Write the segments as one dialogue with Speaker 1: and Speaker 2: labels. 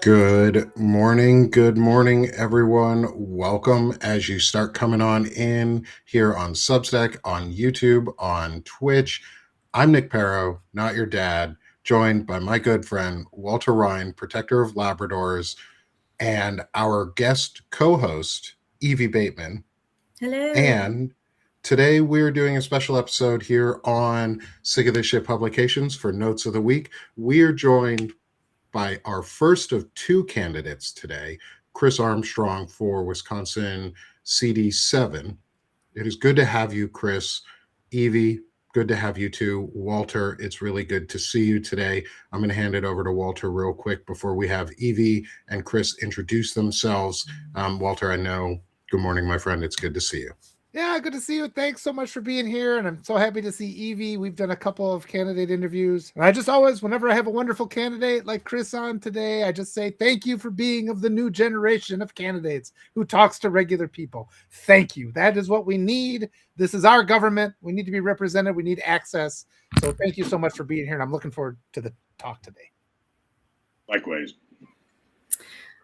Speaker 1: Good morning, everyone. Welcome as you start coming on in here on Substack, on YouTube, on Twitch. I'm Nick Paro, not your dad, joined by my good friend Walter Rhein, protector of Labradors, and our guest co-host Evie Bateman.
Speaker 2: Hello.
Speaker 1: And today we're doing a special episode here on Sick of This Shit Publications for Notes of the Week. We're joined by our first of two candidates today, Chris Armstrong for Wisconsin CD7. It is good to have you, Chris. Evie, good to have you too. Walter, it's really good to see you today. I'm going to hand it over to Walter real quick before we have Evie and Chris introduce themselves. Walter, I know. Good morning, my friend. It's good to see you.
Speaker 3: Yeah, good to see you. Thanks so much for being here. And I'm so happy to see Evie. We've done a couple of candidate interviews. And I just always, whenever I have a wonderful candidate like Chris on today, I just say thank you for being of the new generation of candidates who talks to regular people. Thank you. That is what we need. This is our government. We need to be represented. We need access. So thank you so much for being here. And I'm looking forward to the talk today.
Speaker 4: Likewise.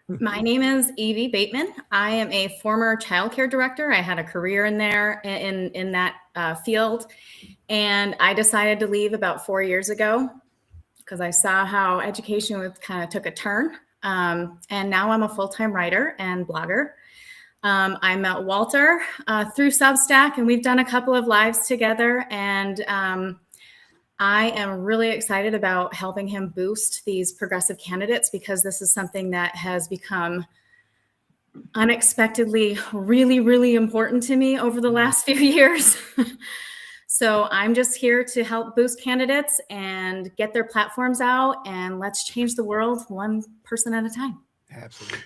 Speaker 2: My name is Evie Bateman. I am a former child care director. I had a career in there in that field, and I decided to leave about 4 years ago because I saw how education kind of took a turn. And now I'm a full-time writer and blogger. I met Walter through Substack, and we've done a couple of lives together, and I am really excited about helping him boost these progressive candidates because this is something that has become unexpectedly really, really important to me over the last few years. So I'm just here to help boost candidates and get their platforms out, and let's change the world one person at a time.
Speaker 3: Absolutely.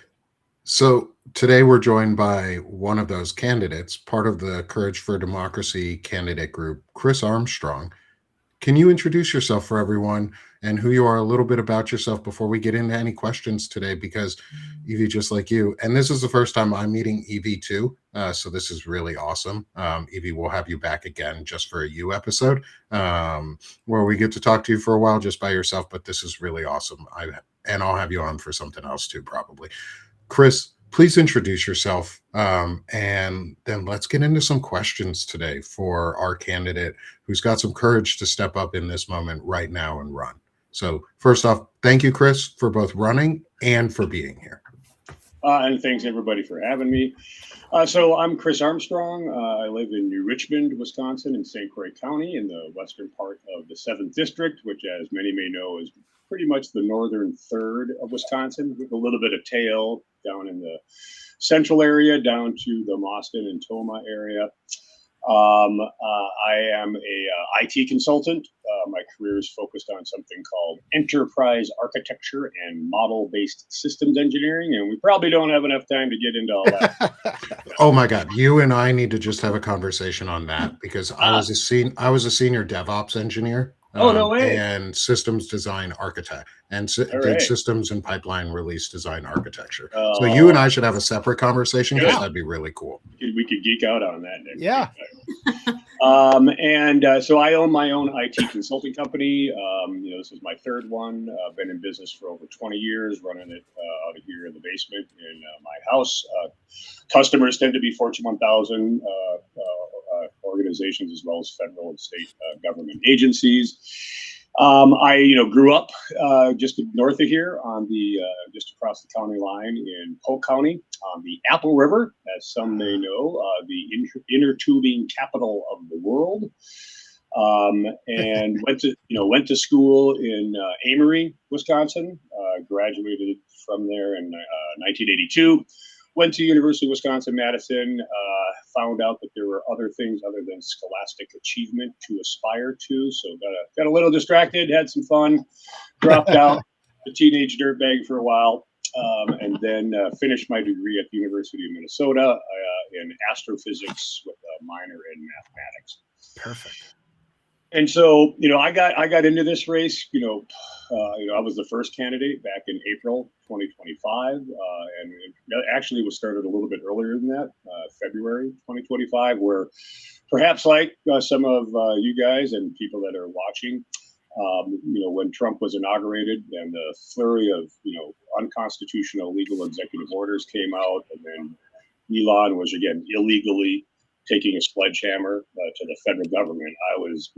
Speaker 1: So today we're joined by one of those candidates, part of the Courage for Democracy candidate group, Chris Armstrong. Can you introduce yourself for everyone and who you are, a little bit about yourself before we get into any questions today? Because Evie, just like you, and this is the first time I'm meeting Evie too, so this is really awesome. Evie, we'll have you back again just for a you episode where we get to talk to you for a while just by yourself, but this is really awesome. I'll have you on for something else too, probably. Chris, please introduce yourself, and then let's get into some questions today for our candidate who's got some courage to step up in this moment right now and run. So first off, thank you, Chris, for both running and for being here.
Speaker 4: And thanks, everybody, for having me. So I'm Chris Armstrong. I live in New Richmond, Wisconsin, in St. Croix County in the western part of the 7th District, which, as many may know, is pretty much the northern third of Wisconsin, with a little bit of tail down in the central area, down to the Mauston and Toma area. I am a IT consultant. My career is focused on something called enterprise architecture and model-based systems engineering, and we probably don't have enough time to get into all that.
Speaker 1: Oh my God, you and I need to just have a conversation on that because I was a senior DevOps engineer.
Speaker 4: Oh, no way.
Speaker 1: And systems design architect, and did systems and pipeline release design architecture. So you and I should have a separate conversation because that'd be really cool.
Speaker 4: We could geek out on that.
Speaker 3: Yeah.
Speaker 4: So I own my own IT consulting company. This is my third one. I've been in business for over 20 years, running it out of here in the basement in my house. Customers tend to be Fortune 1000 organizations, as well as federal and state government agencies. I grew up just north of here on the just across the county line in Polk County on the Apple River, as some may know, the inner tubing capital of the world. And went to school in Amory, Wisconsin. Graduated from there in 1982. Went to University of Wisconsin-Madison, found out that there were other things other than scholastic achievement to aspire to. So got a little distracted, had some fun, dropped out, a teenage dirtbag for a while, and then finished my degree at the University of Minnesota in astrophysics with a minor in mathematics.
Speaker 3: Perfect.
Speaker 4: And so, I got into this race, I was the first candidate back in April 2025, and it actually was started a little bit earlier than that, February 2025, where perhaps like some of you guys and people that are watching, When Trump was inaugurated and the flurry of, unconstitutional legal executive orders came out, and then Elon was again illegally taking a sledgehammer to the federal government, I was,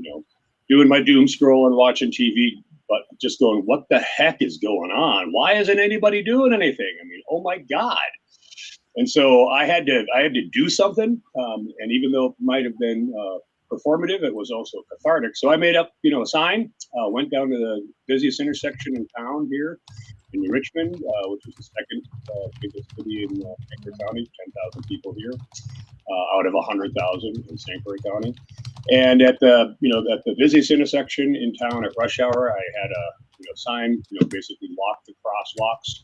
Speaker 4: doing my doom scroll and watching TV, but just going, what the heck is going on? Why isn't anybody doing anything? I mean, oh my God. And so I had to do something. And even though it might have been performative, it was also cathartic. So I made up, a sign, went down to the busiest intersection in town here in Richmond, which is the second biggest city in St. County, 10,000 people here, out of 100,000 in St. Croix County. And at the busiest intersection in town at rush hour, I had a sign, basically lock the crosswalks,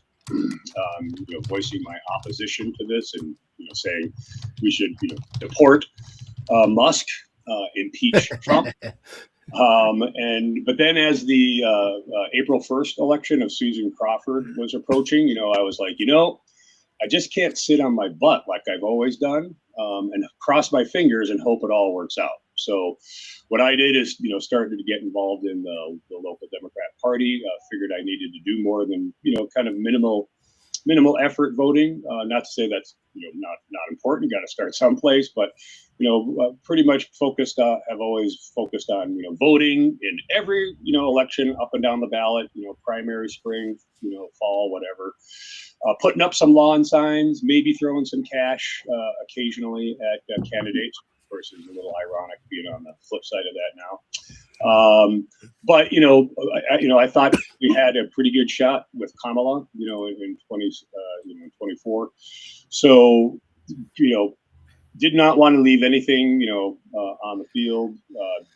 Speaker 4: voicing my opposition to this, and saying we should deport Musk, impeach Trump. But then as the April 1st election of Susan Crawford was approaching, I was like, I just can't sit on my butt like I've always done, and cross my fingers and hope it all works out. So what I did is, started to get involved in the local Democrat Party. Figured I needed to do more than, kind of minimal effort voting. Not to say that's, not important. Got to start someplace, but, pretty much have always focused on, voting in every, election up and down the ballot, primary, spring, fall, whatever. Putting up some lawn signs, maybe throwing some cash occasionally at candidates. Of course, it's a little ironic being on the flip side of that now. But I thought we had a pretty good shot with Kamala, in 24. So, did not want to leave anything, on the field.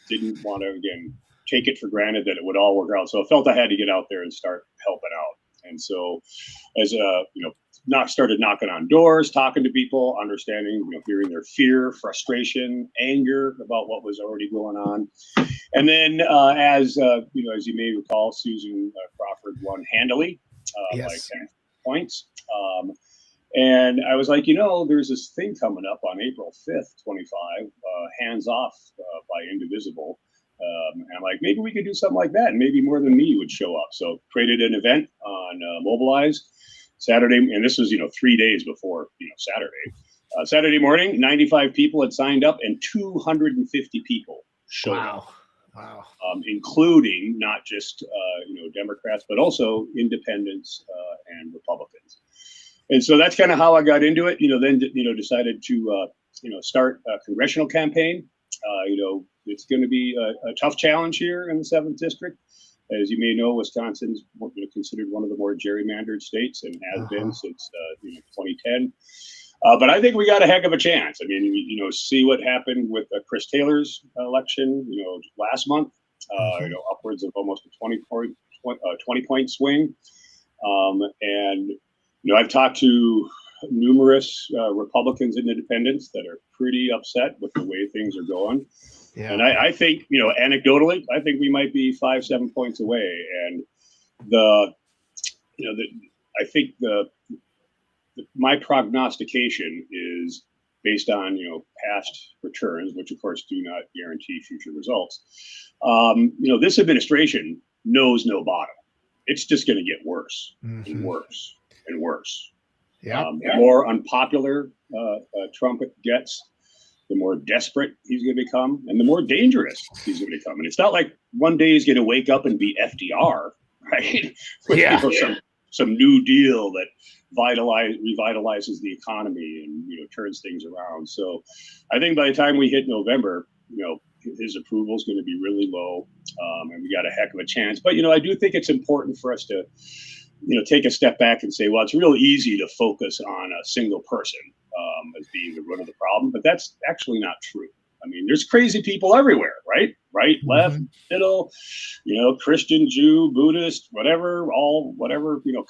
Speaker 4: Didn't want to, again, take it for granted that it would all work out. So I felt I had to get out there and start helping out. And so, as started knocking on doors, talking to people, understanding, hearing their fear, frustration, anger about what was already going on. And then, as you may recall, Susan Crawford won handily by 10 points. And I was like, there's this thing coming up on April 5th, 25, Hands Off by Indivisible. And I'm like, maybe we could do something like that, and maybe more than me would show up. So created an event on Mobilize Saturday, and this was 3 days before Saturday. Saturday morning, 95 people had signed up, and 250 people showed up.
Speaker 3: Wow.
Speaker 4: Including not just Democrats, but also independents and Republicans. And so that's kind of how I got into it. Then decided to start a congressional campaign. It's going to be a tough challenge here in the 7th District. As you may know, Wisconsin's considered one of the more gerrymandered states and has been since 2010. But I think we got a heck of a chance. I mean, see what happened with Chris Taylor's election, last month. Upwards of almost a 20-point swing. And I've talked to numerous Republicans and independents that are pretty upset with the way things are going. Yeah. And I think, anecdotally, I think we might be 5-7 points away. And I think my prognostication is based on, past returns, which of course do not guarantee future results. This administration knows no bottom. It's just going to get worse and worse and worse.
Speaker 3: Yeah.
Speaker 4: The more unpopular Trump gets, the more desperate he's going to become, and the more dangerous he's going to become. And it's not like one day he's going to wake up and be FDR, right? Some new deal that revitalizes the economy and turns things around. So I think by the time we hit November, his approval is going to be really low, and we got a heck of a chance. But I do think it's important for us to take a step back and say, well, it's real easy to focus on a single person as being the root of the problem, but that's actually not true. I mean, there's crazy people everywhere, right? Right, left, middle, Christian, Jew, Buddhist, whatever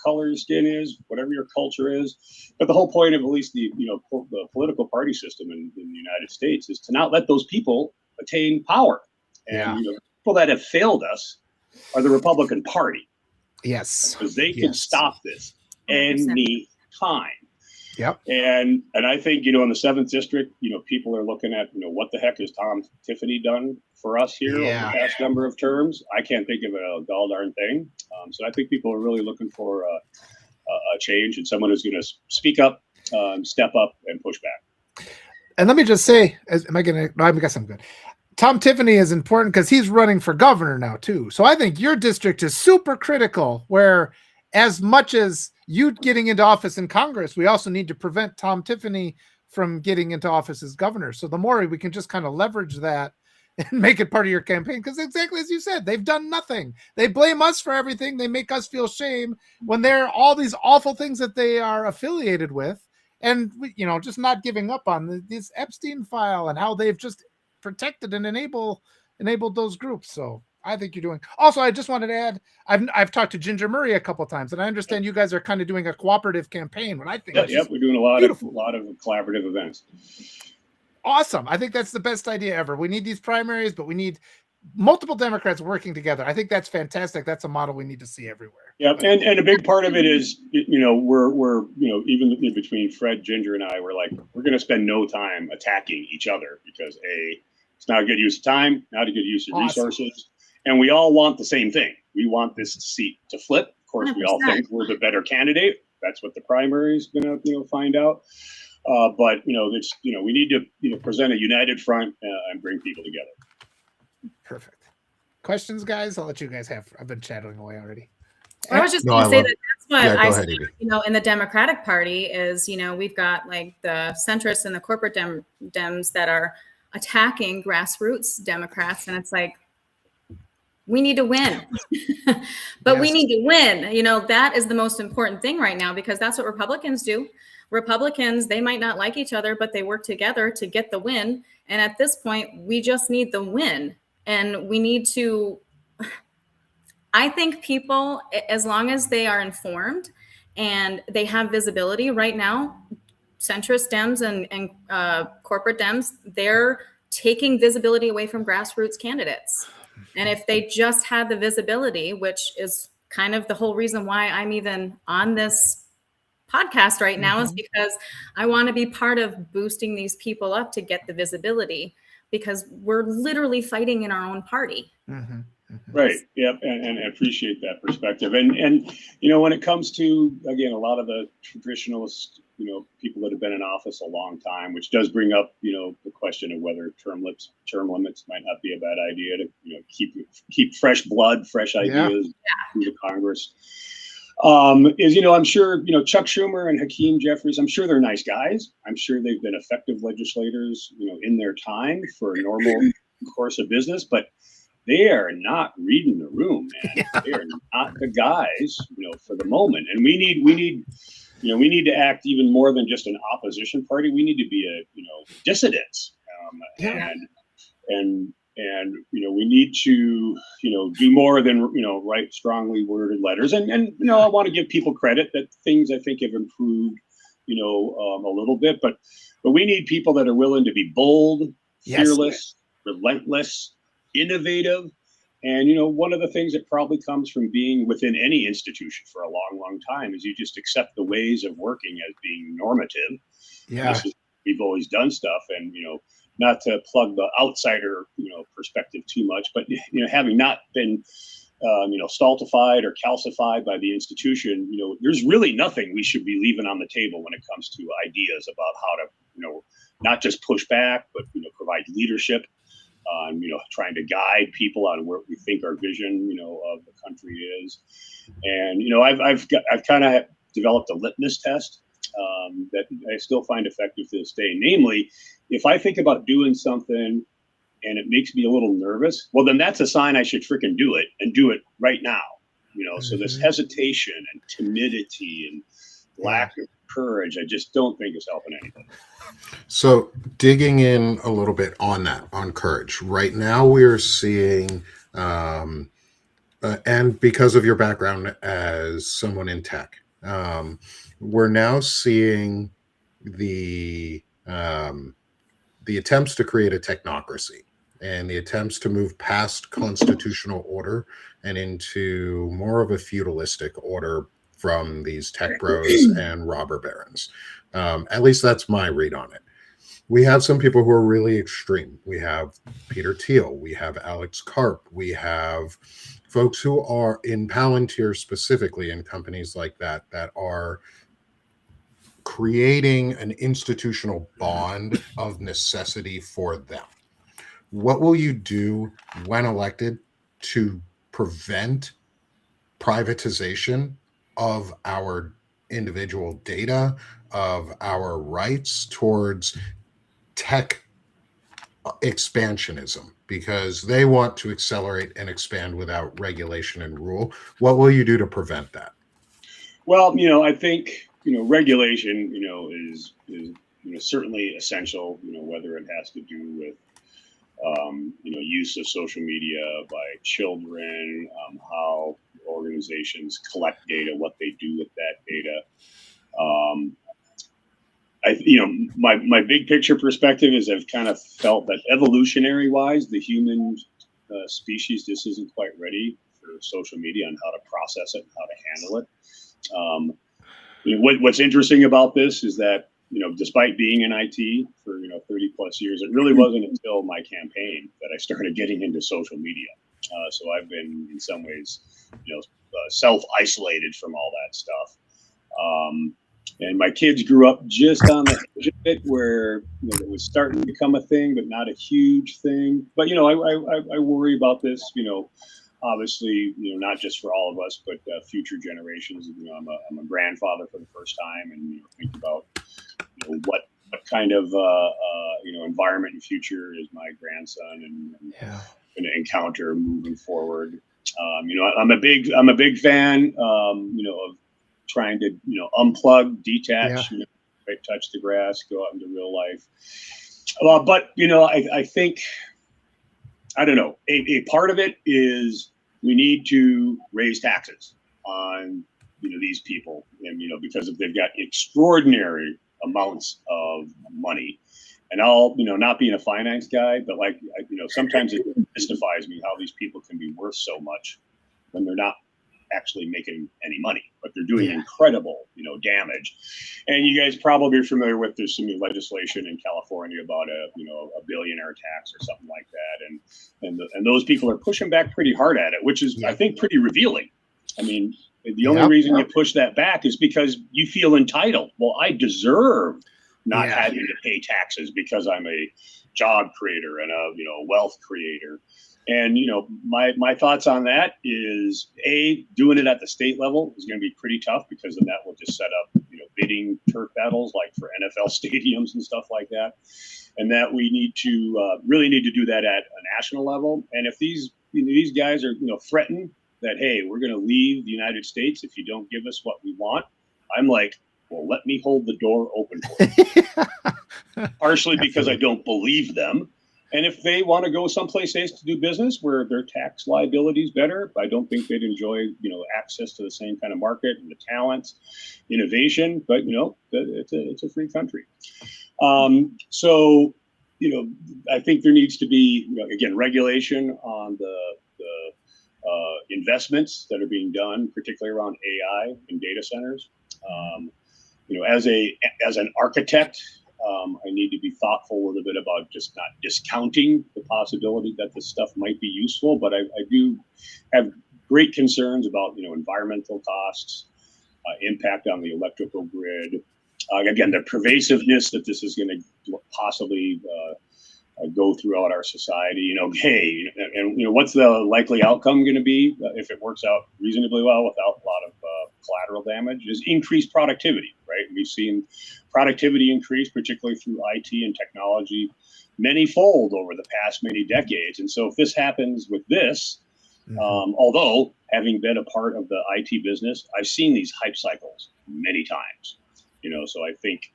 Speaker 4: color your skin is, whatever your culture is. But the whole point of at least the political party system in the United States is to not let those people attain power. And people that have failed us are the Republican Party.
Speaker 3: Yes,
Speaker 4: because they can stop this any time.
Speaker 3: Yep.
Speaker 4: And I think in the 7th District, people are looking at what the heck has Tom Tiffany done for us here over
Speaker 3: Yeah.
Speaker 4: the past number of terms. I can't think of a gall darn thing. So I think people are really looking for a change and someone who's going to speak up, step up, and push back.
Speaker 3: And let me just say, am I going to? I guess I'm good. Tom Tiffany is important because he's running for governor now too. So I think your district is super critical. Where as much as you getting into office in Congress, we also need to prevent Tom Tiffany from getting into office as governor. So the more we can just kind of leverage that and make it part of your campaign, because exactly as you said, they've done nothing. They blame us for everything. They make us feel shame when they're all these awful things that they are affiliated with. And, you know, just not giving up on this Epstein file and how they've just protected and enabled those groups. So I think you're doing. Also, I just wanted to add, I've talked to Ginger Murray a couple of times, and I understand you guys are kind of doing a cooperative campaign. What I think,
Speaker 4: yep, we're doing a lot of collaborative events.
Speaker 3: Awesome. I think that's the best idea ever. We need these primaries, but we need multiple Democrats working together. I think that's fantastic. That's a model we need to see everywhere.
Speaker 4: Yeah, and a big part of it is, you know, we're you know, even between Fred, Ginger, and I, we're going to spend no time attacking each other because it's not a good use of time, not a good use of resources, and we all want the same thing. We want this seat to flip. Of course, 100%. We all think we're the better candidate. That's what the primary is going to find out. But we need to present a united front and bring people together.
Speaker 3: Perfect. Questions, guys? I'll let you guys have. I've been chatting away already.
Speaker 2: I was just going to say that's what I see, in the Democratic Party is, we've got like the centrists and the corporate Dems that are attacking grassroots Democrats. And it's like, we need to win, but we need to win. That is the most important thing right now, because that's what Republicans do. Republicans, they might not like each other, but they work together to get the win. And at this point, we just need the win. And we need to, I think people, as long as they are informed and they have visibility right now, centrist Dems and corporate Dems, they're taking visibility away from grassroots candidates. And if they just had the visibility, which is kind of the whole reason why I'm even on this podcast right now, is because I want to be part of boosting these people up to get the visibility, because we're literally fighting in our own party.
Speaker 4: Right. Yep. And I appreciate that perspective. And when it comes to, again, a lot of the traditionalist, people that have been in office a long time, which does bring up, the question of whether term limits might not be a bad idea to, keep fresh blood, fresh ideas through the Congress. I'm sure, Chuck Schumer and Hakeem Jeffries, I'm sure they're nice guys. I'm sure they've been effective legislators, in their time for a normal course of business, but they are not reading the room, man. They are not the guys, for the moment. And we need to act even more than just an opposition party. We need to be dissidents. And we need to, do more than, write strongly worded letters. And I want to give people credit that things I think have improved, a little bit, but we need people that are willing to be bold, fearless, relentless, innovative. And, one of the things that probably comes from being within any institution for a long, long time is you just accept the ways of working as being normative.
Speaker 3: Yeah.
Speaker 4: We've always done stuff, and, not to plug the outsider, perspective too much, but, having not been, stultified or calcified by the institution, there's really nothing we should be leaving on the table when it comes to ideas about how to, not just push back, but, provide leadership. Trying to guide people on where we think our vision, of the country is. And, I've kind of developed a litmus test that I still find effective to this day. Namely, if I think about doing something and it makes me a little nervous, well, then that's a sign I should freaking do it, and do it right now. So this hesitation and timidity and lack of courage, I just don't think is helping anybody.
Speaker 1: So digging in a little bit on that, on courage, right now we're seeing, and because of your background as someone in tech, we're now seeing the attempts to create a technocracy and the attempts to move past constitutional order and into more of a feudalistic order from these tech bros and robber barons. At least that's my read on it. We have some people who are really extreme. We have Peter Thiel, we have Alex Karp, we have folks who are in Palantir specifically, in companies like that, that are creating an institutional bond of necessity for them. What will you do when elected to prevent privatization of our individual data, of our rights towards tech expansionism? Because they want to accelerate and expand without regulation and rule. What will you do to prevent that?
Speaker 4: Well, I think regulation, certainly essential. Whether it has to do with use of social media by children, how organizations collect data, what they do with that data. My big picture perspective is I've kind of felt that evolutionary wise, the human species just isn't quite ready for social media and how to process it and how to handle it. What's interesting about this is that, despite being in IT for, 30 plus years, it really wasn't until my campaign that I started getting into social media. So I've been in some ways, self-isolated from all that stuff. And my kids grew up just on the edge of it where it was starting to become a thing, but not a huge thing. But, I worry about this, obviously, not just for all of us, but future generations. I'm a grandfather for the first time, and think about what kind of environment and future is my grandson and going to encounter moving forward. I'm a big fan, of trying to unplug, detach, touch the grass, go out into real life. But I think, I don't know, a part of it is we need to raise taxes on these people, and because if they've got extraordinary amounts of money. And I'll not being a finance guy, but sometimes it mystifies me how these people can be worth so much when they're not actually making any money, but they're doing incredible damage. And you guys probably are familiar with, there's some new legislation in California about a billionaire tax or something like that, and those people are pushing back pretty hard at it, which is I think pretty revealing. I mean, the only reason you push that back is because you feel entitled. Well, I deserve not having to pay taxes because I'm a job creator and a wealth creator. And my thoughts on that is doing it at the state level is going to be pretty tough, because then that will just set up bidding turf battles like for NFL stadiums and stuff like that. And that we need to really need to do that at a national level. And if these guys are threatened that, hey, we're going to leave the United States if you don't give us what we want, I'm like, well, let me hold the door open for you. Partially because I don't believe them. And if they want to go someplace else to do business where their tax liability is better, I don't think they'd enjoy, access to the same kind of market and the talents, innovation. But it's a free country. So I think there needs to be again regulation on the investments that are being done, particularly around AI and data centers. As an architect, I need to be thoughtful a little bit about just not discounting the possibility that this stuff might be useful, but I do have great concerns about environmental costs, impact on the electrical grid. Again, the pervasiveness that this is going to possibly go throughout our society. What's the likely outcome going to be if it works out reasonably well without a lot of collateral damage? Is increased productivity, right? We've seen productivity increase, particularly through IT and technology, many-fold over the past many decades. And so if this happens with this, although having been a part of the IT business, I've seen these hype cycles many times. So I think,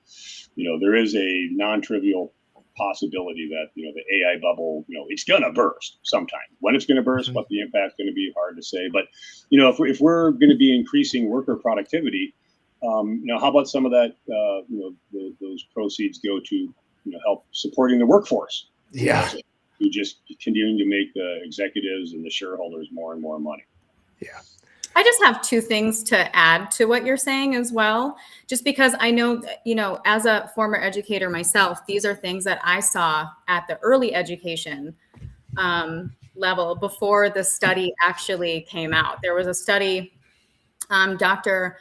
Speaker 4: there is a non-trivial possibility that the AI bubble, it's gonna burst sometime. When it's gonna burst, what the impact's gonna be, hard to say. But if we're going to be increasing worker productivity, how about some of that? Those proceeds go to help supporting the workforce. Who just continuing to make the executives and the shareholders more and more money.
Speaker 2: I just have two things to add to what you're saying as well, just because I know, as a former educator myself, these are things that I saw at the early education level before the study actually came out. There was a study, Dr.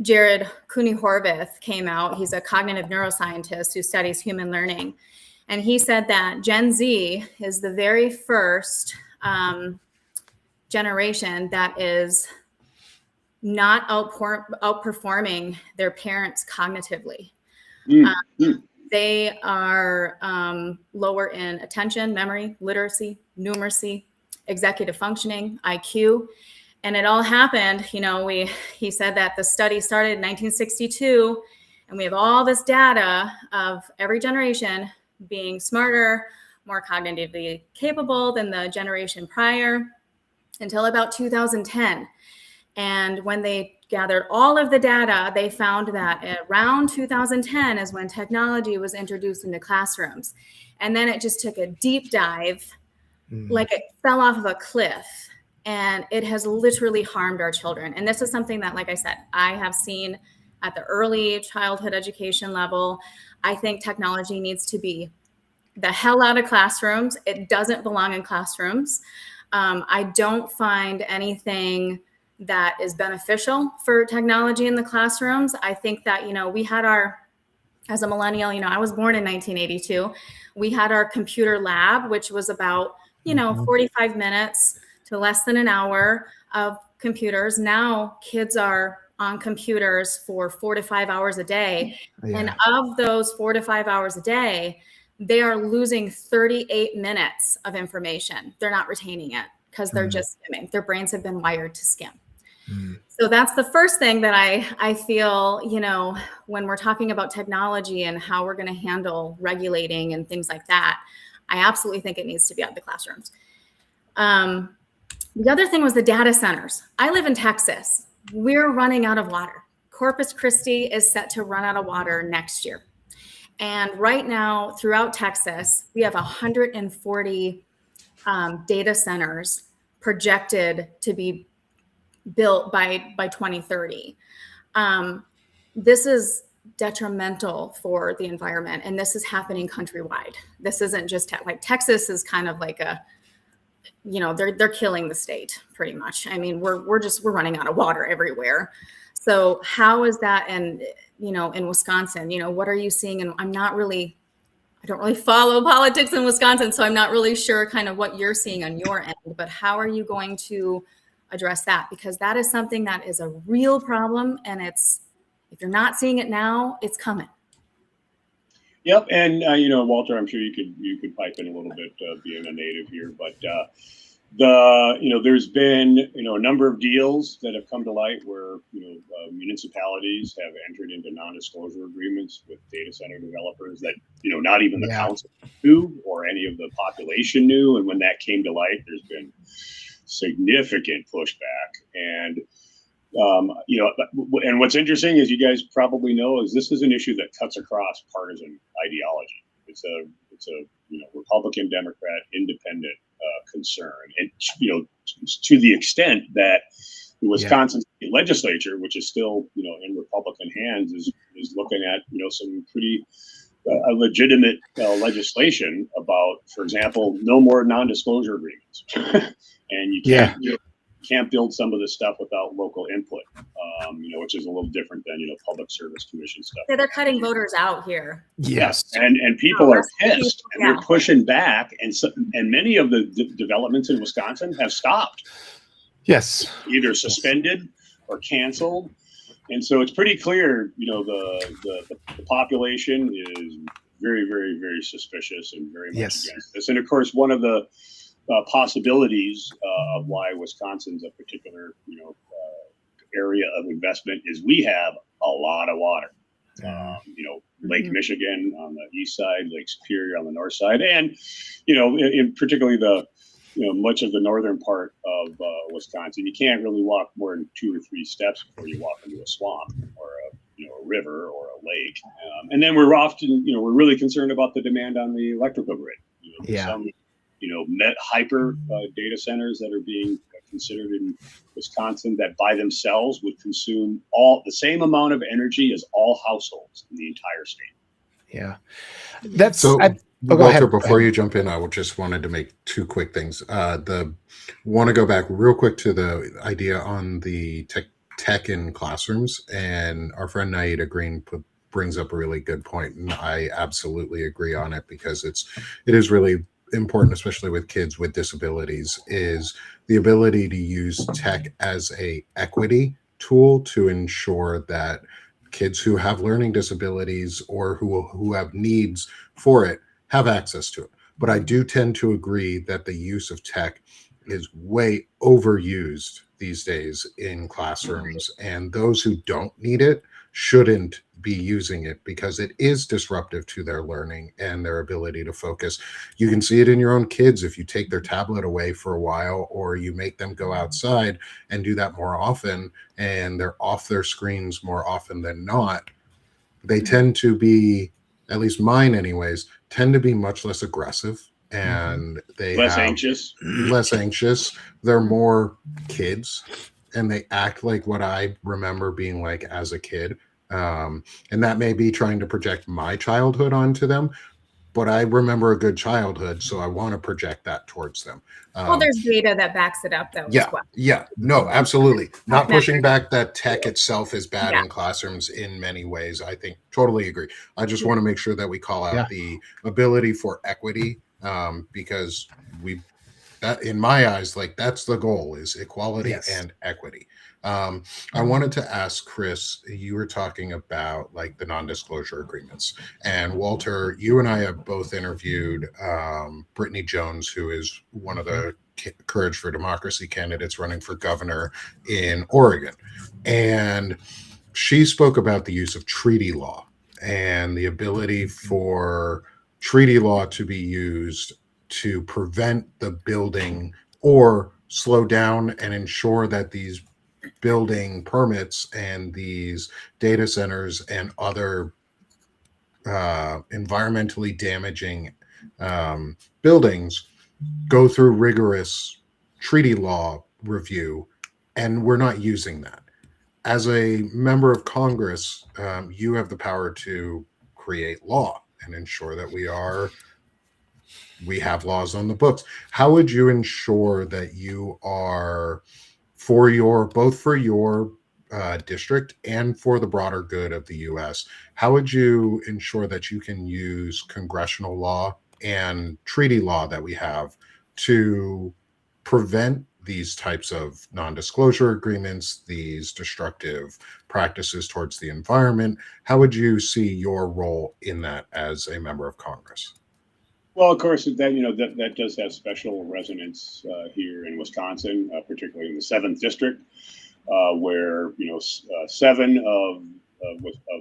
Speaker 2: Jared Cooney-Horvath came out. He's a cognitive neuroscientist who studies human learning. And he said that Gen Z is the very first generation that is not outperforming their parents cognitively. They are lower in attention, memory, literacy, numeracy, executive functioning, IQ. And it all happened, he said that the study started in 1962, and we have all this data of every generation being smarter, more cognitively capable than the generation prior until about 2010. And when they gathered all of the data, they found that around 2010 is when technology was introduced into classrooms. And then it just took a deep dive, like it fell off of a cliff. And it has literally harmed our children. And this is something that, like I said, I have seen at the early childhood education level. I think technology needs to be the hell out of classrooms. It doesn't belong in classrooms. I don't find anything that is beneficial for technology in the classrooms. I think that, we had as a millennial, I was born in 1982. We had our computer lab, which was about, 45 minutes to less than an hour of computers. Now kids are on computers for 4 to 5 hours a day. Yeah. And of those 4 to 5 hours a day, they are losing 38 minutes of information. They're not retaining it because they're just skimming. Their brains have been wired to skim. So that's the first thing that I feel, when we're talking about technology and how we're going to handle regulating and things like that, I absolutely think it needs to be out of the classrooms. The other thing was the data centers. I live in Texas. We're running out of water. Corpus Christi is set to run out of water next year. And right now, throughout Texas, we have 140 data centers projected to be built by 2030. This is detrimental for the environment, and this is happening countrywide. This isn't just like Texas is kind of like a, they're killing the state pretty much. I mean, we're running out of water everywhere. So how is that? And in Wisconsin, what are you seeing? And I don't really follow politics in Wisconsin, so I'm not really sure kind of what you're seeing on your end, but how are you going to address that? Because that is something that is a real problem, and if you're not seeing it now, it's coming.
Speaker 4: Yep, and Walter, I'm sure you could pipe in a little bit, being a native here, but there's been a number of deals that have come to light where municipalities have entered into non-disclosure agreements with data center developers that not even the council knew or any of the population knew, and when that came to light, there's been significant pushback. And and what's interesting, as you guys probably know, is this is an issue that cuts across partisan ideology. It's a Republican, Democrat, independent concern, and to the extent that the Wisconsin state legislature, which is still in Republican hands, is looking at some pretty legitimate legislation about, for example, no more non-disclosure agreements, and you can't build some of this stuff without local input, which is a little different than public service commission stuff.
Speaker 2: Yeah, they're cutting voters out here.
Speaker 4: Yes, and people are pissed, and they're pushing back, and many of the developments in Wisconsin have stopped.
Speaker 3: Yes,
Speaker 4: either suspended or canceled, and so it's pretty clear. The population is very, very, very suspicious and very much against this. And of course, one of the possibilities of why Wisconsin's a particular area of investment is we have a lot of water. Lake Michigan on the east side, Lake Superior on the north side, and in particularly the much of the northern part of Wisconsin. You can't really walk more than 2 or 3 steps before you walk into a swamp or a river or a lake. And then we're often we're really concerned about the demand on the electrical grid. Some hyper data centers that are being considered in Wisconsin that by themselves would consume all the same amount of energy as all households in the entire state.
Speaker 3: Yeah. That's
Speaker 1: So,
Speaker 3: go
Speaker 1: Walter,
Speaker 3: ahead.
Speaker 1: before you jump in, I just wanted to make two quick things. Want to go back real quick to the idea on the tech in classrooms, and our friend Naida Green brings up a really good point, and I absolutely agree on it, because it is really important, especially with kids with disabilities, is the ability to use tech as a equity tool to ensure that kids who have learning disabilities or who have needs for it have access to it. But I do tend to agree that the use of tech is way overused these days in classrooms, and those who don't need it shouldn't be using it, because it is disruptive to their learning and their ability to focus. You can see it in your own kids. If you take their tablet away for a while, or you make them go outside and do that more often, and they're off their screens more often than not, they tend to be, at least mine anyways, tend to be much less aggressive, and they
Speaker 4: Less
Speaker 1: have
Speaker 4: anxious.
Speaker 1: less anxious. They're more kids, and they act like what I remember being like as a kid. And that may be trying to project my childhood onto them, but I remember a good childhood, so I want to project that towards them.
Speaker 2: Well, there's data that backs it up, though,
Speaker 1: Yeah,
Speaker 2: as well.
Speaker 1: yeah, no, absolutely. Not
Speaker 2: Yeah.
Speaker 1: pushing back that tech itself is bad
Speaker 2: Yeah.
Speaker 1: in classrooms in many ways. I think totally agree. I just want to make sure that we call out the ability for equity, because that, in my eyes, like, that's the goal, is equality and equity. I wanted to ask Chris, you were talking about like the non-disclosure agreements, and Walter, you and I have both interviewed Brittany Jones, who is one of the Courage for Democracy candidates running for governor in Oregon, and she spoke about the use of treaty law and the ability for treaty law to be used to prevent the building or slow down and ensure that these building permits and these data centers and other environmentally damaging buildings go through rigorous treaty law review, and we're not using that. As a member of Congress, you have the power to create law and ensure that we have laws on the books. How would you ensure that you are, for your district and for the broader good of the U.S., how would you ensure that you can use congressional law and treaty law that we have to prevent these types of non-disclosure agreements, these destructive practices towards the environment? How would you see your role in that as a member of Congress?
Speaker 4: Well, of course, that does have special resonance here in Wisconsin, particularly in the 7th district, where 7 of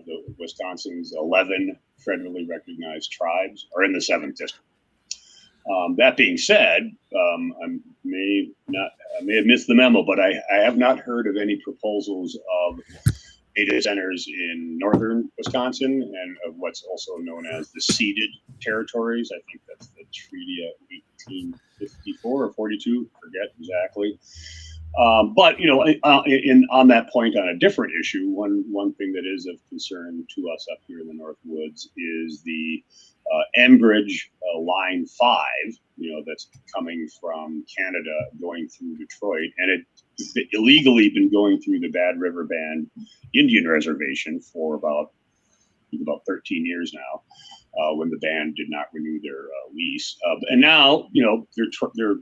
Speaker 4: the Wisconsin's 11 federally recognized tribes are in the 7th district. That being said, I may have missed the memo, but I have not heard of any proposals of data centers in northern Wisconsin and of what's also known as the ceded territories. I think that's the treaty of 1854 or 42, forget exactly. But on that point, on a different issue, one thing that is of concern to us up here in the North Woods is the Enbridge Line 5, that's coming from Canada going through Detroit, and it's illegally been going through the Bad River Band Indian Reservation for about 13 years now, when the band did not renew their lease, and now they're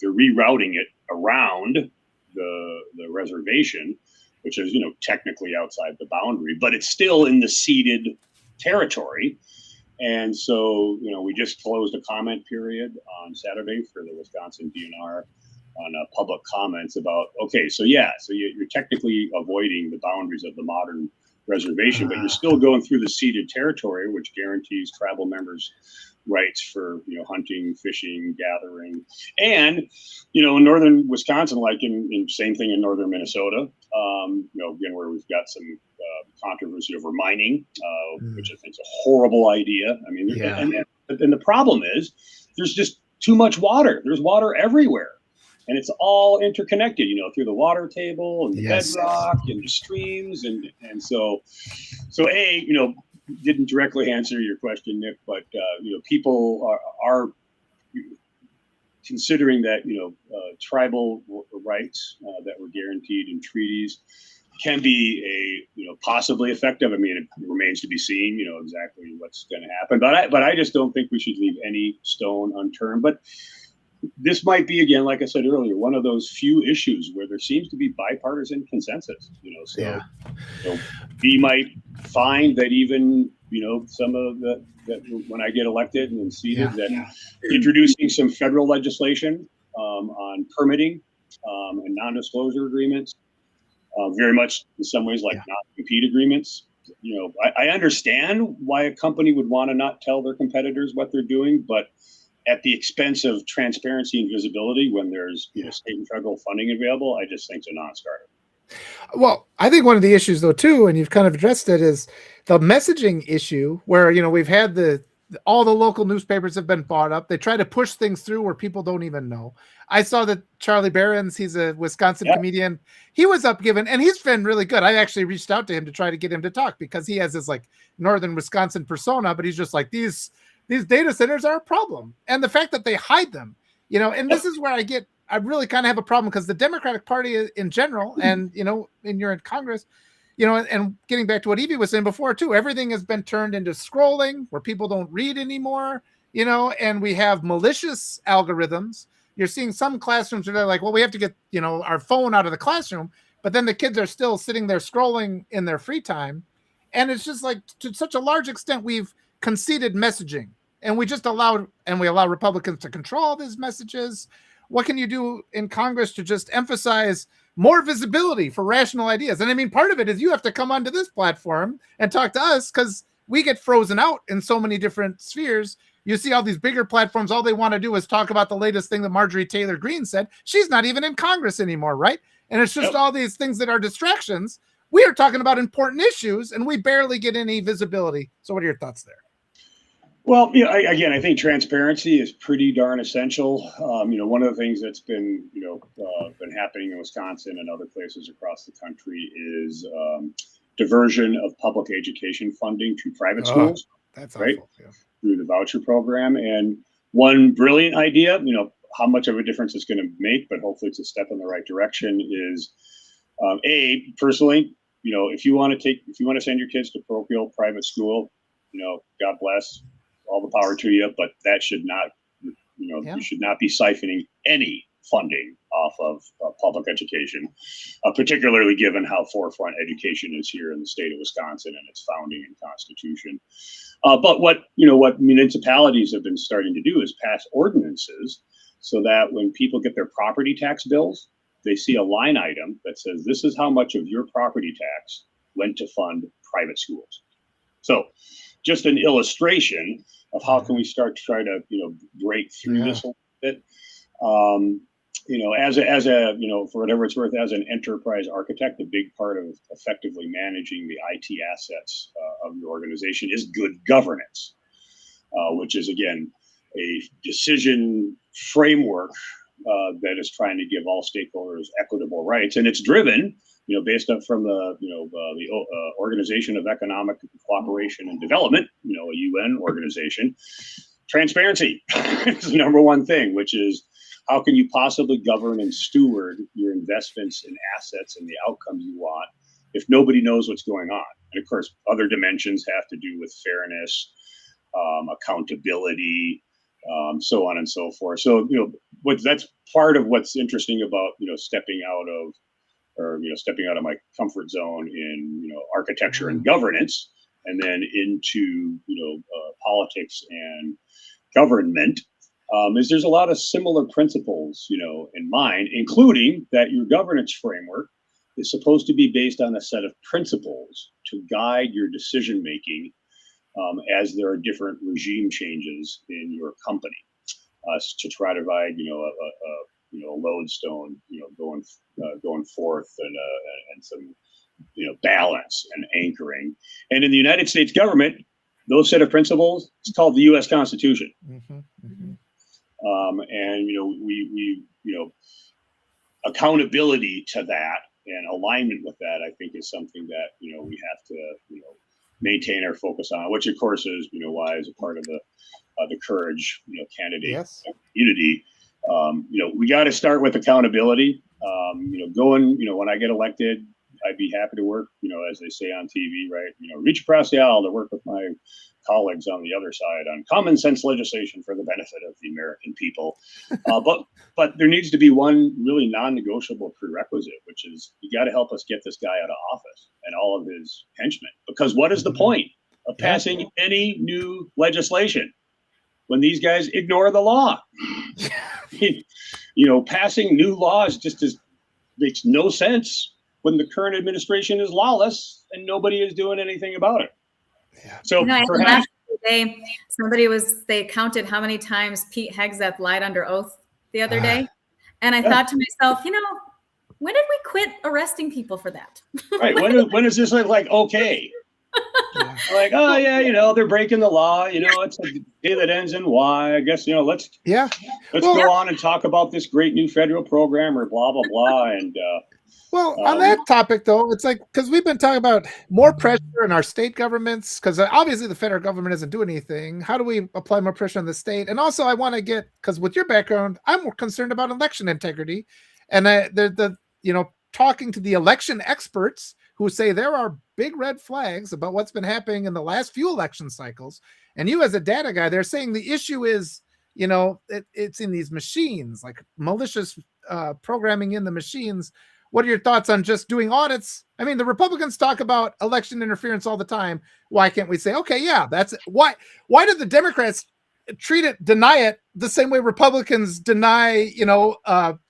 Speaker 4: rerouting it around the reservation, which is technically outside the boundary, but it's still in the ceded territory. And so, we just closed a comment period on Saturday for the Wisconsin DNR on public comments about, so you're technically avoiding the boundaries of the modern reservation, but you're still going through the ceded territory, which guarantees tribal members rights for hunting, fishing, gathering, and in northern Wisconsin, like in same thing in northern Minnesota, again where we've got some controversy over mining, which I think is a horrible idea. I mean, and the problem is there's just too much water. There's water everywhere. and it's all interconnected, through the water table and the
Speaker 3: Yes.
Speaker 4: bedrock and the streams, and so didn't directly answer your question, Nick, but people are considering that tribal rights that were guaranteed in treaties can be possibly effective. I mean, it remains to be seen, exactly what's going to happen. But I just don't think we should leave any stone unturned. But this might be, again, like I said earlier, one of those few issues where there seems to be bipartisan consensus. We might find that even some of that when I get elected and seated, introducing some federal legislation on permitting and non-disclosure agreements. Very much in some ways like non-compete agreements. I understand why a company would want to not tell their competitors what they're doing, but at the expense of transparency and visibility when there's state and federal funding available, I just think it's a non-starter.
Speaker 3: Well, I think one of the issues though too, and you've kind of addressed it, is the messaging issue where we've had all the local newspapers have been bought up. They try to push things through where people don't even know. I saw that Charlie Barron's, he's a Wisconsin comedian. He was up giving, and he's been really good. I actually reached out to him to try to get him to talk because he has this like Northern Wisconsin persona, but he's just like, these data centers are a problem. And the fact that they hide them, and this is where I really kind of have a problem because the Democratic Party in general, and, and you're in Congress, and getting back to what Evie was saying before too, everything has been turned into scrolling where people don't read anymore, and we have malicious algorithms. You're seeing some classrooms where they're like, well, we have to get, our phone out of the classroom, but then the kids are still sitting there scrolling in their free time. And it's just like, to such a large extent, we've conceded messaging, and we allow Republicans to control these messages. What can you do in Congress to just emphasize more visibility for rational ideas? And I mean, part of it is you have to come onto this platform and talk to us because we get frozen out in so many different spheres. You see all these bigger platforms, all they want to do is talk about the latest thing that Marjorie Taylor Greene said. She's not even in Congress anymore, right? And it's just all these things that are distractions. We are talking about important issues and we barely get any visibility. So what are your thoughts there?
Speaker 4: Well, again, I think transparency is pretty darn essential. One of the things that's been, been happening in Wisconsin and other places across the country is diversion of public education funding to private schools.
Speaker 3: That's
Speaker 4: right
Speaker 3: awful, yeah.
Speaker 4: Through the voucher program. And one brilliant idea, how much of a difference it's going to make, but hopefully it's a step in the right direction. Is personally, if you want to send your kids to parochial private school, God bless. All the power to you, but that should not, you should not be siphoning any funding off of public education, particularly given how forefront education is here in the state of Wisconsin and its founding and constitution. But what municipalities have been starting to do is pass ordinances so that when people get their property tax bills, they see a line item that says, this is how much of your property tax went to fund private schools. So just an illustration of how can we start to try to break through this a little bit. As a for whatever it's worth, as an enterprise architect, a big part of effectively managing the IT assets of your organization is good governance, which is again a decision framework that is trying to give all stakeholders equitable rights, and it's driven based up from the Organization of Economic Cooperation and Development, a UN organization. Transparency is the number one thing, which is how can you possibly govern and steward your investments and assets and the outcomes you want if nobody knows what's going on? And of course, other dimensions have to do with fairness, accountability, so on and so forth. So, that's part of what's interesting about, stepping out of my comfort zone in, architecture and governance, and then into, politics and government, is there's a lot of similar principles, in mind, including that your governance framework is supposed to be based on a set of principles to guide your decision-making as there are different regime changes in your company, to try to provide, a lodestone, going forth and some, balance and anchoring. And in the United States government, those set of principles, it's called the U.S. Constitution.
Speaker 3: Mm-hmm, mm-hmm.
Speaker 4: And we accountability to that and alignment with that, I think, is something that we have to maintain our focus on, which of course is why, as a part of the Courage candidate community, we got to start with accountability. Going when I get elected, I'd be happy to work, as they say on TV, right? Reach across the aisle to work with my colleagues on the other side on common sense legislation for the benefit of the American people. But there needs to be one really non-negotiable prerequisite, which is you got to help us get this guy out of office and all of his henchmen. Because what is the point of passing any new legislation when these guys ignore the law? Passing new laws just makes no sense when the current administration is lawless and nobody is doing anything about it.
Speaker 3: Yeah.
Speaker 4: So perhaps
Speaker 2: they counted how many times Pete Hegseth lied under oath the other day. And I thought to myself, when did we quit arresting people for that?
Speaker 4: Right. When is this like okay? Like, oh yeah, they're breaking the law. It's a day that ends in Y. I guess let's go on and talk about this great new federal program or blah blah blah. And
Speaker 3: on that topic though, it's like, because we've been talking about more pressure in our state governments, because obviously the federal government isn't doing anything. How do we apply more pressure on the state? And also, I want to get, because with your background, I'm more concerned about election integrity, and talking to the election experts who say there are big red flags about what's been happening in the last few election cycles. And you, as a data guy, they're saying the issue is, it's in these machines, like malicious programming in the machines. What are your thoughts on just doing audits? I mean, the Republicans talk about election interference all the time. Why can't we say, okay, yeah, that's it. Why do the Democrats deny it the same way Republicans deny,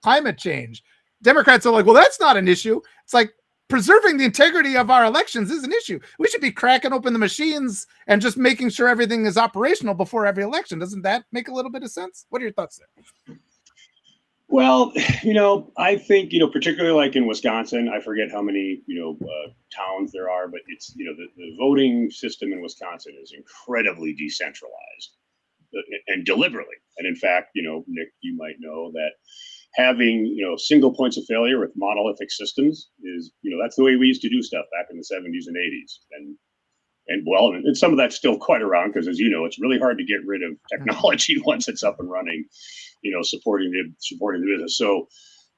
Speaker 3: climate change? Democrats are like, well, that's not an issue. It's like, preserving the integrity of our elections is an issue. We should be cracking open the machines and just making sure everything is operational before every election. Doesn't that make a little bit of sense? What are your thoughts there?
Speaker 4: Well, I think, particularly like in Wisconsin, I forget how many, towns there are, but it's, the voting system in Wisconsin is incredibly decentralized and deliberately. And in fact, Nick, you might know that having, single points of failure with monolithic systems is, that's the way we used to do stuff back in the 70s and 80s. And some of that's still quite around because, as you know, it's really hard to get rid of technology once it's up and running, supporting the business. So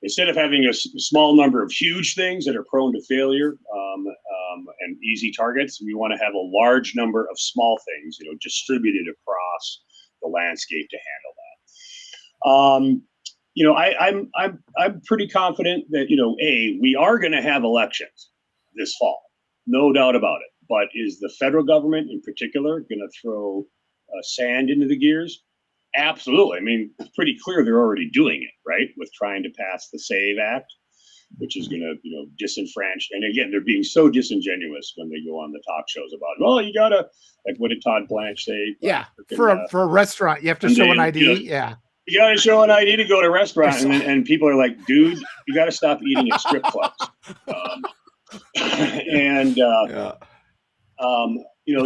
Speaker 4: instead of having a small number of huge things that are prone to failure and easy targets, we want to have a large number of small things, distributed across the landscape to handle that. I'm pretty confident that, we are going to have elections this fall, no doubt about it. But is the federal government in particular going to throw sand into the gears? Absolutely. I mean, it's pretty clear they're already doing it, right? With trying to pass the SAVE Act, which is going to, disenfranchise. And again, they're being so disingenuous when they go on the talk shows about, well, you got to, like, what did Todd Blanche say?
Speaker 3: Yeah. For a restaurant, you have to show an ID. Yeah.
Speaker 4: You got to show an ID to go to a restaurant. And people are like, dude, you got to stop eating at strip clubs.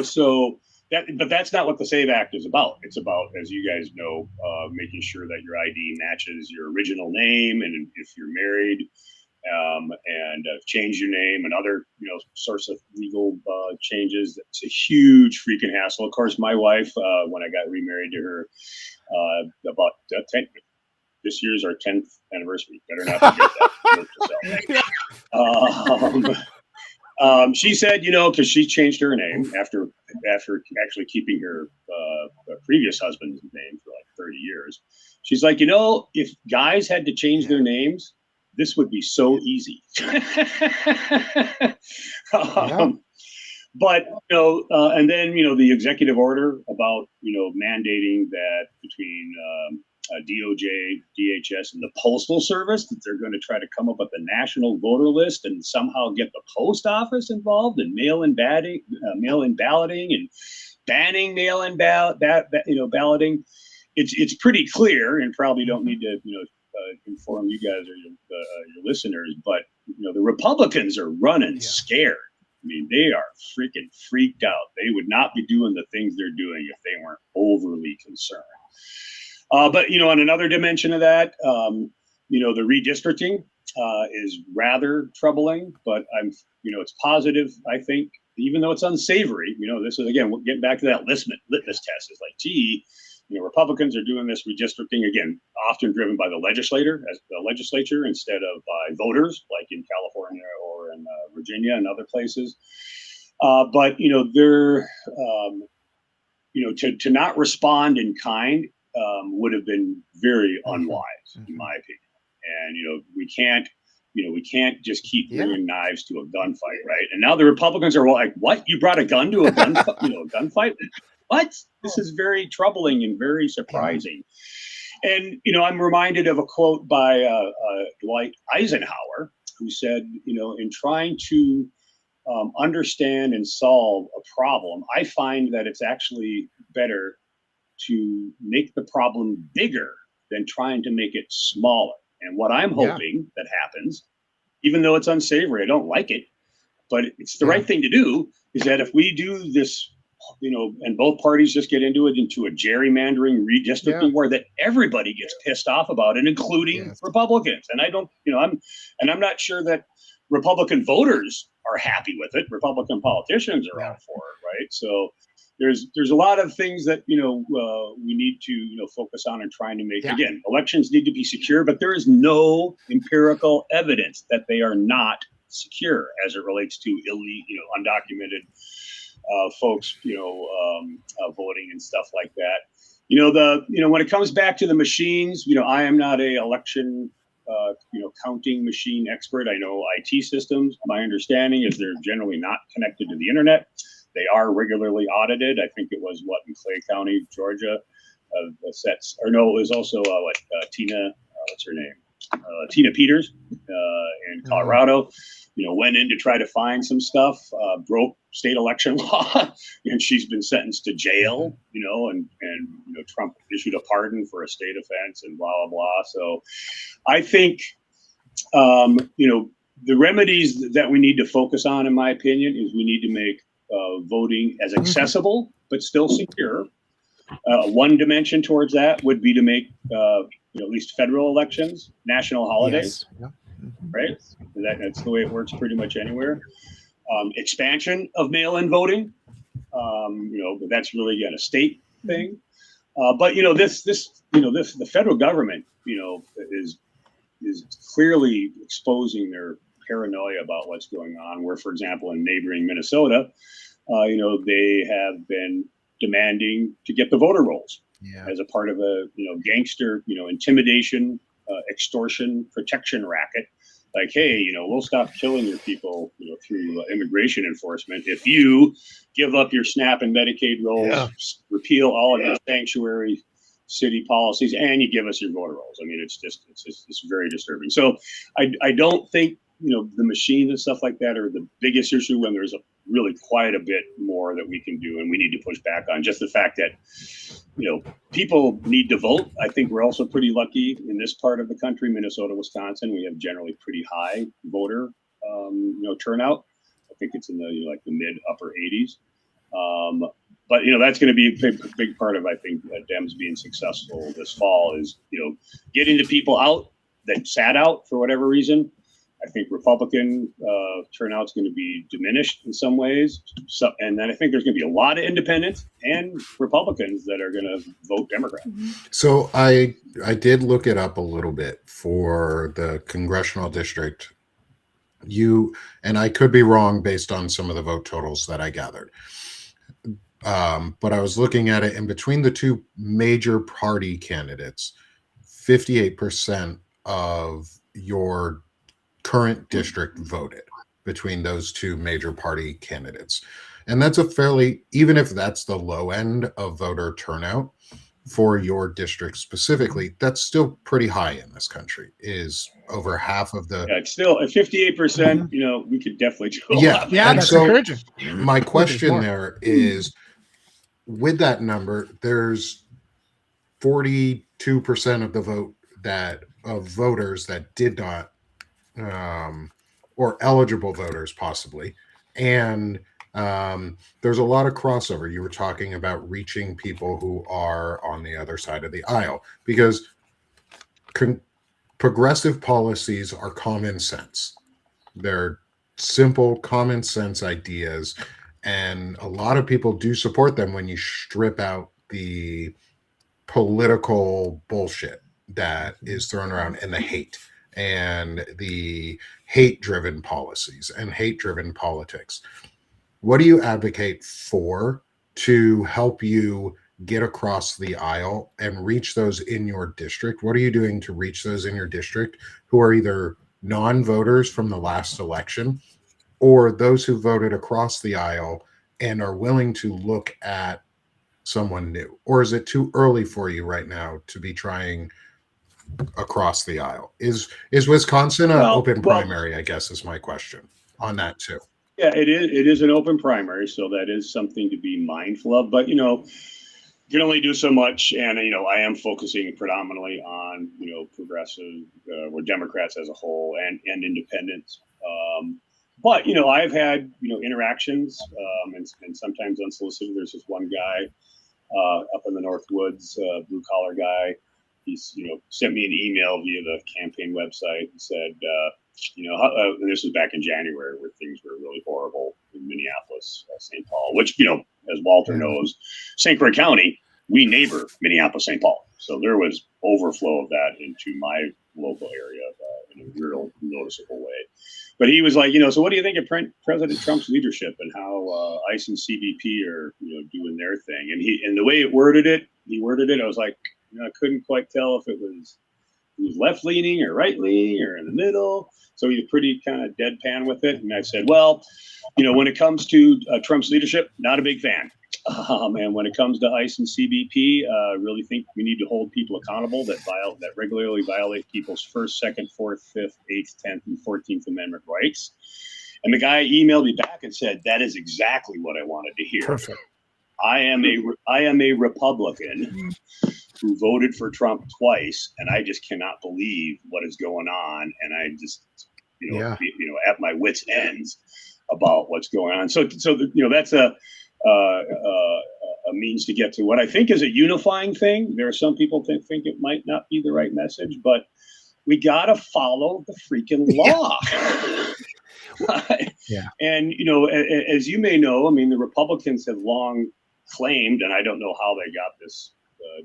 Speaker 4: So but that's not what the SAVE Act is about. It's about, as you guys know, making sure that your ID matches your original name, and if you're married, and change your name and other, sorts of legal changes. It's a huge freaking hassle. Of course, my wife, when I got remarried to her, about 10. This year's our 10th anniversary. Better not forget that. She said, because she changed her name after actually keeping her previous husband's name for like 30 years. She's like, if guys had to change their names, this would be so easy. But, and then, the executive order about, mandating that between DOJ, DHS, and the Postal Service, that they're going to try to come up with a national voter list and somehow get the post office involved in mail-in balloting and banning mail-in balloting. It's pretty clear, and probably don't need to inform you guys or your listeners, but the Republicans are running scared. I mean, they are freaking freaked out. They would not be doing the things they're doing if they weren't overly concerned. But on another dimension of that, the redistricting, is rather troubling, but it's positive, I think, even though it's unsavory. This is, again, getting back to that litmus test. It's like, gee, Republicans are doing this redistricting, again, often driven by the legislature instead of by voters, like in California or in Virginia and other places. But they're, to not respond in kind would have been very unwise, in my opinion. And we can't just keep bringing knives to a gunfight, right? And now the Republicans are like, "What? You brought a gun to a gunfight? What? This is very troubling and very surprising." And I'm reminded of a quote by Dwight Eisenhower, who said, in trying to understand and solve a problem, I find that it's actually better to make the problem bigger than trying to make it smaller. And what I'm hoping that happens, even though it's unsavory, I don't like it, but it's the right thing to do, is that if we do this, and both parties just get into a gerrymandering redistricting war that everybody gets pissed off about, and including Republicans. And I'm not sure that Republican voters are happy with it. Republican politicians are all for it, right? So there's a lot of things that we need to focus on and trying to make. Again, elections need to be secure, but there is no empirical evidence that they are not secure as it relates to undocumented folks voting and stuff like that. When it comes back to the machines, I am not a election counting machine expert. I know IT systems. My understanding is they're generally not connected to the internet. They are regularly audited. I think it was in Clay County, Georgia, it was also Tina, what's her name? Tina Peters in Colorado, went in to try to find some stuff, broke state election law, and she's been sentenced to jail, and Trump issued a pardon for a state offense and blah, blah, blah. So I think, the remedies that we need to focus on, in my opinion, is we need to make voting as accessible but still secure. One dimension towards that would be to make at least federal elections national holidays, right? That's the way it works pretty much anywhere. Expansion of mail-in voting, but that's really a state thing. But the federal government, is clearly exposing their paranoia about what's going on. Where, for example, in neighboring Minnesota, they have been demanding to get the voter rolls as a part of a gangster intimidation, extortion, protection racket. Like, hey, we'll stop killing your people through immigration enforcement if you give up your SNAP and Medicaid rolls, repeal all of your sanctuary city policies, and you give us your voter rolls. I mean, it's very disturbing. So I don't think the machines and stuff like that are the biggest issue. When there's really quite a bit more that we can do, and we need to push back on. Just the fact that people need to vote. I think we're also pretty lucky in this part of the country, Minnesota, Wisconsin. We have generally pretty high voter turnout. I think it's in the mid upper 80s. But that's going to be a big part of, I think, Dems being successful this fall is getting the people out that sat out for whatever reason. I think Republican turnout's going to be diminished in some ways. And then I think there's going to be a lot of independents and Republicans that are going to vote Democrat.
Speaker 1: So I did look it up a little bit for the congressional district. And I could be wrong based on some of the vote totals that I gathered. But I was looking at it, and between the two major party candidates, 58% of your current district voted between those two major party candidates. And that's even if that's the low end of voter turnout for your district specifically, that's still pretty high in this country, is over half of the...
Speaker 4: Yeah, it's still at 58%, we could definitely do a lot.
Speaker 3: Yeah, that's encouraging.
Speaker 1: My question there is, with that number, there's 42% of the voters that did not, or eligible voters possibly, and there's a lot of crossover. You were talking about reaching people who are on the other side of the aisle, because progressive policies are common sense. They're simple, common sense ideas. And a lot of people do support them when you strip out the political bullshit that is thrown around and the hate and the hate driven policies and hate driven politics. What do you advocate for to help you get across the aisle and reach those in your district? What are you doing to reach those in your district who are either non-voters from the last election or those who voted across the aisle and are willing to look at someone new? Or is it too early for you right now to be trying across the aisle? Is Wisconsin an open primary, I guess is my question on that too.
Speaker 4: Yeah, it is. It is an open primary, so that is something to be mindful of. But, you can only do so much. And, I am focusing predominantly on, progressive or Democrats as a whole and independents. But, I've had, interactions and sometimes unsolicited. There's this one guy up in the North Woods, blue collar guy. He's, sent me an email via the campaign website and said, and this was back in January where things were really horrible in Minneapolis, St. Paul, which, as Walter knows, St. Croix County, we neighbor Minneapolis, St. Paul. So there was overflow of that into my local area in a real noticeable way. But he was like, so what do you think of President Trump's leadership and how ICE and CBP are, doing their thing? And the way he worded it, I was like, I couldn't quite tell if it was left leaning or right leaning or in the middle. So he was pretty kind of deadpan with it. And I said, well, when it comes to Trump's leadership, not a big fan. And when it comes to ICE and CBP, really think we need to hold people accountable that regularly violate people's First, Second, Fourth, Fifth, Eighth, 10th, and 14th Amendment rights. And the guy emailed me back and said, that is exactly what I wanted to hear.
Speaker 3: Perfect.
Speaker 4: I am a Republican who voted for Trump twice, and I just cannot believe what is going on. And I just, at my wits' ends about what's going on. So that's a means to get to what I think is a unifying thing. There are some people that think it might not be the right message, but we got to follow the freaking law.
Speaker 3: Yeah.
Speaker 4: And, as you may know, the Republicans have long claimed, and I don't know how they got this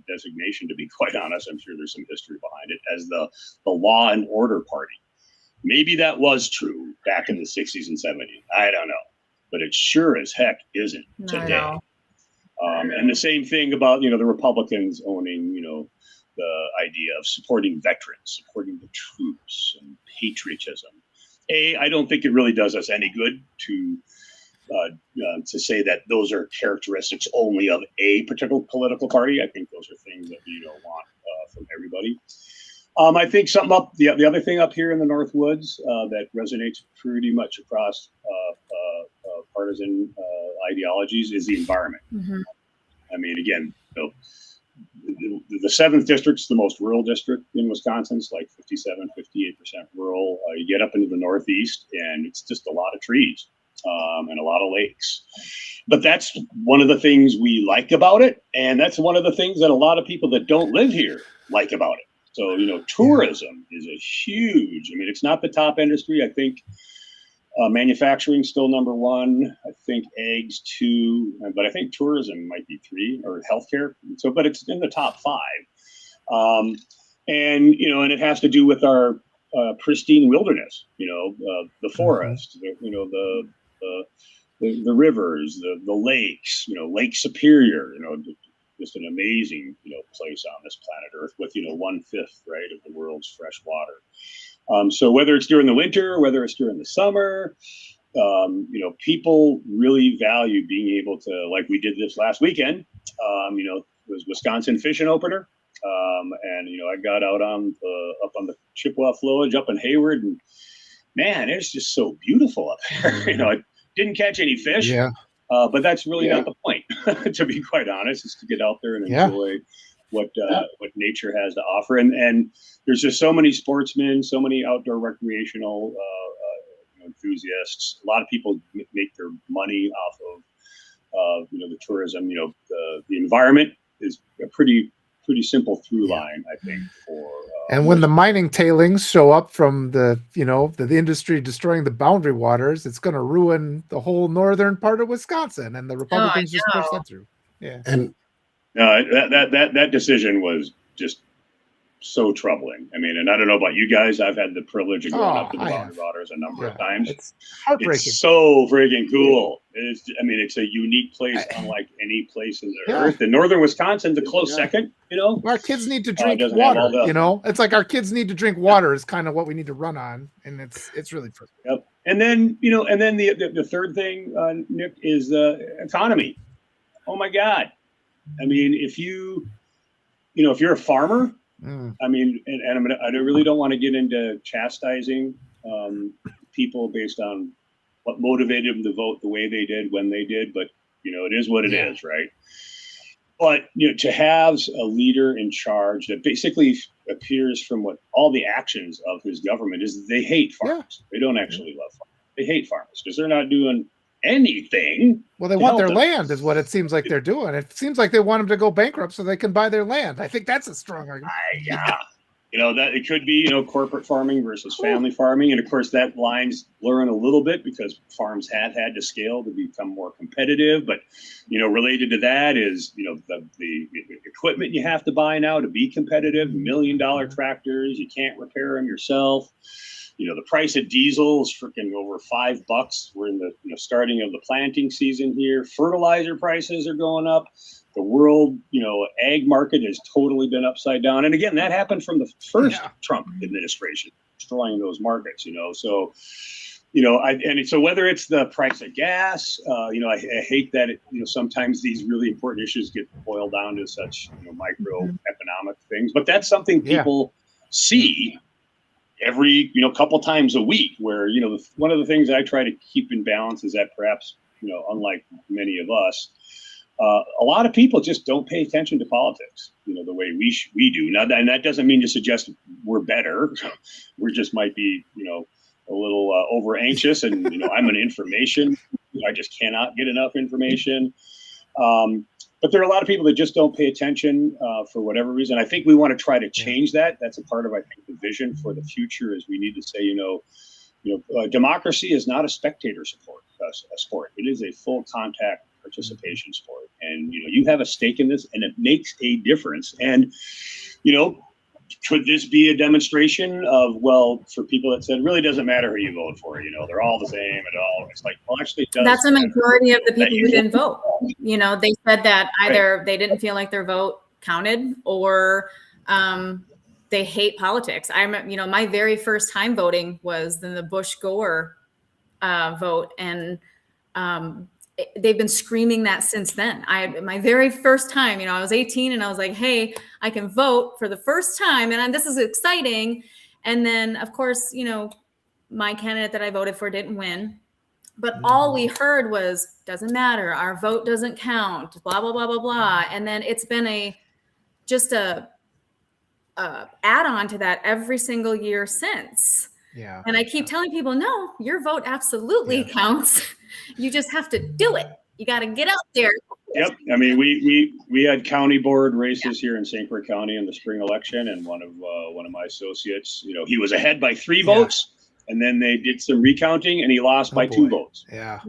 Speaker 4: designation, to be quite honest. I'm sure there's some history behind it, as the law and order party. Maybe that was true back in the 60s and 70s. I don't know. But it sure as heck isn't today. And the same thing about, the Republicans owning, the idea of supporting veterans, supporting the troops and patriotism. I don't think it really does us any good to say that those are characteristics only of a particular political party. I think those are things that you don't want from everybody. I think the other thing up here in the North Woods that resonates pretty much across partisan ideologies is the environment. Mm-hmm. Again, the 7th district's the most rural district in Wisconsin. It's like 58% rural. You get up into the Northeast and it's just a lot of trees and a lot of lakes. But that's one of the things we like about it. And that's one of the things that a lot of people that don't live here like about it. So, tourism is a huge, it's not the top industry. I think manufacturing still number 1. I think eggs 2, but I think tourism might be 3, or healthcare. So, but it's in the top 5. And it has to do with our pristine wilderness, the forest, the rivers, the lakes, Lake Superior, just an amazing, place on this planet Earth with, 1/5, right, of the world's fresh water. So whether it's during the winter, whether it's during the summer, people really value being able to, like we did this last weekend, it was Wisconsin Fishing Opener. And, I got out up on the Chippewa flowage up in Hayward, and man, it's just so beautiful up there. I didn't catch any fish.
Speaker 3: Yeah.
Speaker 4: But that's really not the point, to be quite honest, is to get out there and enjoy what nature has to offer. And there's just so many sportsmen, so many outdoor recreational enthusiasts. A lot of people make their money off of the tourism. The environment is a pretty simple through line, I think, for
Speaker 3: And when the mining tailings show up from the industry destroying the boundary waters, it's going to ruin the whole northern part of Wisconsin, and the Republicans just push that through. Yeah.
Speaker 1: And
Speaker 4: that decision was just so troubling. I mean, and I don't know about you guys. I've had the privilege of going up to the boundary waters a number of times.
Speaker 3: It's heartbreaking.
Speaker 4: It's so freaking cool. It's a unique place, unlike any place in the earth. And northern Wisconsin's a close second.
Speaker 3: Our kids need to drink water. It's like our kids need to drink water is kind of what we need to run on, and it's really frustrating.
Speaker 4: Yep. And then the third thing, Nick, is the economy. Oh my God! I mean, if you're a farmer. I mean, and I really don't want to get into chastising people based on what motivated them to vote the way they did when they did, but it is what it is, right? But to have a leader in charge that basically appears from what all the actions of his government is, they hate farmers. They don't actually love farmers. They hate farmers because they're not doing anything.
Speaker 3: Well, they want their land is what it seems like they're doing. It seems like they want them to go bankrupt so they can buy their land. I think that's a strong argument.
Speaker 4: That it could be, corporate farming versus family farming. And of course that line's blurring a little bit because farms have had to scale to become more competitive. But, related to that is, the equipment you have to buy now to be competitive, $1 million tractors, you can't repair them yourself. The price of diesel is freaking over $5. We're in the starting of the planting season here. Fertilizer prices are going up. The world, ag market has totally been upside down. And again, that happened from the first Trump administration, destroying those markets. So whether it's the price of gas, I hate that sometimes these really important issues get boiled down to such microeconomic things. But that's something people see every couple times a week, where one of the things I try to keep in balance is that perhaps unlike many of us, a lot of people just don't pay attention to politics the way we do now, and that doesn't mean to suggest we're better. We just might be a little over anxious, and I'm an information, I just cannot get enough information. But there are a lot of people that just don't pay attention for whatever reason. I think we want to try to change that. That's a part of, I think, the vision for the future is we need to say, democracy is not a spectator sport. It is a full contact participation sport. And, you have a stake in this, and it makes a difference. And, could this be a demonstration of, for people that said it really doesn't matter who you vote for, they're all the same and all. It's like, well, actually, it does.
Speaker 2: That's a majority of the people who didn't vote. They said that either they didn't feel like their vote counted, or they hate politics. I remember, my very first time voting was in the Bush-Gore vote, and they've been screaming that since then. My very first time, I was 18 and I was like, hey, I can vote for the first time. And this is exciting. And then of course, my candidate that I voted for didn't win, but all we heard was, doesn't matter. Our vote doesn't count, blah, blah, blah, blah, blah. And then it's been just a add-on to that every single year since.
Speaker 3: Yeah.
Speaker 2: And I keep telling people, no, your vote absolutely counts. You just have to do it. You got to get out there.
Speaker 4: Yep. I mean, we had county board races here in St. Croix County in the spring election, and one of my associates, he was ahead by 3 votes, and then they did some recounting, and he lost by 2 votes.
Speaker 3: Yeah.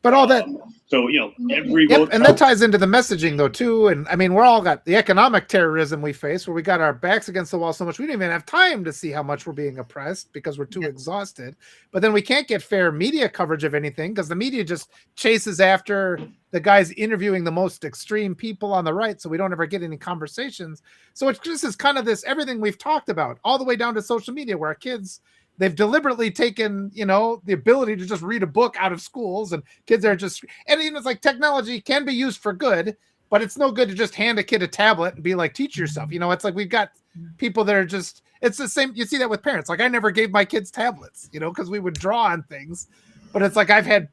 Speaker 4: But
Speaker 3: all that.
Speaker 4: So, every vote.
Speaker 3: And that ties into the messaging, though, too. And I mean, we're all got the economic terrorism we face, where we got our backs against the wall so much we don't even have time to see how much we're being oppressed because we're too exhausted. But then we can't get fair media coverage of anything because the media just chases after the guys interviewing the most extreme people on the right. So we don't ever get any conversations. So it's just is kind of this everything we've talked about all the way down to social media, where our kids, they've deliberately taken, the ability to just read a book out of schools, and kids are just, and it's like technology can be used for good, but it's no good to just hand a kid a tablet and be like, teach yourself. It's like we've got people that are just, it's the same. You see that with parents. Like I never gave my kids tablets, because we would draw on things, but it's like I've had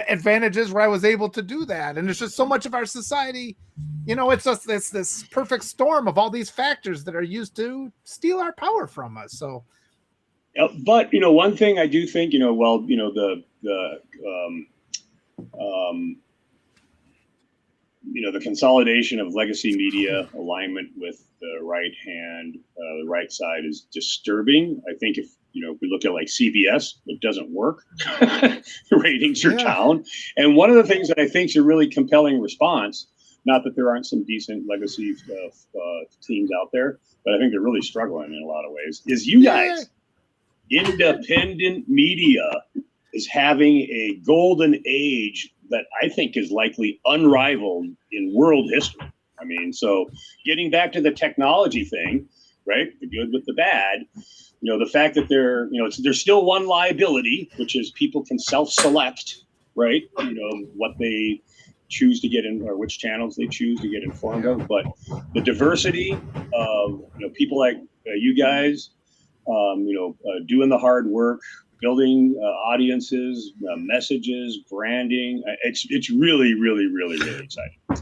Speaker 3: advantages where I was able to do that. And it's just so much of our society, it's just this perfect storm of all these factors that are used to steal our power from us. So,
Speaker 4: but one thing I do think the consolidation of legacy media, alignment with the the right side is disturbing. I think if we look at like CBS, it doesn't work. The ratings are down. And one of the things that I think is a really compelling response, not that there aren't some decent legacy teams out there, but I think they're really struggling in a lot of ways, is you guys. Independent media is having a golden age that I think is likely unrivaled in world history. I mean, so getting back to the technology thing, right? The good with the bad, the fact that there's still one liability, which is people can self-select, right? What they choose to get in or which channels they choose to get informed of. But the diversity of, people like you guys, doing the hard work, building audiences, messages, branding. It's really, really, really, really exciting. And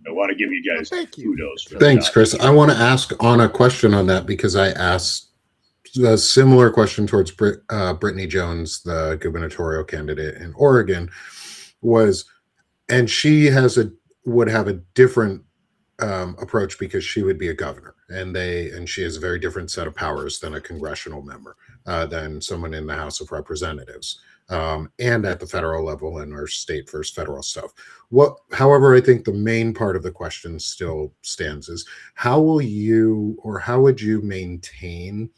Speaker 4: I want to give you guys kudos.
Speaker 1: Thanks, Chris. I want to ask on a question on that because I asked a similar question towards Brittany Jones, the gubernatorial candidate in Oregon, and she would have a different approach because she would be a governor, and she has a very different set of powers than a congressional member, than someone in the House of Representatives, and at the federal level and our state versus federal stuff. However, I think the main part of the question still stands is how would you maintain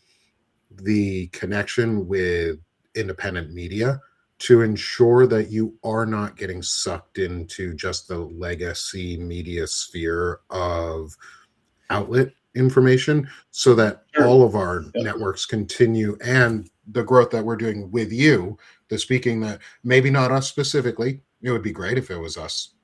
Speaker 1: the connection with independent media to ensure that you are not getting sucked into just the legacy media sphere of outlet information, so that all of our networks continue, and the growth that we're doing with you, the speaking that maybe not us specifically, it would be great if it was us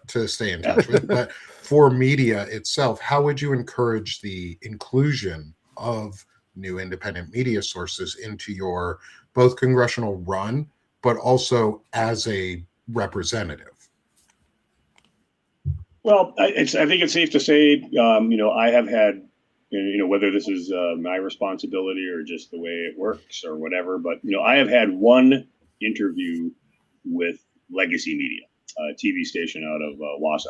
Speaker 1: to stay in touch with, but for media itself, how would you encourage the inclusion of new independent media sources into your both congressional run, but also as a representative?
Speaker 4: Well, I think it's safe to say, I have had, whether this is my responsibility or just the way it works or whatever, but, I have had one interview with Legacy Media, a TV station out of Wausau.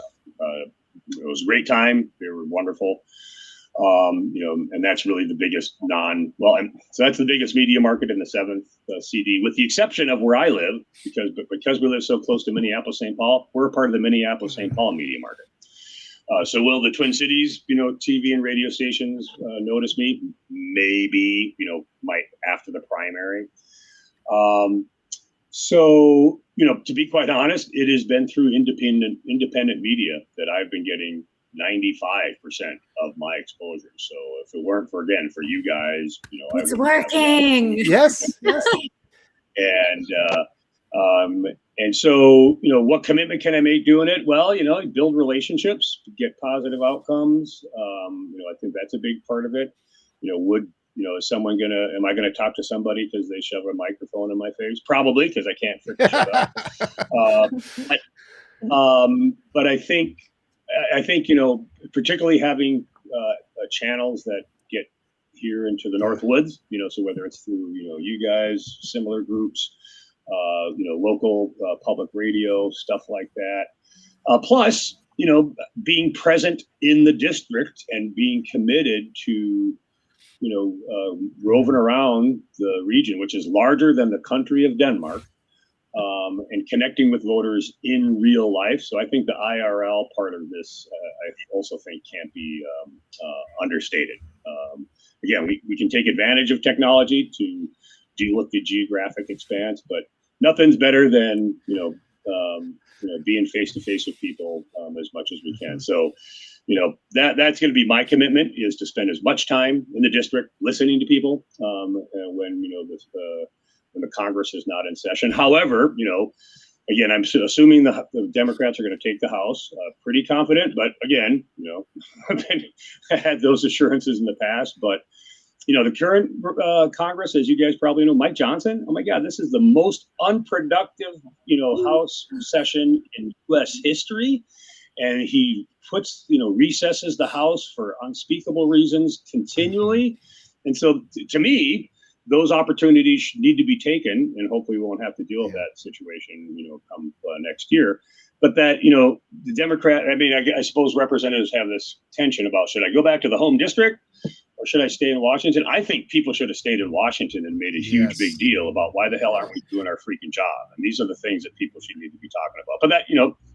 Speaker 4: It was a great time. They were wonderful. And that's really the biggest so that's the biggest media market in the 7th CD, with the exception of where I live, because we live so close to Minneapolis-St. Paul, we're a part of the Minneapolis-St. Paul media market. So will the Twin Cities, TV and radio stations notice me? Maybe, might after the primary. So, to be quite honest, it has been through independent media that I've been getting 95% of my exposure. So if it weren't for you guys,
Speaker 2: it's working.
Speaker 3: Yes.
Speaker 4: And so, what commitment can I make doing it? Well, build relationships, get positive outcomes. I think that's a big part of it. Am I going to talk to somebody because they shove a microphone in my face? Probably, because I can't freaking shut up. But I think, particularly having channels that get here into the North Woods, so whether it's through, you guys, similar groups, local public radio, stuff like that. Plus, being present in the district and being committed to, roving around the region, which is larger than the country of Denmark, and connecting with voters in real life. So I think the IRL part of this, I also think can't be understated. Again, we can take advantage of technology to deal with the geographic expanse, but nothing's better than, being face to face with people as much as we can. So, that's going to be my commitment, is to spend as much time in the district listening to people when the Congress is not in session. However, again, I'm assuming the Democrats are going to take the House. Pretty confident, but again, I had those assurances in the past. But the current Congress, as you guys probably know, Mike Johnson. Oh my God, this is the most unproductive House session in U.S. history, and he recesses the House for unspeakable reasons continually. And so, to me, those opportunities need to be taken, and hopefully we won't have to deal with that situation, come next year. but that, the Democrat, I suppose representatives have this tension about, should I go back to the home district or should I stay in Washington? I think people should have stayed in Washington and made a huge, big deal about why the hell aren't we doing our freaking job? And these are the things that people should need to be talking about. But that,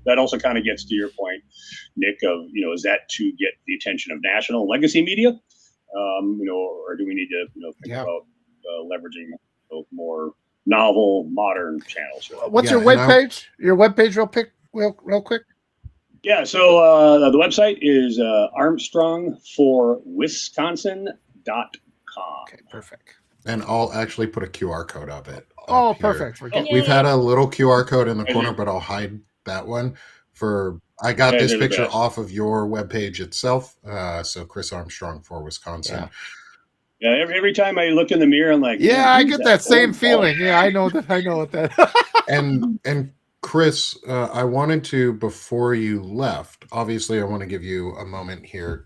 Speaker 4: that also kind of gets to your point, Nick, of, is that to get the attention of national legacy media? Or do we need to, think about leveraging more novel, modern channels?
Speaker 3: What's your webpage? Your webpage real quick?
Speaker 4: Yeah, so the website is armstrongforwisconsin.com.
Speaker 3: Okay, perfect.
Speaker 1: And I'll actually put a QR code of it.
Speaker 3: Oh, perfect.
Speaker 1: We've had a little QR code in the corner, but I'll hide that one. I got this picture off of your webpage itself. So Chris Armstrong for Wisconsin.
Speaker 4: Yeah, every time I look in the mirror, I'm like,
Speaker 3: I get that same feeling. Yeah, I know what that.
Speaker 1: And Chris, I wanted to, before you left, obviously I want to give you a moment here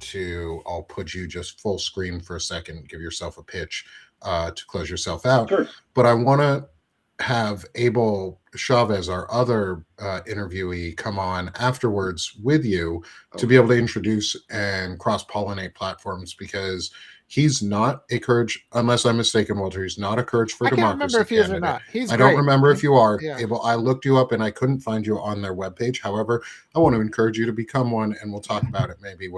Speaker 1: I'll put you just full screen for a second, give yourself a pitch to close yourself out.
Speaker 4: Sure.
Speaker 1: But I want to have Abel Chavez, our other interviewee, come on afterwards with you to be able to introduce and cross-pollinate platforms, because he's not a Courage, unless I'm mistaken, Walter, he's not a Courage for Democracy.
Speaker 3: I can't remember if he is or not.
Speaker 1: I don't remember if you are. Abel, I looked you up and I couldn't find you on their webpage. However, I want to encourage you to become one, and we'll talk about it maybe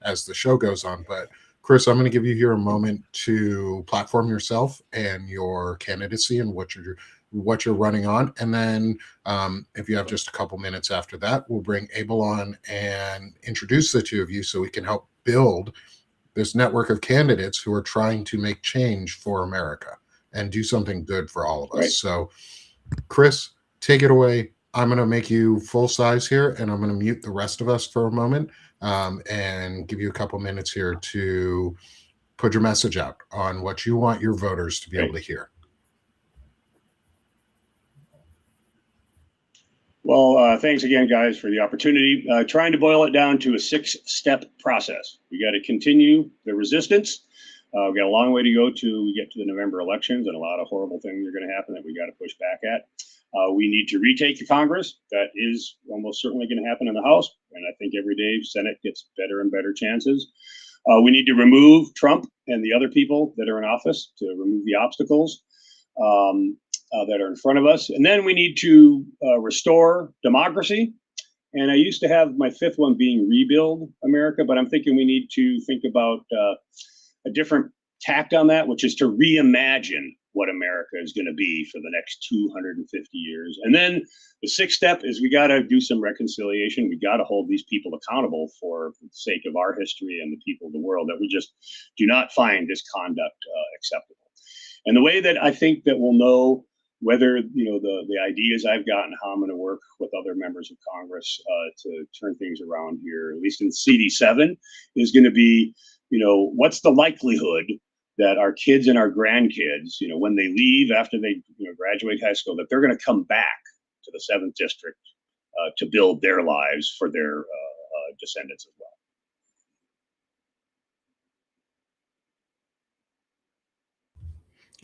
Speaker 1: as the show goes on. But Chris, I'm going to give you here a moment to platform yourself and your candidacy and what you're running on. And then if you have just a couple minutes after that, we'll bring Abel on and introduce the two of you so we can help build this network of candidates who are trying to make change for America and do something good for all of us. Right. So, Chris, take it away. I'm going to make you full size here, and I'm going to mute the rest of us for a moment and give you a couple minutes here to put your message out on what you want your voters to be able to hear.
Speaker 4: Well, thanks again, guys, for the opportunity. Trying to boil it down to a 6-step process. We got to continue the resistance. We've got a long way to go till we get to the November elections, and a lot of horrible things are going to happen that we got to push back at. We need to retake the Congress. That is almost certainly going to happen in the House, and I think every day Senate gets better and better chances. We need to remove Trump and the other people that are in office, to remove the obstacles that are in front of us. And then we need to restore democracy. And I used to have my 5th one being rebuild America, but I'm thinking we need to think about a different tact on that, which is to reimagine what America is going to be for the next 250 years. And then the 6th step is we got to do some reconciliation. We got to hold these people accountable for the sake of our history and the people of the world, that we just do not find this conduct acceptable. And the way that I think that we'll know whether, the ideas I've got and how I'm going to work with other members of Congress to turn things around here, at least in CD7, is going to be, what's the likelihood that our kids and our grandkids, when they leave after they graduate high school, that they're going to come back to the 7th district to build their lives for their descendants as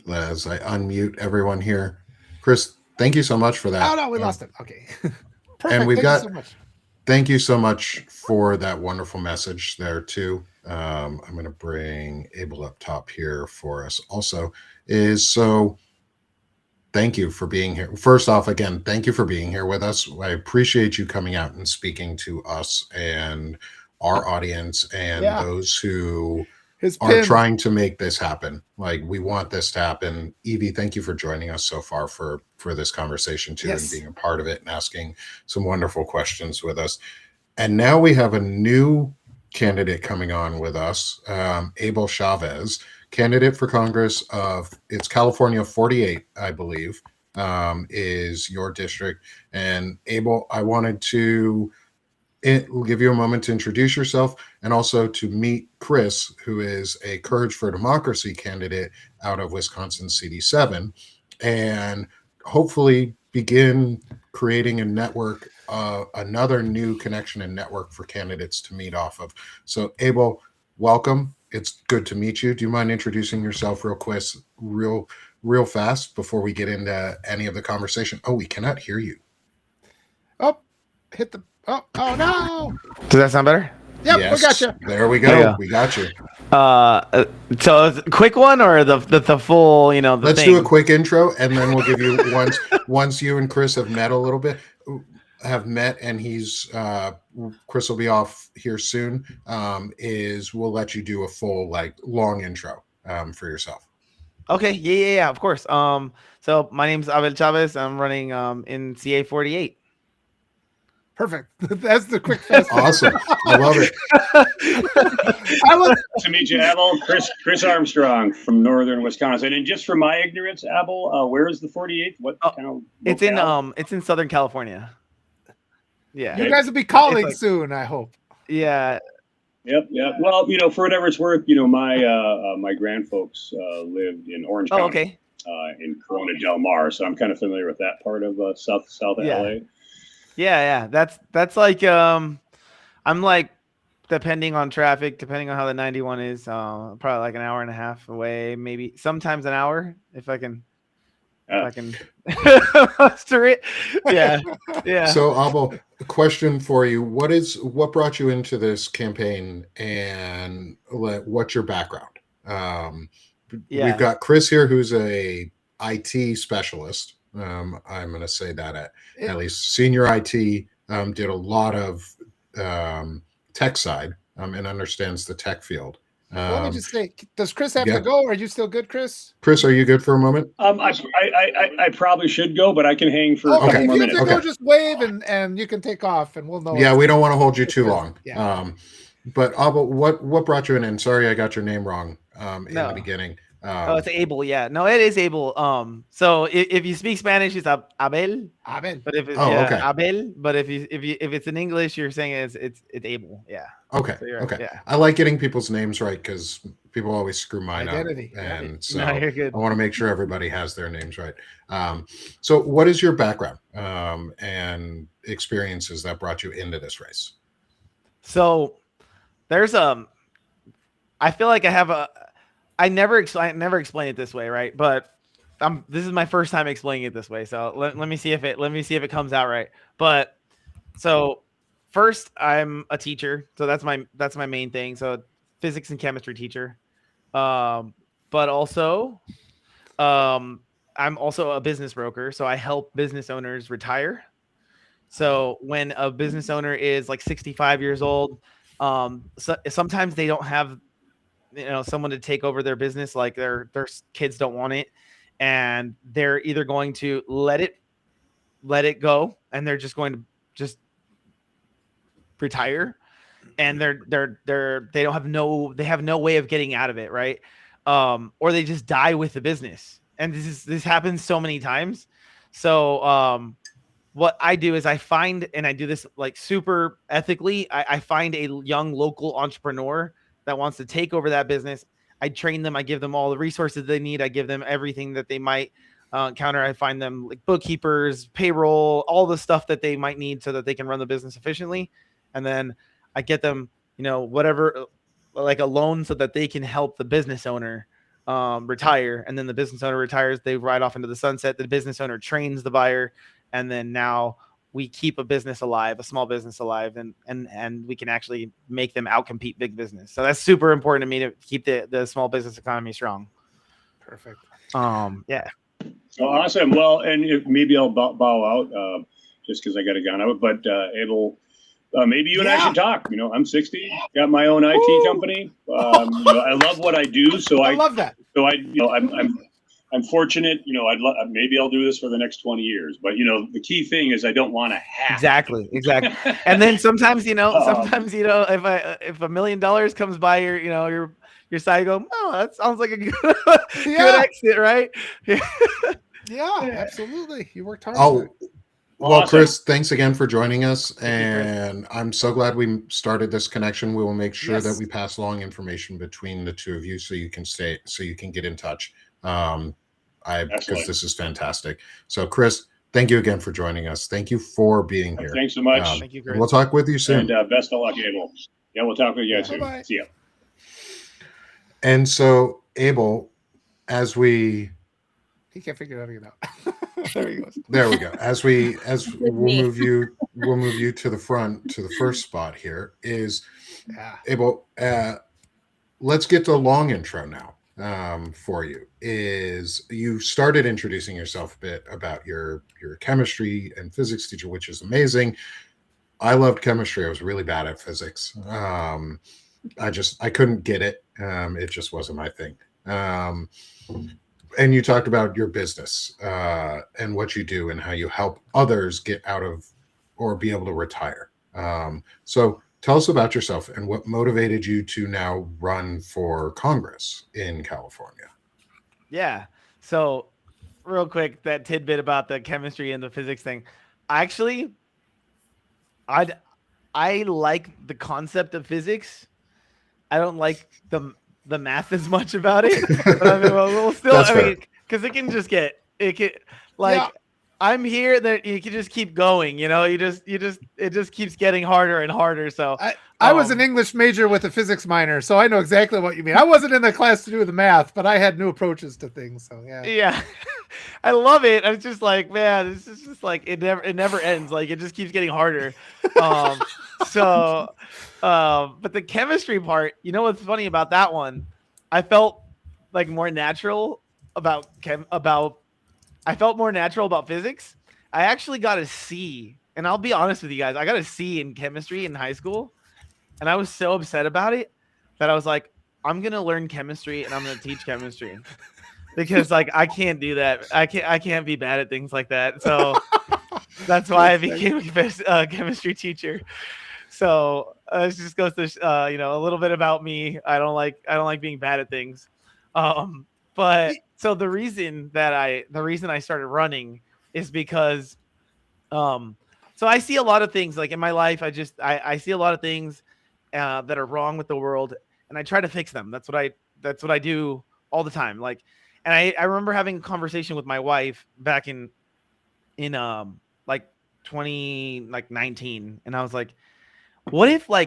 Speaker 4: well.
Speaker 1: As I unmute everyone here, Chris, thank you so much for that.
Speaker 3: Oh no, we lost him. Okay. Perfect.
Speaker 1: And we've
Speaker 3: thank you so much.
Speaker 1: Thank you so much for that wonderful message there too. I'm going to bring Abel up top here for us also. Thank you for being here. First off, again, thank you for being here with us. I appreciate you coming out and speaking to us and our audience and those who are trying to make this happen. Like, we want this to happen. Evie, thank you for joining us so far for this conversation too, and being a part of it and asking some wonderful questions with us. And now we have a new candidate coming on with us, Abel Chavez, candidate for Congress of, it's California 48, I believe, is your district. And Abel, I wanted to give you a moment to introduce yourself and also to meet Chris, who is a Courage for Democracy candidate out of Wisconsin CD7, and hopefully begin creating a network, another new connection and network for candidates to meet off of. So Abel, welcome. It's good to meet you. Do you mind introducing yourself real fast before we get into any of the conversation? Oh, we cannot hear you.
Speaker 3: Oh, hit the. Oh no!
Speaker 5: Does that sound better?
Speaker 3: Yep,
Speaker 1: Yes,
Speaker 3: we got you.
Speaker 1: there we
Speaker 5: There you
Speaker 1: go.
Speaker 5: go.
Speaker 1: We got you.
Speaker 5: So is it a quick one or the full, the
Speaker 1: Let's
Speaker 5: thing?
Speaker 1: do a quick intro, and then we'll give you once you and Chris have met a little bit, and he's Chris will be off here soon. We'll let you do a full long intro for yourself.
Speaker 5: Okay, yeah, of course. So my name's Abel Chavez. I'm running in CA 48.
Speaker 3: Perfect. That's the quick fast.
Speaker 1: Awesome. I love it.
Speaker 3: I love
Speaker 4: To meet you, Abel. Chris Armstrong from northern Wisconsin. And just for my ignorance, Abel, where is the 48th? What kind of locale?
Speaker 5: It's in Southern California. Yeah.
Speaker 3: you guys will be calling
Speaker 5: like-
Speaker 3: soon, I hope.
Speaker 5: Yeah.
Speaker 4: Yep. Well, for whatever it's worth, my my grandfolks lived in Orange
Speaker 5: Oh,
Speaker 4: County,
Speaker 5: okay.
Speaker 4: in Corona Del Mar, so I'm kind of familiar with that part of South
Speaker 5: Yeah.
Speaker 4: LA.
Speaker 5: Yeah. That's like I'm like, depending on traffic, depending on how the 91 is, probably like an hour and a half away, maybe sometimes an hour if I can muster it. Yeah.
Speaker 1: So, Abel, a question for you: what brought you into this campaign, and what's your background?
Speaker 5: Yeah.
Speaker 1: We've got Chris here, who's a IT specialist. I'm going to say that at least senior IT, did a lot of tech side, and understands the tech field.
Speaker 3: Let me just say, does Chris have
Speaker 1: yeah.
Speaker 3: to go? Are you still good, Chris?
Speaker 1: Chris, are you good for a moment?
Speaker 4: I probably should go, but I can hang for a couple
Speaker 3: Okay, if
Speaker 4: more
Speaker 3: you have
Speaker 4: minutes.
Speaker 3: to go, just wave and you can take off, and we'll know.
Speaker 1: Yeah, we don't want to hold you too long.
Speaker 3: Yeah.
Speaker 1: But Abel, what brought you in? And sorry, I got your name wrong in the
Speaker 5: No.
Speaker 1: beginning.
Speaker 5: It's Abel. Yeah, no, it is Abel. So if you speak Spanish, it's Abel.
Speaker 3: Amen.
Speaker 5: But if it's
Speaker 1: okay.
Speaker 5: Abel. But if it's in English, you're saying it's Abel. Yeah.
Speaker 1: Okay.
Speaker 5: So you're-
Speaker 1: Okay.
Speaker 5: yeah.
Speaker 1: I like getting people's names right because people always screw mine
Speaker 3: Identity.
Speaker 1: up, and so
Speaker 5: No, you're good.
Speaker 1: I want to make sure everybody has their names right. So, what is your background and experiences that brought you into this race?
Speaker 5: So there's I feel like I never explain it this way, right? But this is my first time explaining it this way. So let me see if it comes out right. But so first, I'm a teacher, so that's my main thing. So physics and chemistry teacher. But also, I'm also a business broker, so I help business owners retire. So when a business owner is like 65 years old, sometimes they don't have someone to take over their business, like their kids don't want it, and they're either going to let it go, and they're just going to just retire, and they have no way of getting out of it, right? Or they just die with the business, and this happens so many times. So what I do is I find, and I do this like super ethically, I find a young local entrepreneur that wants to take over that business. I train them. I give them all the resources they need. I give them everything that they might encounter. I find them like bookkeepers, payroll, all the stuff that they might need so that they can run the business efficiently. And then I get them, whatever, like a loan so that they can help the business owner retire. And then the business owner retires. They ride off into the sunset. The business owner trains the buyer. And then now we keep a business alive, a small business alive, and we can actually make them outcompete big business. So that's super important to me to keep the small business economy strong.
Speaker 3: Perfect.
Speaker 5: Yeah.
Speaker 4: Oh, awesome. Well, and maybe I'll bow out just because I got a gun out. But Abel, maybe you and I should talk. I'm 60, got my own IT company. I love what I do, so
Speaker 3: I love that.
Speaker 4: So I'm fortunate. Maybe I'll do this for the next 20 years. But the key thing is I don't want to have.
Speaker 5: Exactly. And then sometimes if $1 million comes by your side, you go, oh, that sounds like a good good exit, right?
Speaker 3: Yeah, absolutely. You worked hard.
Speaker 1: Oh, well,
Speaker 4: Awesome.
Speaker 1: Chris, thanks again for joining us, and I'm so glad we started this connection. We will make sure that we pass along information between the two of you so you can get in touch. Because this is fantastic. So, Chris, thank you again for joining us. Thank you for being here.
Speaker 4: Thanks so much.
Speaker 5: Thank you, Chris.
Speaker 1: We'll talk with you soon.
Speaker 4: And best of luck, Abel. Yeah, we'll talk with you guys soon.
Speaker 3: Bye-bye.
Speaker 4: See ya.
Speaker 1: And so, Abel, as we
Speaker 3: He can't figure out how to get out. There he goes.
Speaker 1: There we go. As we'll move you to the front to the first spot here is
Speaker 3: Yeah.
Speaker 1: Abel. Let's get to a long intro now. For you is you started introducing yourself a bit about your chemistry and physics teacher, which is amazing. I loved chemistry. I was really bad at physics. I couldn't get it. It just wasn't my thing. And you talked about your business and what you do and how you help others get out of or be able to retire. So tell us about yourself and what motivated you to now run for Congress in California.
Speaker 5: Yeah. So real quick, that tidbit about the chemistry and the physics thing. Actually, I like the concept of physics. I don't like the math as much about it. But I mean, we'll still,
Speaker 1: That's
Speaker 5: I
Speaker 1: fair.
Speaker 5: mean, because it can just get, it can, like,
Speaker 3: Yeah.
Speaker 5: I'm here that you can just keep going, you know, it just keeps getting harder and harder. So
Speaker 3: I was an English major with a physics minor, so I know exactly what you mean. I wasn't in the class to do the math, but I had new approaches to things. So yeah.
Speaker 5: Yeah. I love it. I was just like, man, this is just like, it never ends. Like it just keeps getting harder. But the chemistry part, you know, what's funny about that one, I felt like more natural about I felt more natural about physics. I actually got a C, and I'll be honest with you guys. I got a C in chemistry in high school, and I was so upset about it that I was like, I'm going to learn chemistry and I'm going to teach chemistry because like, I can't do that. I can't be bad at things like that. So that's why I became a chemistry teacher. So it just goes to, you know, a little bit about me. I don't like being bad at things. But so the reason I started running is because, so I see a lot of things like in my life. I see a lot of things that are wrong with the world, and I try to fix them. That's what I do all the time. Like, and I remember having a conversation with my wife back in like 2019, and I was like, what if I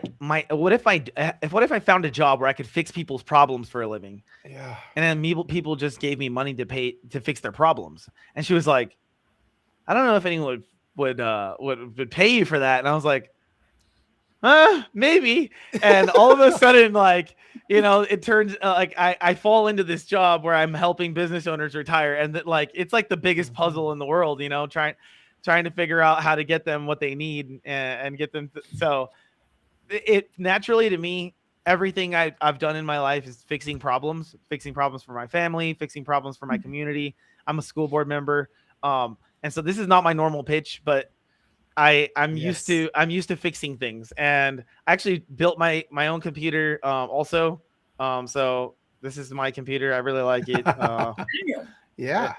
Speaker 5: found a job where I could fix people's problems for a living?
Speaker 3: Yeah.
Speaker 5: And then people just gave me money to fix their problems. And she was like, I don't know if anyone would pay you for that. And I was like, maybe. And all of a sudden, like, you know, it turns like I fall into this job where I'm helping business owners retire. And that, like, it's like the biggest puzzle in the world, you know, trying to figure out how to get them what they need and get them. So it naturally, to me, everything I've done in my life is fixing problems for my family, fixing problems for my community. I'm a school board member. And so this is not my normal pitch, but I'm used to fixing things. And I actually built my own computer also. So this is my computer. I really like it.
Speaker 3: Yeah.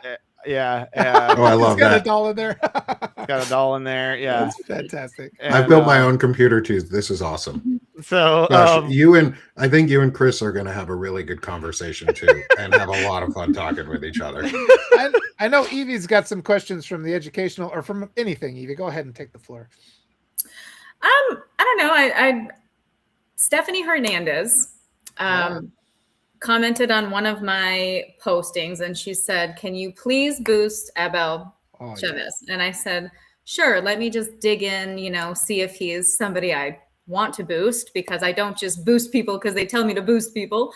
Speaker 5: Yeah.
Speaker 1: Oh, I love
Speaker 3: It's got
Speaker 1: that.
Speaker 3: a doll in there.
Speaker 5: Got a doll in there. Yeah.
Speaker 3: That's fantastic.
Speaker 1: I've built my own computer too. This is awesome.
Speaker 5: So
Speaker 1: Gosh, I think you and Chris are going to have a really good conversation too, and have a lot of fun talking with each other.
Speaker 3: I know Evie's got some questions from the educational or from anything. Evie, go ahead and take the floor.
Speaker 2: I don't know. I Stephanie Hernandez commented on one of my postings, and she said, "Can you please boost Abel Chavez?" And I said, "Sure. Let me just dig in. You know, see if he is somebody I want to boost, because I don't just boost people because they tell me to boost people."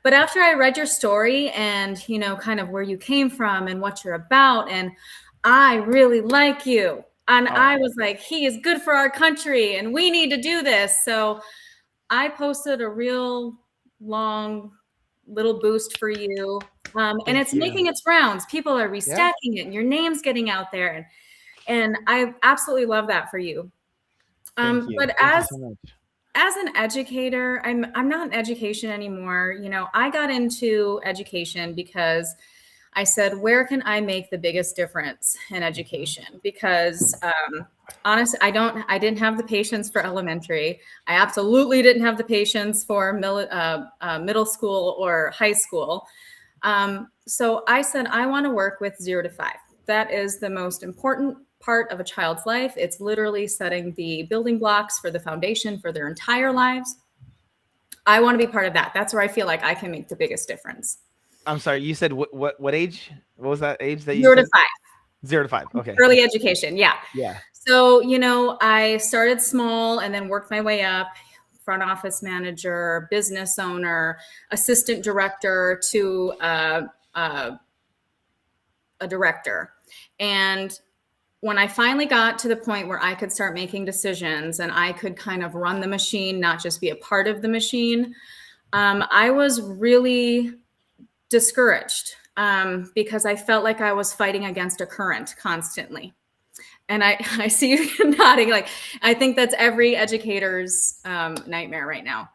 Speaker 2: But after I read your story and, you know, kind of where you came from and what you're about, and I really like you. And I was like, he is good for our country and we need to do this. So I posted a real long little boost for you. And it's making its rounds. People are restacking it and your name's getting out there. And I absolutely love that for you. But as an educator, I'm not in education anymore. You know, I got into education because I said, where can I make the biggest difference in education? Because honestly, I didn't have the patience for elementary. I absolutely didn't have the patience for middle school or high school. So I said, I want to work with 0 to 5. That is the most important part of a child's life. It's literally setting the building blocks for the foundation for their entire lives. I want to be part of that. That's where I feel like I can make the biggest difference.
Speaker 5: I'm sorry, you said what age? What was that age that you
Speaker 2: 0 to
Speaker 5: said?
Speaker 2: 5.
Speaker 5: 0 to 5. Okay.
Speaker 2: Early education. Yeah.
Speaker 5: Yeah.
Speaker 2: So, I started small and then worked my way up, front office manager, business owner, assistant director to a director. And when I finally got to the point where I could start making decisions and I could kind of run the machine, not just be a part of the machine, I was really discouraged because I felt like I was fighting against a current constantly. And I see you nodding. Like, I think that's every educator's nightmare right now.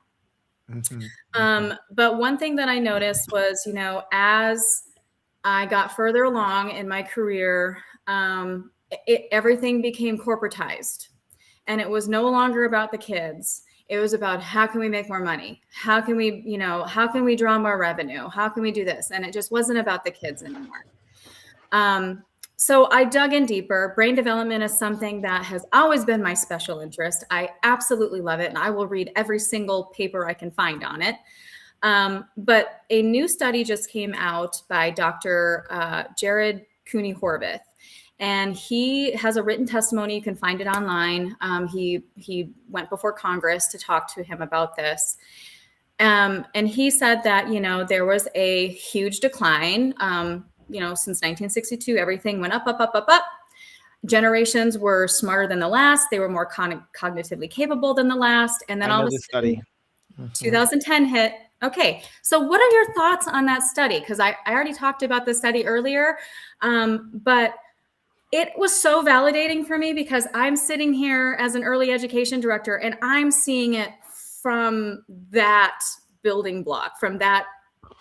Speaker 2: But one thing that I noticed was, as I got further along in my career, everything became corporatized. And it was no longer about the kids. It was about how can we make more money? How can we draw more revenue? How can we do this? And it just wasn't about the kids anymore. So I dug in deeper. Brain development is something that has always been my special interest. I absolutely love it. And I will read every single paper I can find on it. But a new study just came out by Dr. Jared Cooney-Horvath. And he has a written testimony. You can find it online. He went before Congress to talk to him about this. And he said that, there was a huge decline. Since 1962, everything went up, up, up, up, up. Generations were smarter than the last. They were more cognitively capable than the last. And then all of a sudden, 2010 hit. Okay, so what are your thoughts on that study? Because I already talked about the study earlier, but it was so validating for me because I'm sitting here as an early education director and I'm seeing it from that building block, from that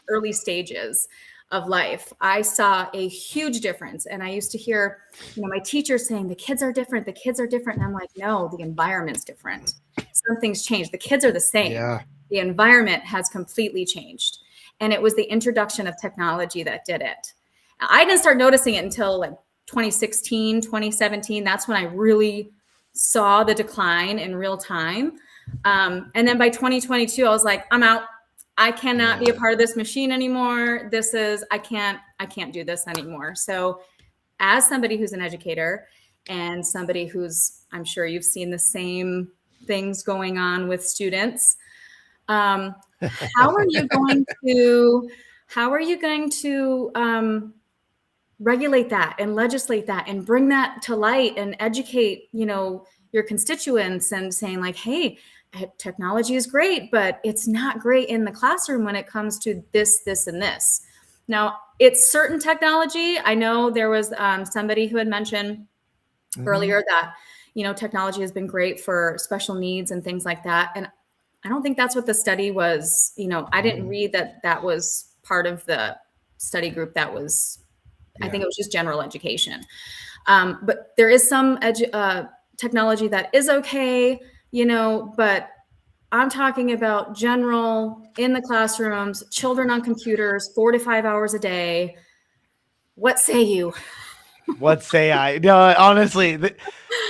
Speaker 2: early stages of life. I saw a huge difference. And I used to hear, my teachers saying, the kids are different. And I'm like, no, the environment's different. Something's changed. The kids are the same.
Speaker 3: Yeah.
Speaker 2: The environment has completely changed. And it was the introduction of technology that did it. I didn't start noticing it until like 2016, 2017. That's when I really saw the decline in real time. And then by 2022, I was like, I'm out. I cannot be a part of this machine anymore. I can't do this anymore. So as somebody who's an educator and somebody who's, I'm sure you've seen the same things going on with students, how are you going to regulate that and legislate that and bring that to light and educate, your constituents and saying like, hey, technology is great, but it's not great in the classroom when it comes to this, this, and this. Now, it's certain technology. I know there was somebody who had mentioned earlier that, technology has been great for special needs and things like that. And I don't think that's what the study was. I didn't read that was part of the study group. That was, I think it was just general education. But there is some technology that is okay, but I'm talking about general in the classrooms, children on computers, 4 to 5 hours a day. What say you?
Speaker 5: What say I? No, honestly,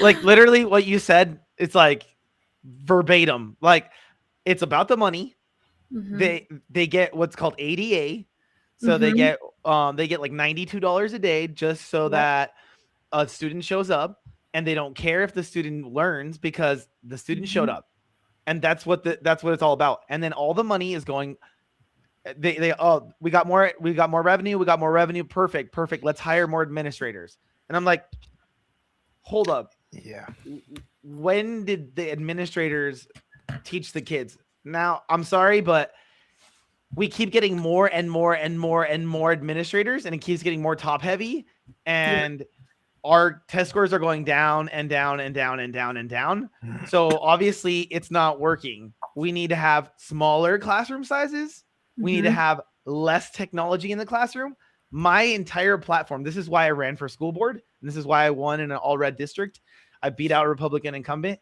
Speaker 5: like literally what you said, it's like verbatim. Like it's about the money.
Speaker 2: Mm-hmm.
Speaker 5: They get what's called ADA. So they get like $92 a day just so that a student shows up, and they don't care if the student learns because the student showed up. And that's what it's all about. And then all the money is going, we got more revenue. Perfect. Let's hire more administrators. And I'm like, hold up.
Speaker 3: Yeah.
Speaker 5: When did the administrators teach the kids? Now, I'm sorry, but we keep getting more and more administrators, and it keeps getting more top heavy. And our test scores are going down and down and down and down and down. So obviously it's not working. We need to have smaller classroom sizes. We need to have less technology in the classroom. My entire platform, this is why I ran for school board. And this is why I won in an all red district. I beat out a Republican incumbent.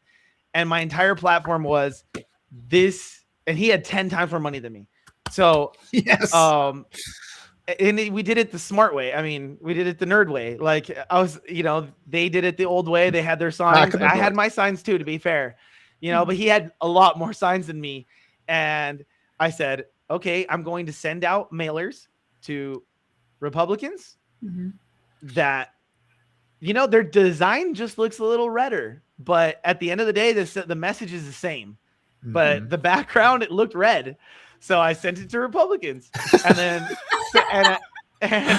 Speaker 5: And my entire platform was this, and he had 10 times more money than me. So,
Speaker 3: yes.
Speaker 5: And we did it the smart way. I mean, we did it the nerd way. Like I was, they did it the old way. They had their signs. I had my signs too, to be fair, but he had a lot more signs than me. And I said, okay, I'm going to send out mailers to Republicans
Speaker 2: Mhm.
Speaker 5: that, their design just looks a little redder, but at the end of the day, the message is the same, but the background, it looked red. So I sent it to Republicans, and then, and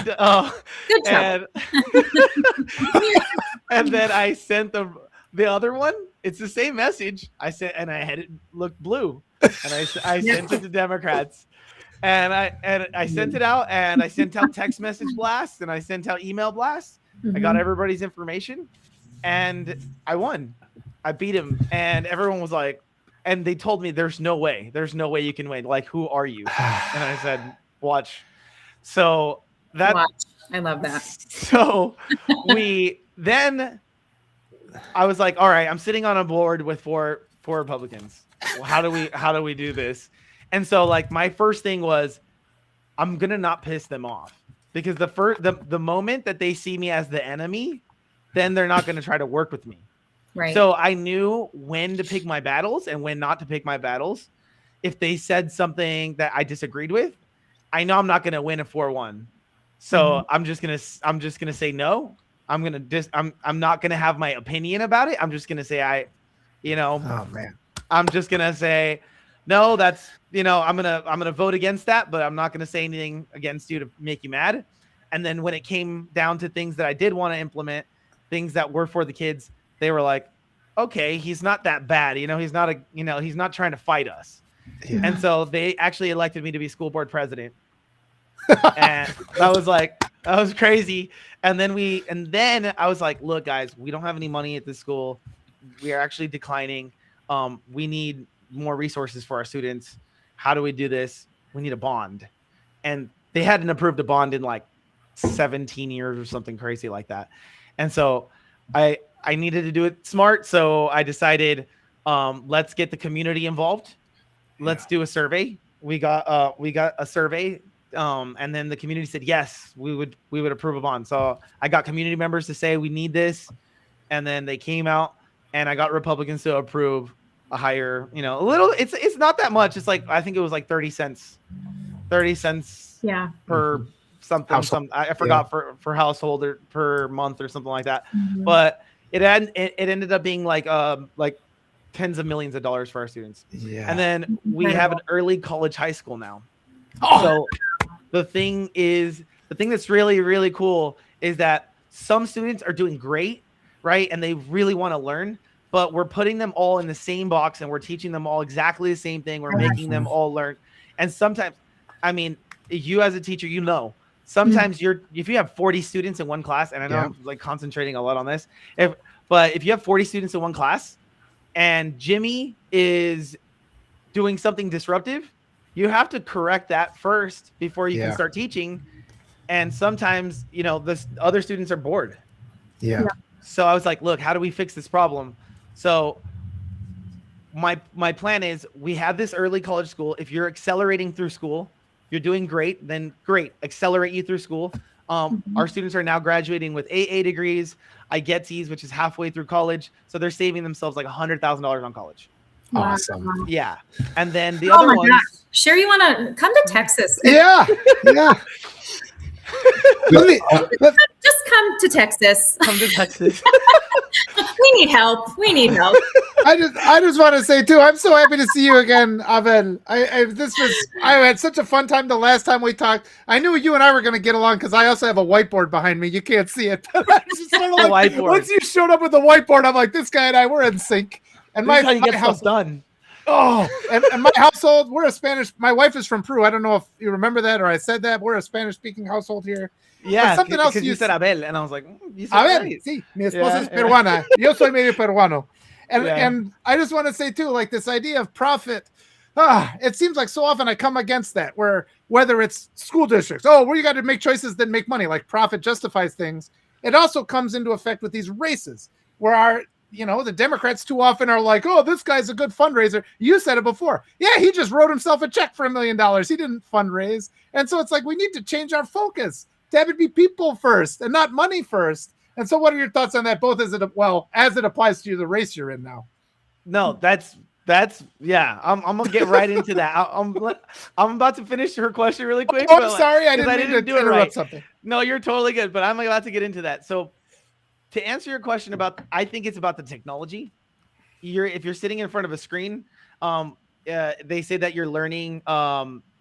Speaker 2: Good job.
Speaker 5: and then I sent the other one. It's the same message I sent, and I had it look blue, and I sent it to Democrats, and I sent it out, and I sent out text message blasts, and I sent out email blasts. I got everybody's information, and I won. I beat him, and everyone was like, and they told me, there's no way you can win. Like, who are you? And I said, watch. So
Speaker 2: I love that.
Speaker 5: So I was like, all right, I'm sitting on a board with four Republicans. Well, how do we do this? And so, like, my first thing was, I'm gonna not piss them off, because the moment that they see me as the enemy, then they're not gonna try to work with me.
Speaker 2: Right.
Speaker 5: So I knew when to pick my battles and when not to pick my battles. If they said something that I disagreed with, I know I'm not gonna win a 4-1. So I'm just gonna say no. I'm not gonna have my opinion about it. I'm just gonna say
Speaker 3: oh man,
Speaker 5: I'm just gonna say no. That's I'm gonna vote against that, but I'm not gonna say anything against you to make you mad. And then when it came down to things that I did want to implement, things that were for the kids, they were like, okay, he's not that bad. He's not trying to fight us.
Speaker 3: Yeah.
Speaker 5: And so they actually elected me to be school board president. And that was crazy. And then I was like, look, guys, we don't have any money at this school. We are actually declining. We need more resources for our students. How do we do this? We need a bond. And they hadn't approved a bond in like 17 years or something crazy like that. And so I needed to do it smart. So I decided, let's get the community involved. Let's do a survey. We got a survey. And then the community said, yes, we would approve a bond. So I got community members to say, we need this. And then they came out, and I got Republicans to approve a higher, a little, it's not that much. It's like, I think it was like 30 cents
Speaker 2: Yeah.
Speaker 5: per something. I forgot for household or per month or something like that. But it ended up being like tens of millions of dollars for our students.
Speaker 3: Yeah.
Speaker 5: And then we have an early college high school now.
Speaker 3: Oh.
Speaker 5: So the thing that's really, really cool is that some students are doing great, right? And they really want to learn, but we're putting them all in the same box, and we're teaching them all exactly the same thing. We're making them all learn. And sometimes, I mean, you as a teacher, sometimes if you have 40 students in one class, and I know I'm like concentrating a lot on this, but if you have 40 students in one class and Jimmy is doing something disruptive, you have to correct that first before you can start teaching. And sometimes, the other students are bored.
Speaker 3: Yeah.
Speaker 5: So I was like, look, how do we fix this problem? So my plan is, we have this early college school. If you're accelerating through school, you're doing great, then great, accelerate you through school. Our students are now graduating with AA degrees, IGETs, which is halfway through college. So they're saving themselves like $100,000 on college.
Speaker 3: Awesome.
Speaker 5: Yeah. And then the other ones.
Speaker 2: Gosh. Sure, you want to come to Texas?
Speaker 3: Yeah.
Speaker 2: Just come to Texas.
Speaker 5: Come to Texas.
Speaker 2: We need help.
Speaker 3: I just want to say too, I'm so happy to see you again, Abel. I had such a fun time the last time we talked. I knew you and I were going to get along because I also have a whiteboard behind me. You can't see it. Just sort of like,
Speaker 5: whiteboard.
Speaker 3: Once you showed up with the whiteboard, I'm like, this guy and I, we're in sync. And
Speaker 5: this is how you get stuff done.
Speaker 3: Oh, and my household, we're a Spanish. My wife is from Peru. I don't know if you remember that or I said that. We're a Spanish-speaking household here.
Speaker 5: Yeah,
Speaker 3: something else
Speaker 5: you said Abel, and I was like, you said
Speaker 3: Abel,
Speaker 5: right.
Speaker 3: sí, mi esposa es peruana. Yo soy medio peruano. And I just want to say too, like this idea of profit, it seems like so often I come against that, where whether it's school districts, where you got to make choices that make money, like profit justifies things. It also comes into effect with these races, where the Democrats too often are like, oh, this guy's a good fundraiser. You said it before. Yeah, he just wrote himself a check for $1 million. He didn't fundraise. And so it's like, we need to change our focus to have it be people first and not money first. And so what are your thoughts on that, both as it applies to the race you're in now?
Speaker 5: No, that's That's yeah. I'm gonna get right into that. I'm about to finish her question really quick.
Speaker 3: Oh,
Speaker 5: but,
Speaker 3: I'm
Speaker 5: like,
Speaker 3: sorry, I
Speaker 5: 'cause
Speaker 3: didn't mean to
Speaker 5: do it
Speaker 3: interrupt
Speaker 5: right.
Speaker 3: something.
Speaker 5: No, you're totally good. But I'm about to get into that. So to answer your question about, I think it's about the technology. If you're sitting in front of a screen, they say that you're learning.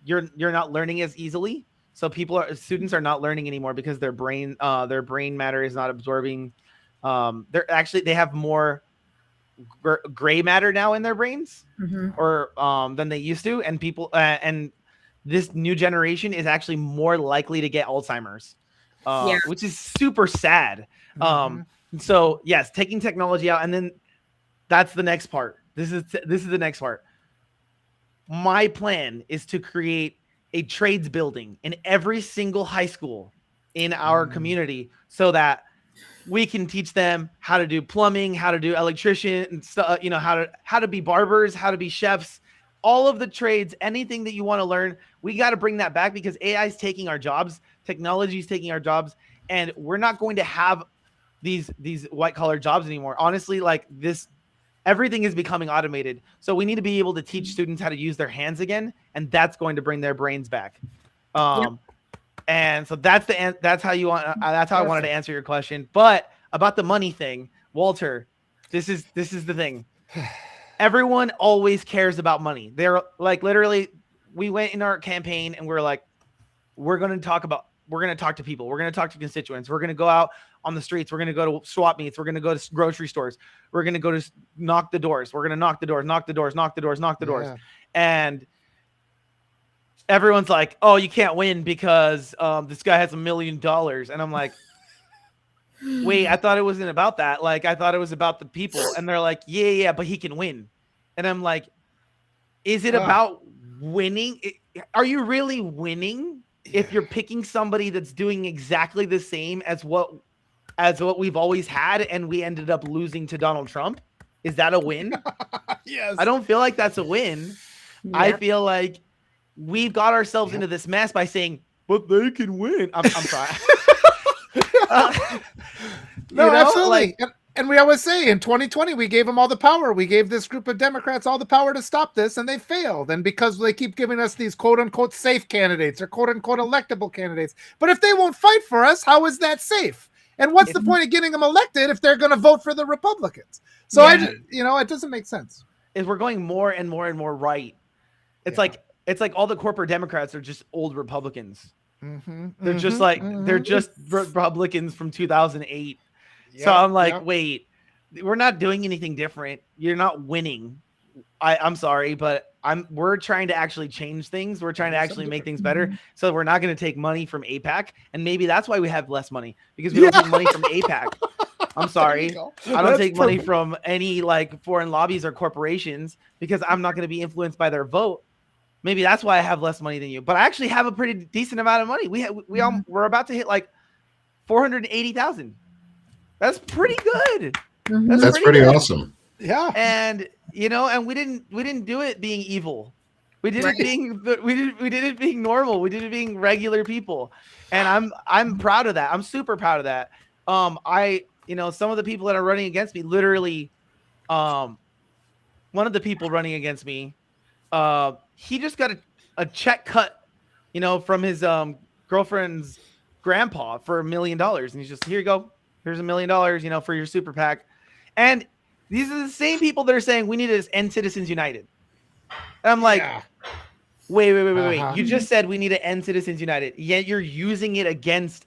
Speaker 5: You're not learning as easily. So students are not learning anymore because their brain matter is not absorbing. They have more gray matter now in their brains, or than they used to, and and this new generation is actually more likely to get Alzheimer's,
Speaker 2: Yeah.
Speaker 5: which is super sad. So yes, taking technology out, and then that's the next part. This is the next part. My plan is to create a trades building in every single high school in our community, so that we can teach them how to do plumbing, how to do electrician, and stuff. How to be barbers, how to be chefs, all of the trades, anything that you want to learn. We got to bring that back, because AI is taking our jobs, technology is taking our jobs, and we're not going to have these white collar jobs anymore. Honestly, like this, everything is becoming automated. So we need to be able to teach students how to use their hands again, and that's going to bring their brains back. And so that's how you want. That's how I wanted to answer your question. But about the money thing, Walter, this is the thing. Everyone always cares about money. They're like, literally, we went in our campaign and we're like, we're going to talk to people. We're going to talk to constituents. We're going to go out on the streets. We're going to go to swap meets. We're going to go to grocery stores. We're going to go to knock the doors. We're going to knock the doors. And everyone's like, oh, you can't win because this guy has $1 million. And I'm like, wait, I thought it wasn't about that. Like, I thought it was about the people. And they're like, yeah, but he can win. And I'm like, is it about winning? Are you really winning if you're picking somebody that's doing exactly the same as what we've always had, and we ended up losing to Donald Trump? Is that a win?
Speaker 3: Yes.
Speaker 5: I don't feel like that's a win.
Speaker 2: Yeah.
Speaker 5: I feel like we've got ourselves into this mess by saying, but they can win. I'm sorry.
Speaker 3: No, absolutely. And we always say in 2020, we gave them all the power. We gave this group of Democrats all the power to stop this, and they failed. And because they keep giving us these quote unquote safe candidates or quote unquote electable candidates. But if they won't fight for us, how is that safe? And what's the point of getting them elected if they're going to vote for the Republicans? So it doesn't make sense.
Speaker 5: Is we're going more and more and more right. It's like all the corporate Democrats are just old Republicans. They're just they're just Republicans from 2008. So I'm like, wait, we're not doing anything different. You're not winning. I'm sorry, but we're trying to actually change things. We're trying to actually make things better. So we're not going to take money from APAC, and maybe that's why we have less money, because we don't take money from APAC. I'm sorry, I don't take money from any like foreign lobbies or corporations, because I'm not going to be influenced by their vote. Maybe that's why I have less money than you, but I actually have a pretty decent amount of money. We're about to hit like 480,000. That's pretty good.
Speaker 1: That's pretty awesome.
Speaker 3: Yeah.
Speaker 5: And and we didn't do it being evil. We did it being normal. We did it being regular people. And I'm proud of that. I'm super proud of that. Some of the people that are running against me, literally, one of the people running against me, he just got a check cut, from his girlfriend's grandpa for $1 million. And he's just, here you go. Here's $1 million, for your super PAC. And these are the same people that are saying we need to end Citizens United. And I'm like, wait. You just said we need to end Citizens United, yet you're using it against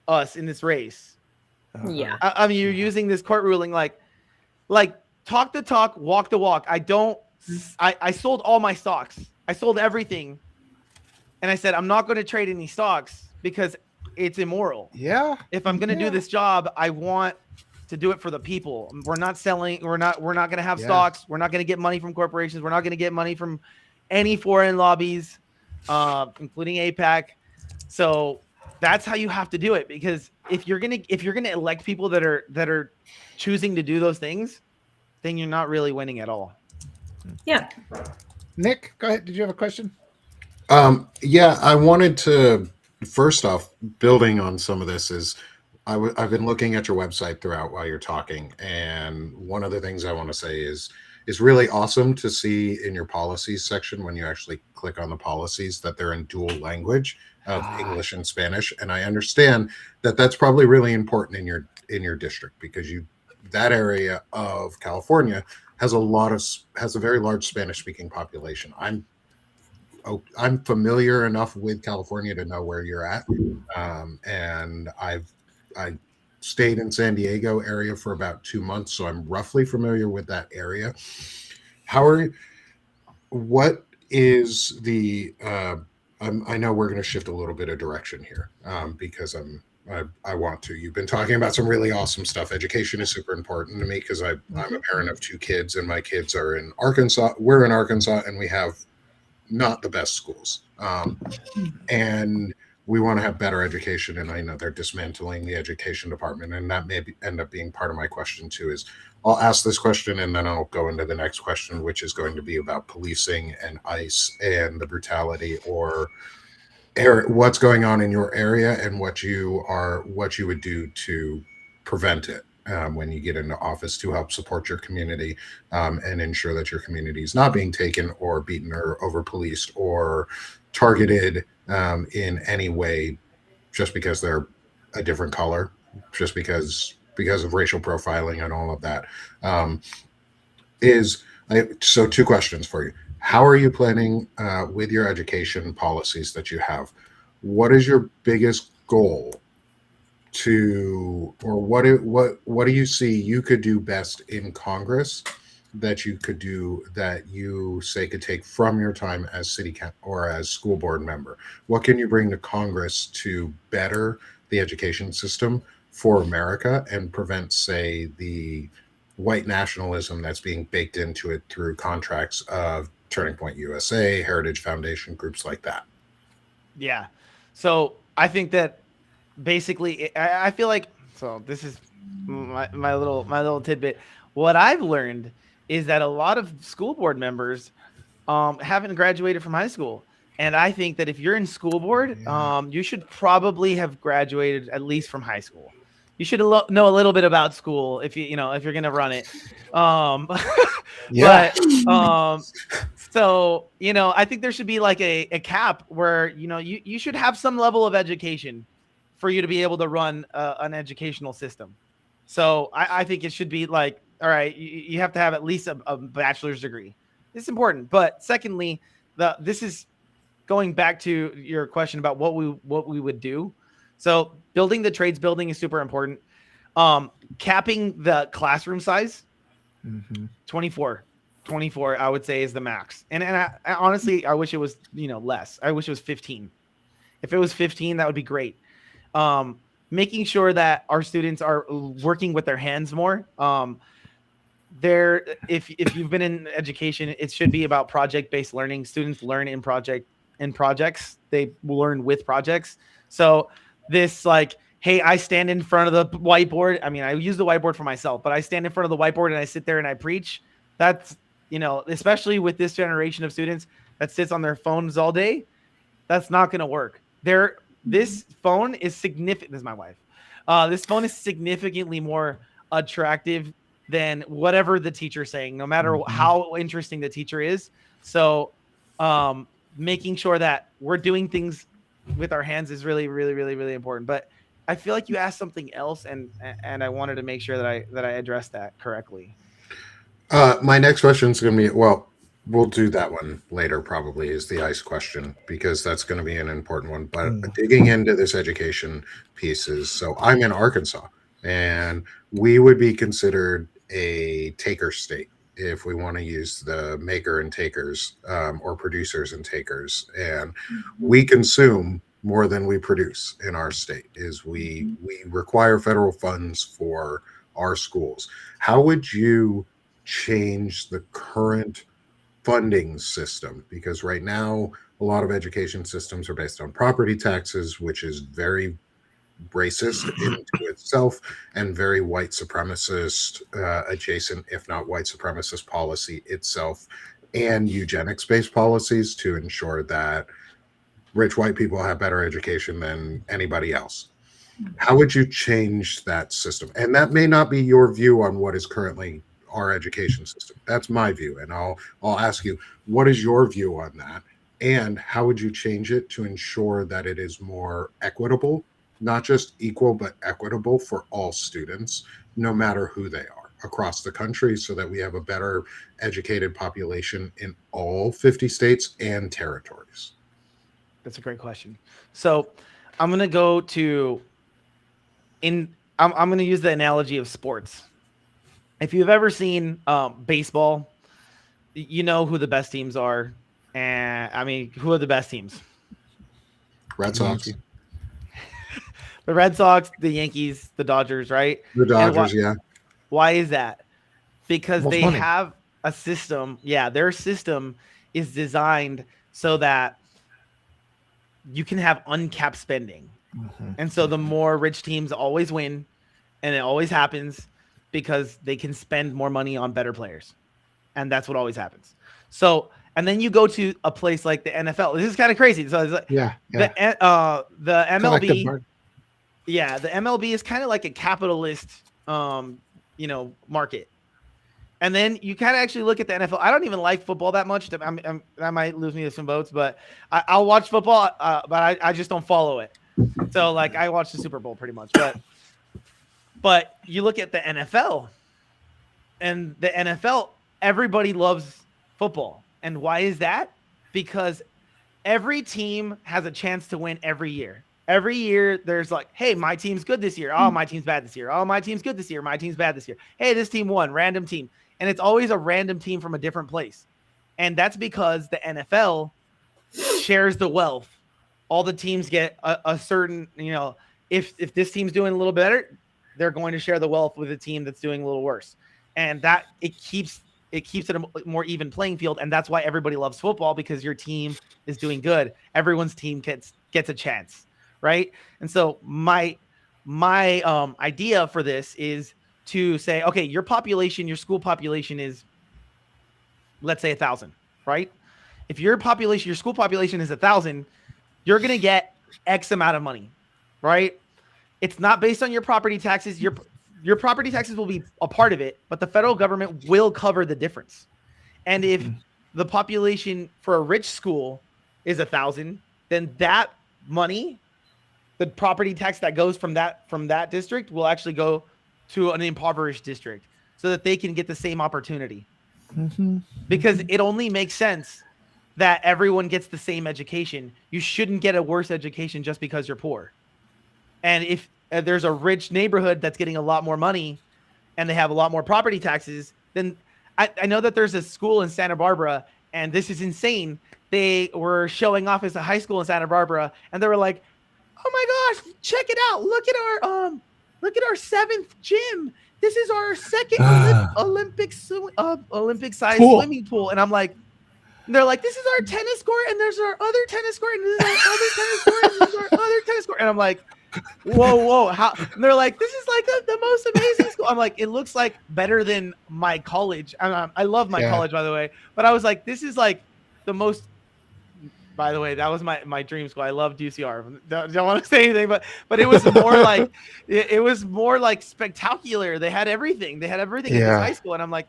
Speaker 5: us in this race.
Speaker 2: Yeah.
Speaker 5: I mean, you're using this court ruling like talk the talk, walk the walk. I sold all my stocks. I sold everything. And I said, I'm not going to trade any stocks because it's immoral.
Speaker 3: Yeah.
Speaker 5: If I'm going to do this job, I want to do it for the people. We're not selling. We're not going to have stocks. We're not going to get money from corporations. We're not going to get money from any foreign lobbies, including APAC. So that's how you have to do it. Because if you're going to elect people that are choosing to do those things, then you're not really winning at all.
Speaker 2: Yeah.
Speaker 3: Nick, go ahead. Did you have a question?
Speaker 1: Yeah, I wanted to, first off, building on some of this is I've been looking at your website throughout while you're talking. And one of the things I want to say is is really awesome to see in your policies section when you actually click on the policies that they're in dual language of English and Spanish. And I understand that that's probably really important in your district because that area of California has a very large Spanish speaking population. I'm familiar enough with California to know where you're at, and I stayed in San Diego area for about 2 months, so I'm roughly familiar with that area. What is the? I know we're going to shift a little bit of direction here because I want to. You've been talking about some really awesome stuff. Education is super important to me because I'm a parent of 2 kids, and my kids are in Arkansas. We're in Arkansas, and we have not the best schools. And we want to have better education. And I know they're dismantling the education department. And that end up being part of my question too, is I'll ask this question and then I'll go into the next question, which is going to be about policing and ICE and the brutality or what's going on in your area and what you would do to prevent it when you get into office to help support your community and ensure that your community is not being taken or beaten or over policed or targeted in any way just because they're a different color, just because of racial profiling and all of that. So 2 questions for you. How are you planning with your education policies that you have? What is your biggest goal or what do you see you could do best in Congress that you could do that you say could take from your time as city or as school board member? What can you bring to Congress to better the education system for America and prevent, say, the white nationalism that's being baked into it through contracts of Turning Point USA, Heritage Foundation, groups like that?
Speaker 5: Yeah. So I think that basically, I feel like, so this is my little tidbit. What I've learned is that a lot of school board members haven't graduated from high school. And I think that if you're in school board, you should probably have graduated at least from high school. You should know a little bit about school if if you're going to run it.
Speaker 1: Yeah.
Speaker 5: But so, I think there should be like a cap where, you should have some level of education for you to be able to run an educational system. So I think it should be like, all right, you have to have at least a bachelor's degree. It's important. But secondly, this is going back to your question about what we would do. So building the trades building is super important. Capping the classroom size, 24, I would say is the max. And I honestly, I wish it was, less. I wish it was 15. If it was 15, that would be great. Making sure that our students are working with their hands more. If you've been in education, it should be about project-based learning. Students learn in projects. They learn with projects. So this hey, I stand in front of the whiteboard. I mean, I use the whiteboard for myself, but I stand in front of the whiteboard and I sit there and I preach. That's, especially with this generation of students that sits on their phones all day, that's not going to work. This phone is significant. This is my wife. This phone is significantly more attractive than whatever the teacher's saying, no matter how interesting the teacher is. So making sure that we're doing things with our hands is really, really, really, really important. But I feel like you asked something else, and I wanted to make sure that I addressed that correctly.
Speaker 1: My next question is going to be, well, we'll do that one later probably, is the ICE question, because that's going to be an important one. But digging into this education pieces, so I'm in Arkansas, and we would be considered a taker state if we want to use the maker and takers or producers and takers. And we consume more than we produce in our state. Is we require federal funds for our schools. How would you change the current funding system? Because right now a lot of education systems are based on property taxes, which is very racist into itself and very white supremacist adjacent, if not white supremacist policy itself, and eugenics based policies to ensure that rich white people have better education than anybody else. How would you change that system? And that may not be your view on what is currently our education system. That's my view, and I'll ask you, what is your view on that, and how would you change it to ensure that it is more equitable, not just equal but equitable for all students, no matter who they are, across the country, so that we have a better educated population in all 50 states and territories?
Speaker 5: That's a great question. So I'm going to go to I'm going to use the analogy of sports. If you've ever seen baseball, you know who the best teams are. And I mean, who are the best teams?
Speaker 1: Red Sox.
Speaker 5: The Red Sox, the Yankees, the Dodgers, right?
Speaker 1: The Dodgers, yeah.
Speaker 5: Why is that? Because
Speaker 3: Most
Speaker 5: they
Speaker 3: money.
Speaker 5: have a system. Yeah, their system is designed so that you can have uncapped spending. And so the more rich teams always win, and it always happens because they can spend more money on better players. And that's what always happens. So, and then you go to a place like the NFL. This is kind of crazy. So it's like the MLB, the MLB is kind of like a capitalist, market. And then you kind of actually look at the NFL. I don't even like football that much. That might lose me some votes, but I'll watch football, but I just don't follow it. So like I watch the Super Bowl pretty much, but you look at the NFL, and the NFL, everybody loves football. And why is that? Because every team has a chance to win every year. Every year there's like, hey, my team's good this year. Oh, my team's bad this year. Oh, my team's good this year. My team's bad this year. Hey, this team won, random team. And it's always a random team from a different place. And that's because the NFL shares the wealth. All the teams get a certain, if this team's doing a little better, they're going to share the wealth with a team that's doing a little worse. And that it keeps it a more even playing field. And that's why everybody loves football, because your team is doing good. Everyone's team gets a chance. Right. And so my idea for this is to say, okay, your school population is, let's say 1,000, right? If your school population is 1,000, you're going to get X amount of money, right? It's not based on your property taxes. Your property taxes will be a part of it, but the federal government will cover the difference. And if the population for a rich school is 1,000, then that money, the property tax that goes from that district, will actually go to an impoverished district so that they can get the same opportunity. Because it only makes sense that everyone gets the same education. You shouldn't get a worse education just because you're poor. And if there's a rich neighborhood that's getting a lot more money and they have a lot more property taxes, then I know that there's a school in Santa Barbara, and this is insane. They were showing off as a high school in Santa Barbara, and they were like, oh my gosh, check it out. Look at our 7th gym. This is our second Olympic size swimming pool. And I'm like, they're like, this is our tennis court, and there's our other tennis court, and this is our other tennis court, and this is our other tennis court. And I'm like, whoa, how? And they're like, this is like the most amazing school. I'm like, it looks like better than my college. I love my college, by the way. But I was like, this is like the most. By the way, that was my dream school. I loved UCR. Don't want to say anything, but it was more like it was more like spectacular. They had everything. They had everything in this high school, and I'm like,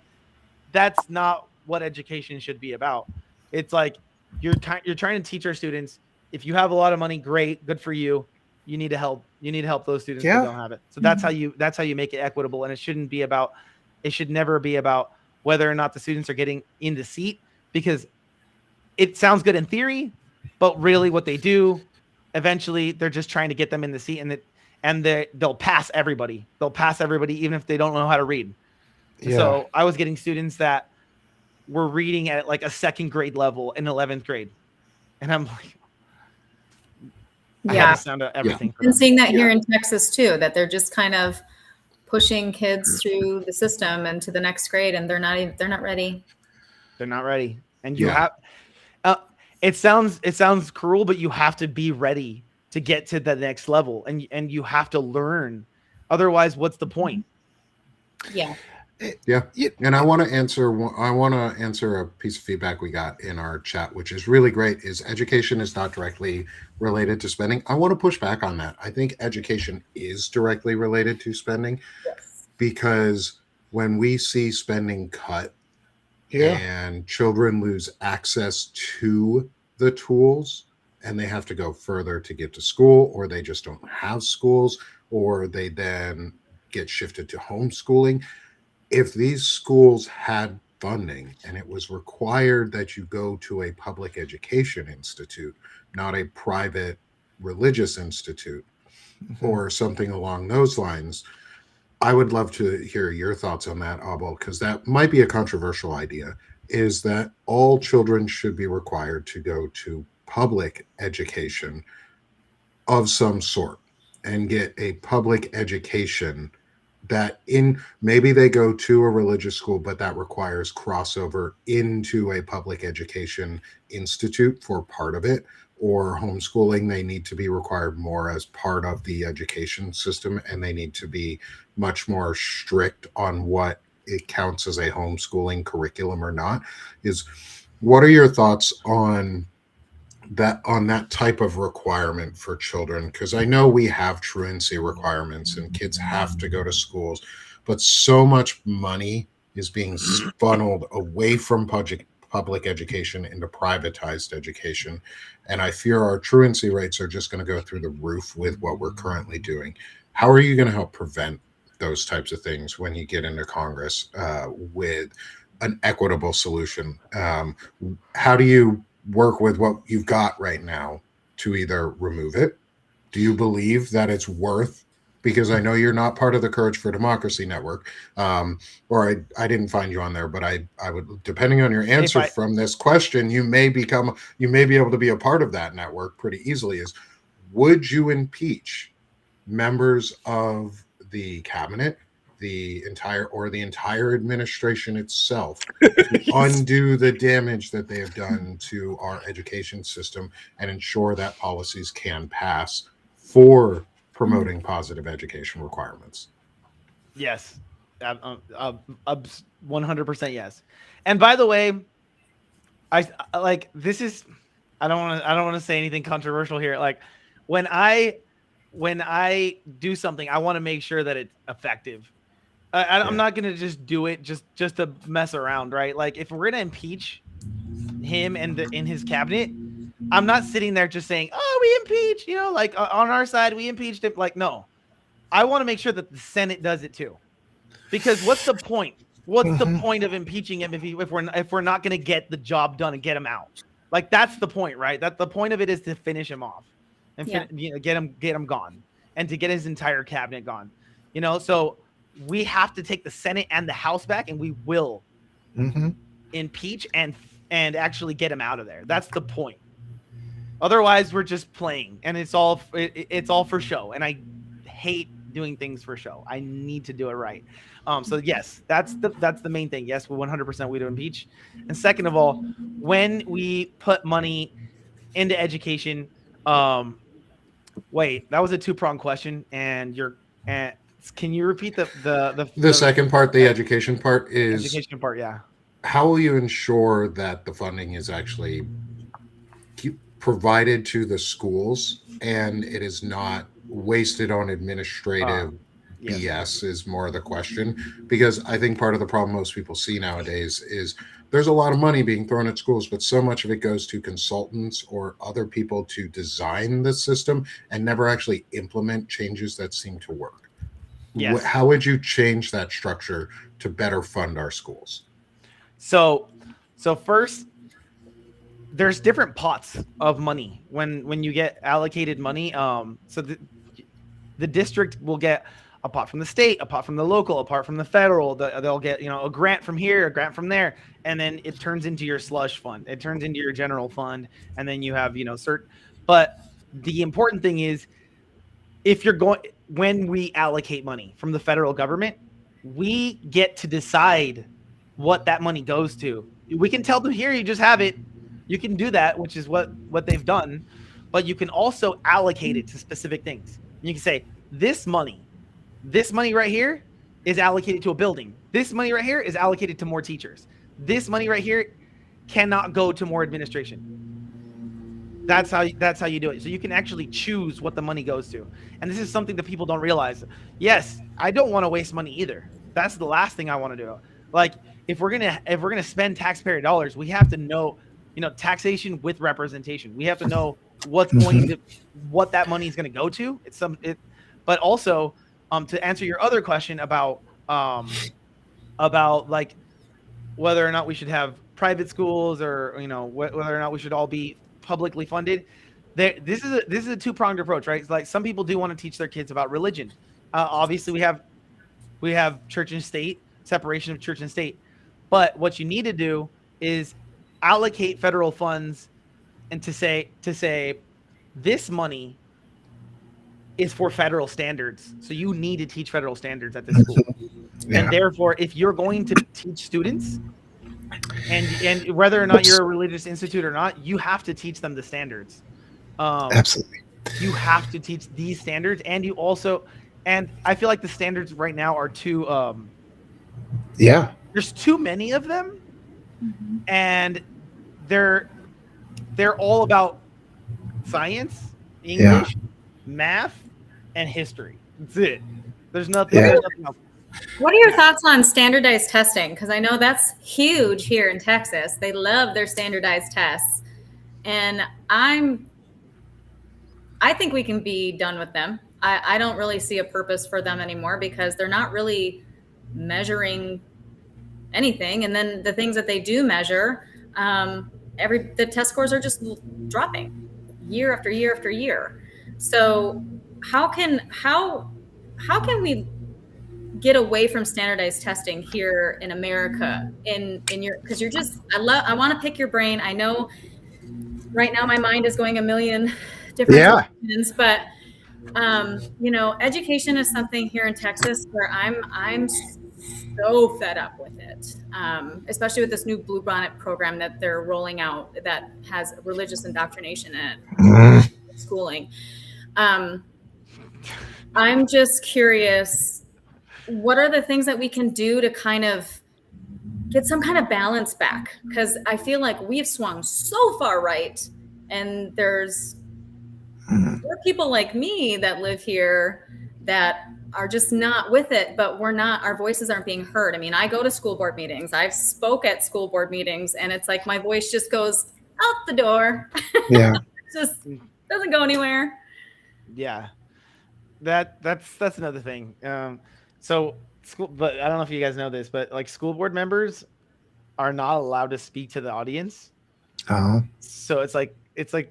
Speaker 5: that's not what education should be about. It's like you're trying to teach our students. If you have a lot of money, great, good for you. You need to help. You need to help those students who don't have it. So that's how you make it equitable. And it should never be about whether or not the students are getting in the seat, because it sounds good in theory, but really what they do, eventually they're just trying to get them in the seat, and they'll pass everybody. They'll pass everybody, even if they don't know how to read. Yeah. So I was getting students that were reading at like a 2nd grade level in 11th grade. And I'm like, I had to sound out everything.
Speaker 2: And seeing that here in Texas too, that they're just kind of pushing kids through the system and to the next grade, and they're not ready.
Speaker 5: They're not ready. And you have, it sounds cruel, but you have to be ready to get to the next level, and you have to learn. Otherwise, what's the point?
Speaker 2: Yeah.
Speaker 1: Yeah. And I want to answer a piece of feedback we got in our chat, which is really great, is education is not directly related to spending. I want to push back on that. I think education is directly related to spending, because when we see spending cut
Speaker 3: Yeah.
Speaker 1: and children lose access to the tools and they have to go further to get to school, or they just don't have schools, or they then get shifted to homeschooling. If these schools had funding and it was required that you go to a public education institute, not a private religious institute or something along those lines, I would love to hear your thoughts on that, Abel, because that might be a controversial idea, is that all children should be required to go to public education of some sort and get a public education that in maybe they go to a religious school, but that requires crossover into a public education institute for part of it, or homeschooling. They need to be required more as part of the education system, and they need to be much more strict on what it counts as a homeschooling curriculum or not. Is what are your thoughts on that type of requirement for children? Because I know we have truancy requirements and kids have to go to schools, but so much money is being funneled away from public education into privatized education, and I fear our truancy rates are just going to go through the roof with what we're currently doing. How are you going to help prevent those types of things when you get into Congress with an equitable solution? How do you work with what you've got right now to either remove it? Do you believe that it's worth, because I know you're not part of the Courage for Democracy network, or I didn't find you on there, but I would, depending on your answer from this question, you may be able to be a part of that network pretty easily. Is would you impeach members of the cabinet, the entire administration itself, to undo the damage that they have done to our education system and ensure that policies can pass for promoting positive education requirements?
Speaker 5: Yes. 100% yes. And by the way, I like, this is, I don't want to say anything controversial here. Like when I do something, I want to make sure that it's effective. I'm not going to just do it just to mess around, right? Like if we're going to impeach him and in his cabinet, I'm not sitting there just saying, "Oh, we impeached," like on our side we impeached him. Like, no, I want to make sure that the Senate does it too, because what's the point? What's the point of impeaching him if we're not going to get the job done and get him out? Like that's the point, right? That the point of it is to finish him off and get him gone, and to get his entire cabinet gone. So we have to take the Senate and the House back, and we will impeach and actually get him out of there. That's the point. Otherwise, we're just playing, and it's all for show. And I hate doing things for show. I need to do it right. So yes, that's the main thing. Yes, 100% we do impeach. And second of all, when we put money into education, wait, that was a two-pronged question, and can you repeat the
Speaker 1: second part, the education part? Is
Speaker 5: education part? Yeah.
Speaker 1: How will you ensure that the funding is actually provided to the schools and it is not wasted on administrative BS is more the question, because I think part of the problem most people see nowadays is there's a lot of money being thrown at schools, but so much of it goes to consultants or other people to design the system and never actually implement changes that seem to work.
Speaker 5: Yes.
Speaker 1: How would you change that structure to better fund our schools?
Speaker 5: So first, there's different pots of money when you get allocated money. So the district will get a pot from the state, a pot from the local, a pot from the federal. They'll get a grant from here, a grant from there, and then it turns into your slush fund. It turns into your general fund, and then you have certain. But the important thing is, when we allocate money from the federal government, we get to decide what that money goes to. We can tell them, here, you just have it. You can do that, which is what they've done, but you can also allocate it to specific things. You can say, this money right here is allocated to a building. This money right here is allocated to more teachers. This money right here cannot go to more administration. That's how you do it. So you can actually choose what the money goes to. And this is something that people don't realize. Yes, I don't want to waste money either. That's the last thing I want to do. Like if we're gonna spend taxpayer dollars, we have to know, taxation with representation. We have to know what that money is going to go to. But also to answer your other question about like whether or not we should have private schools or whether or not we should all be publicly funded. This is a two-pronged approach, right? It's like some people do want to teach their kids about religion. Obviously, we have church and state, separation of church and state. But what you need to do is allocate federal funds and to say this money is for federal standards. So you need to teach federal standards at this school.
Speaker 3: Yeah.
Speaker 5: And therefore, if you're going to teach students and whether or not you're a religious institute or not, you have to teach them the standards.
Speaker 3: Absolutely.
Speaker 5: You have to teach these standards. And and I feel like the standards right now are too, there's too many of them.
Speaker 2: Mhm.
Speaker 5: And they're all about science, English, math, and history. That's it. There's nothing else.
Speaker 2: What are your thoughts on standardized testing? Because I know that's huge here in Texas. They love their standardized tests. And I think we can be done with them. I don't really see a purpose for them anymore because they're not really measuring anything. And then the things that they do measure, the test scores are just dropping year after year after year. So how can we get away from standardized testing here in America because I want to pick your brain. I know right now my mind is going a million different directions, but education is something here in Texas where I'm so fed up with it, especially with this new Bluebonnet program that they're rolling out that has religious indoctrination in it, schooling. I'm just curious, what are the things that we can do to kind of get some kind of balance back? Because I feel like we've swung so far right, and there are people like me that live here that are just not with it, but our voices aren't being heard. I mean, I go to school board meetings. I've spoke at school board meetings, and it's like my voice just goes out the door.
Speaker 3: Yeah.
Speaker 2: Just doesn't go anywhere.
Speaker 5: Yeah. That's another thing. So but I don't know if you guys know this, but like school board members are not allowed to speak to the audience.
Speaker 3: Oh.
Speaker 5: So it's like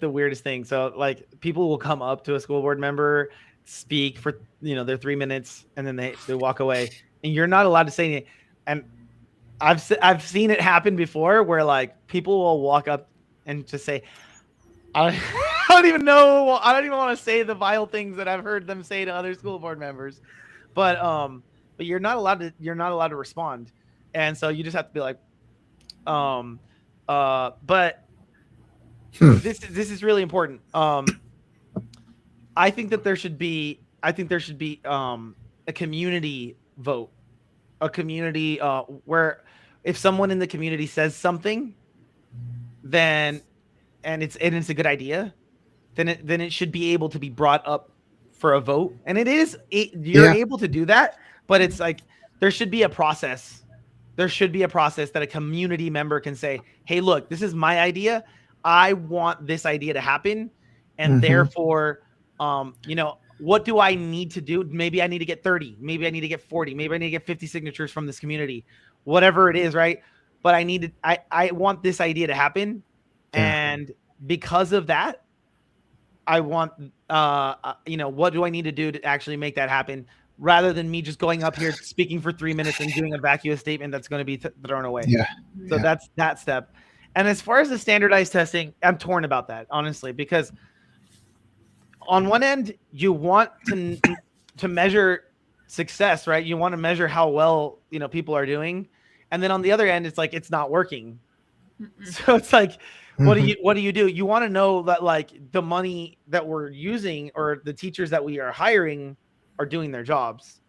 Speaker 5: the weirdest thing. So like people will come up to a school board member, speak for their 3 minutes, and then they walk away, and you're not allowed to say anything. And I've seen it happen before where like people will walk up and just say, I don't even want to say the vile things that I've heard them say to other school board members, but you're not allowed to respond. And so you just have to be like, but this is really important. I think there should be a community vote, a community where if someone in the community says something, then it's a good idea, then it should be able to be brought up for a vote. And you're able to do that, but it's like there should be a process. There should be a process that a community member can say, hey, look, this is my idea. I want this idea to happen. And therefore, what do I need to do? Maybe I need to get 30. Maybe I need to get 40. Maybe I need to get 50 signatures from this community, whatever it is, right? But I want this idea to happen. Yeah. And because of that, I want, what do I need to do to actually make that happen? Rather than me just going up here speaking for 3 minutes and doing a vacuous statement that's going to be thrown away. Yeah. So that's that step. And as far as the standardized testing, I'm torn about that, honestly, because on one end, you want to measure success, right? You want to measure how well, people are doing. And then on the other end, it's like, it's not working. So it's like, what do you do? You want to know that like the money that we're using or the teachers that we are hiring are doing their jobs,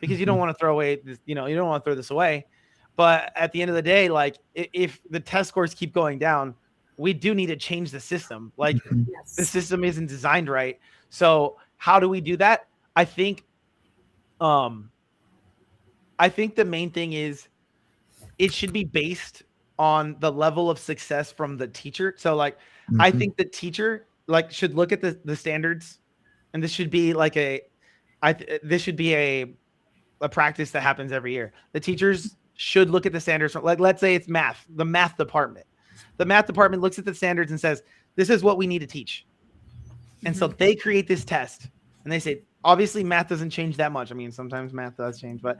Speaker 5: because you don't want to throw away this, you don't want to throw this away. But at the end of the day, like if the test scores keep going down, we do need to change the system. Like the system isn't designed right. So how do we do that? I think I think the main thing is it should be based on the level of success from the teacher. So like, I think the teacher like should look at the standards, and this should be like this should be a practice that happens every year. The teachers should look at the standards. Like, let's say it's math, the math department. The math department looks at the standards and says, this is what we need to teach. And so they create this test, and they say, obviously math doesn't change that much. I mean, sometimes math does change, but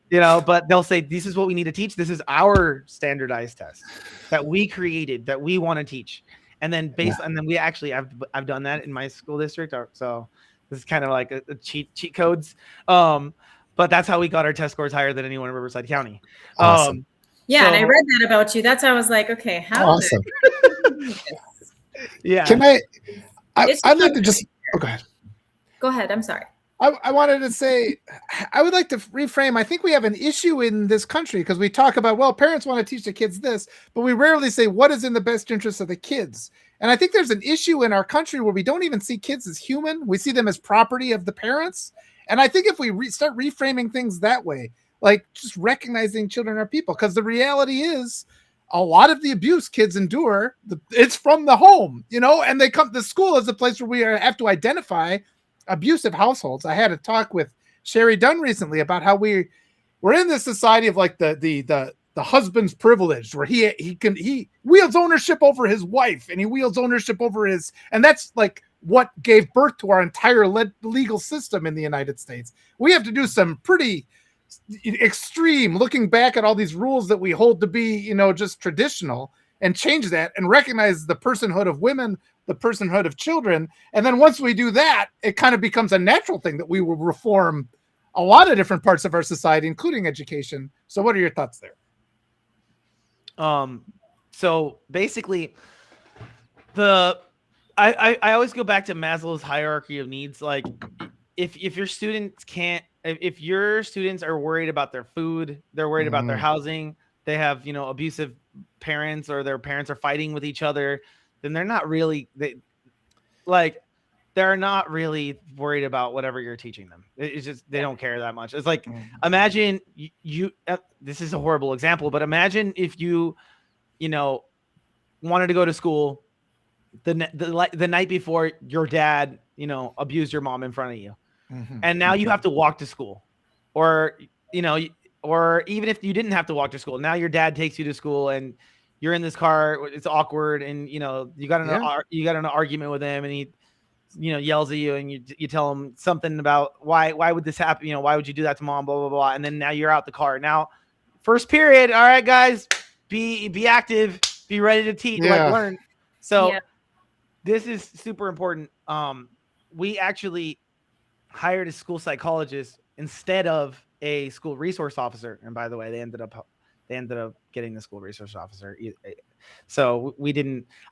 Speaker 5: but they'll say, this is what we need to teach. This is our standardized test that we created, that we want to teach. And then and then we actually, I've done that in my school district. So this is kind of like a cheat codes. But that's how we got our test scores higher than anyone in Riverside County.
Speaker 1: Awesome.
Speaker 2: Yeah, and I read that about you. That's how I was like, okay, how?
Speaker 1: Awesome.
Speaker 5: Yeah.
Speaker 3: Can I'd like to just go ahead.
Speaker 2: Go ahead. I'm sorry.
Speaker 3: I wanted to say, I would like to reframe. I think we have an issue in this country because we talk about, well, parents want to teach the kids this, but we rarely say what is in the best interest of the kids. And I think there's an issue in our country where we don't even see kids as human. We see them as property of the parents. And I think if we start reframing things that way, like just recognizing children are people, because the reality is a lot of the abuse kids endure, it's from the home, and they come to school as a place where we have to identify abusive households. I had a talk with Sherry Dunn recently about how we're in this society of like the husband's privilege, where he wields ownership over his wife, and he wields ownership over and that's like what gave birth to our entire legal system in the United States. We have to do some pretty extreme looking back at all these rules that we hold to be, just traditional, and change that and recognize the personhood of women, the personhood of children. And then once we do that, it kind of becomes a natural thing that we will reform a lot of different parts of our society, including education. So what are your thoughts there?
Speaker 5: So basically I always go back to Maslow's hierarchy of needs. Like if your students if your students are worried about their food, they're worried about their housing, they have, abusive parents, or their parents are fighting with each other, then they're not really worried about whatever you're teaching them. It's just, they don't care that much. It's like, imagine you this is a horrible example, but imagine if you wanted to go to school the night before your dad, abused your mom in front of you. And now you have to walk to school, or even if you didn't have to walk to school, now your dad takes you to school and you're in this car, it's awkward. And, you got in an argument with him, and he, yells at you, and you tell him something about why would this happen? Why would you do that to mom? Blah, blah, blah. And then now you're out the car. Now, first period. All right, guys, be active, be ready to teach, learn. So this is super important. We actually hired a school psychologist instead of a school resource officer. And by the way, they ended up getting the school resource officer. So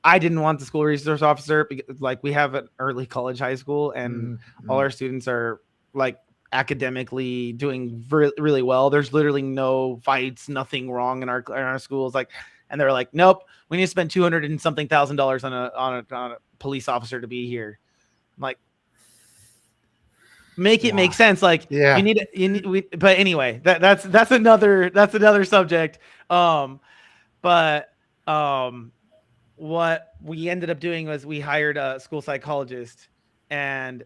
Speaker 5: I didn't want the school resource officer because, like, we have an early college high school, and all our students are like academically doing really well. There's literally no fights, nothing wrong in our schools. And they're like, nope, we need to spend $200 and something thousand on a police officer to be here. I'm like, make it make sense. Like, but anyway, that's another subject. What we ended up doing was we hired a school psychologist, and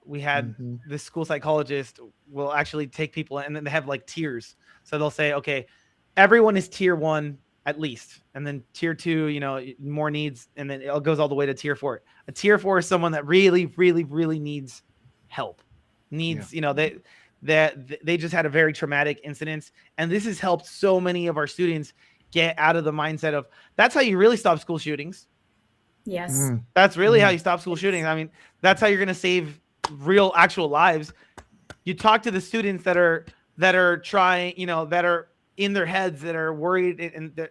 Speaker 5: we had this school psychologist will actually take people, and then they have like tiers. So they'll say, okay, everyone is tier 1 at least, and then tier 2, more needs, and then it goes all the way to tier 4. A tier 4 is someone that really, really, really needs help. They just had a very traumatic incident, and this has helped so many of our students get out of the mindset of that's how you really stop school shootings.
Speaker 2: Yes.
Speaker 5: That's really how you stop school shootings. I mean, that's how you're going to save real actual lives. You talk to the students that are trying, that are in their heads, that are worried, and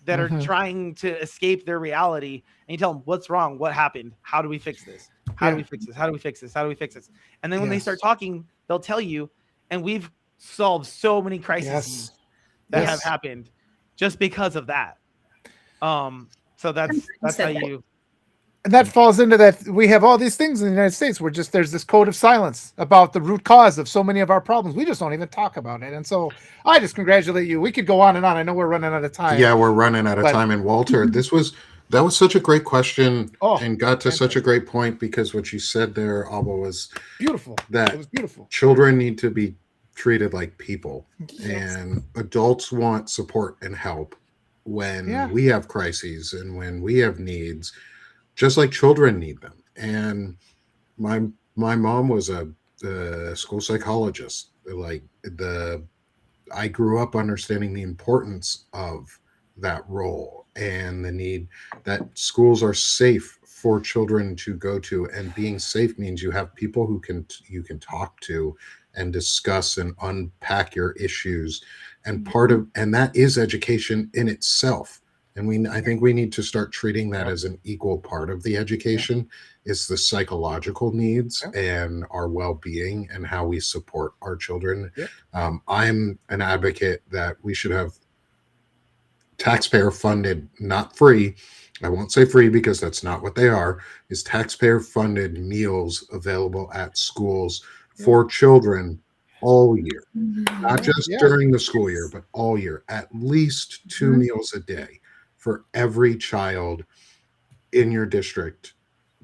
Speaker 5: that are trying to escape their reality, and you tell them what's wrong, what happened, how do we fix this? How do we fix this? How do we fix this? How do we fix this? And then when they start talking, they'll tell you, and we've solved so many crises that have happened just because of that. So that's how you.
Speaker 3: And that falls into that. We have all these things in the United States where just there's this code of silence about the root cause of so many of our problems. We just don't even talk about it. And so I just congratulate you. We could go on and on. I know we're running out of time.
Speaker 1: Yeah, we're running out of
Speaker 3: But-
Speaker 1: time. And Walter, that was such a great question
Speaker 3: Oh,
Speaker 1: and got to such a
Speaker 3: fantastic.
Speaker 1: great point, because what you said there, Abba, was
Speaker 3: Beautiful.
Speaker 1: that
Speaker 3: It was beautiful.
Speaker 1: children need to be treated like people,
Speaker 3: Yes.
Speaker 1: and adults want support and help when
Speaker 3: Yeah.
Speaker 1: we have crises and when we have needs, just like children need them. And my mom was a school psychologist. I grew up understanding the importance of that role and the need that schools are safe for children to go to, and being safe means you have people who you can talk to and discuss and unpack your issues, and that is education in itself. And I think we need to start treating that as an equal part of the education, is the psychological needs and our well-being and how we support our children. I'm an advocate that we should have taxpayer funded, not free. I won't say free because that's not what they are, is taxpayer funded meals available at schools for children all year, not just during the school year, but all year, at least 2 meals a day for every child in your district,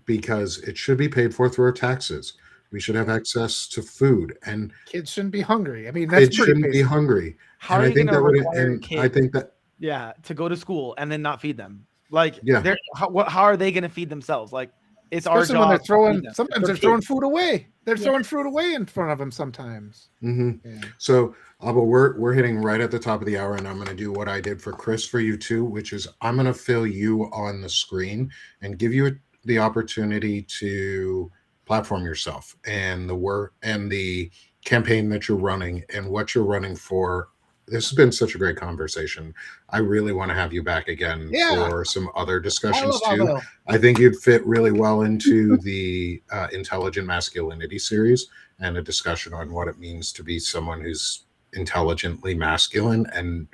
Speaker 1: because it should be paid for through our taxes. We should have access to food, and
Speaker 3: Kids shouldn't be hungry. I mean, that's
Speaker 1: kids
Speaker 3: pretty
Speaker 1: shouldn't be
Speaker 3: basic.
Speaker 1: hungry.
Speaker 5: How
Speaker 1: And
Speaker 5: are
Speaker 1: I
Speaker 5: you
Speaker 1: think
Speaker 5: going to
Speaker 1: that would,
Speaker 5: require
Speaker 1: and
Speaker 5: kids
Speaker 1: I think that
Speaker 5: to go to school and then not feed them? Like,
Speaker 1: Yeah.
Speaker 5: how are they going to feed themselves? Like, it's our
Speaker 3: Especially
Speaker 5: job.
Speaker 3: when they're
Speaker 5: to
Speaker 3: throwing,
Speaker 5: feed them.
Speaker 3: sometimes
Speaker 5: They're
Speaker 3: they're throwing
Speaker 5: kids.
Speaker 3: food away. They're
Speaker 2: Yeah.
Speaker 3: throwing fruit away in front of them sometimes.
Speaker 1: Mm-hmm.
Speaker 3: Yeah.
Speaker 1: So, Abba, we're hitting right at the top of the hour, and I'm going to do what I did for Chris for you too, which is I'm going to fill you on the screen and give you the opportunity to platform yourself and the work and the campaign that you're running and what you're running for. This has been such a great conversation. I really want to have you back again
Speaker 3: Yeah.
Speaker 1: for some other
Speaker 3: I
Speaker 1: discussions
Speaker 3: love
Speaker 1: too.
Speaker 3: Abel.
Speaker 1: I think you'd fit really well into the intelligent masculinity series and a discussion on what it means to be someone who's intelligently masculine and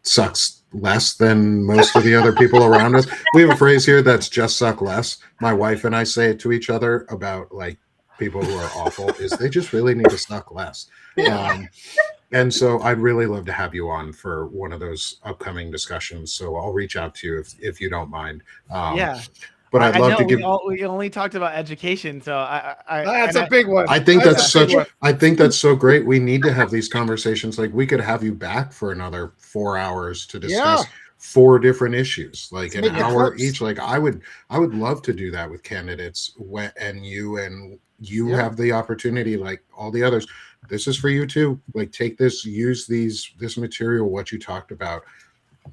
Speaker 1: sucks less than most of the other people around us. We have a phrase here that's just suck less. My wife and I say it to each other about like people who are awful, is they just really need to suck less. And so I'd really love to have you on for one of those upcoming discussions. So I'll reach out to you if you don't mind. But I'd love to give.
Speaker 5: We only talked about education, so
Speaker 3: That's a big one.
Speaker 1: I think that's
Speaker 3: a big one.
Speaker 1: I think that's so great. We need to have these conversations. Like we could have you back for another 4 hours to discuss 4 different issues, like an
Speaker 3: make it
Speaker 1: hour
Speaker 3: close.
Speaker 1: each. Like I would love to do that with candidates and you have the opportunity, like all the others. This is for you too. Like take this, use this material, what you talked about.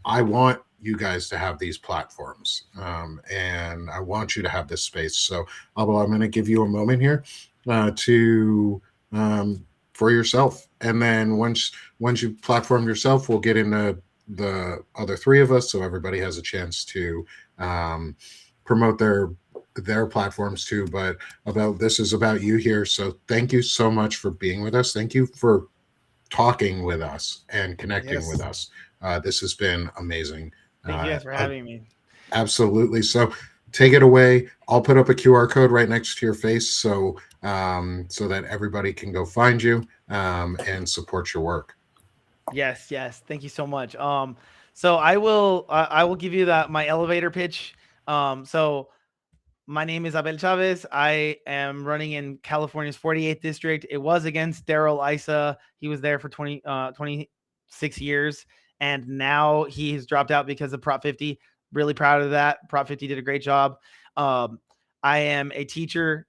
Speaker 1: I want you guys to have these platforms, and I want you to have this space. So I'm going to give you a moment here to for yourself, and then once you platform yourself, we'll get into the other 3 of us, so everybody has a chance to promote their platforms too. But this is about you here. So thank you so much for being with us. Thank you for talking with us and connecting with us. This has been amazing.
Speaker 5: Thank you guys for having me.
Speaker 1: Absolutely. So take it away. I'll put up a QR code right next to your face so that everybody can go find you and support your work.
Speaker 5: Yes. Thank you so much. So I will give you my elevator pitch. So my name is Abel Chavez. I am running in California's 48th district. It was against Daryl Issa. He was there for 26 years. And now he's dropped out because of Prop 50. Really proud of that. Prop 50 did a great job. I am a teacher.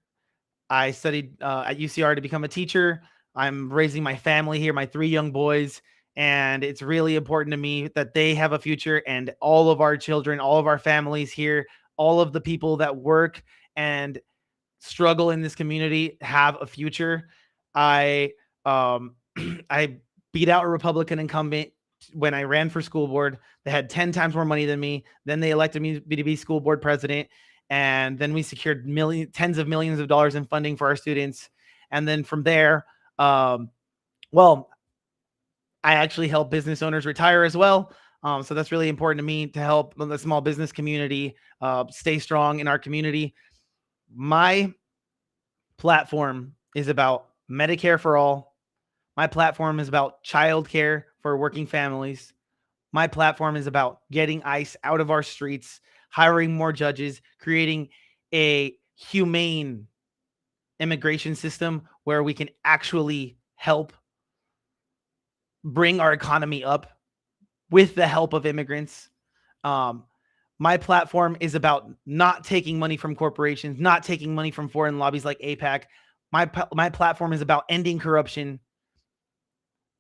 Speaker 5: I studied at UCR to become a teacher. I'm raising my family here, my 3 young boys. And it's really important to me that they have a future, and all of our children, all of our families here, all of the people that work and struggle in this community have a future. I beat out a Republican incumbent when I ran for school board. They had 10 times more money than me. Then they elected me to be school board president. And then we secured tens of millions of dollars in funding for our students. And then from there, I actually help business owners retire as well. So that's really important to me to help the small business community stay strong in our community. My platform is about Medicare for all. My platform is about childcare for working families. My platform is about getting ICE out of our streets, hiring more judges, creating a humane immigration system where we can actually help bring our economy up with the help of immigrants. My platform is about not taking money from corporations, not taking money from foreign lobbies like AIPAC. My platform is about ending corruption.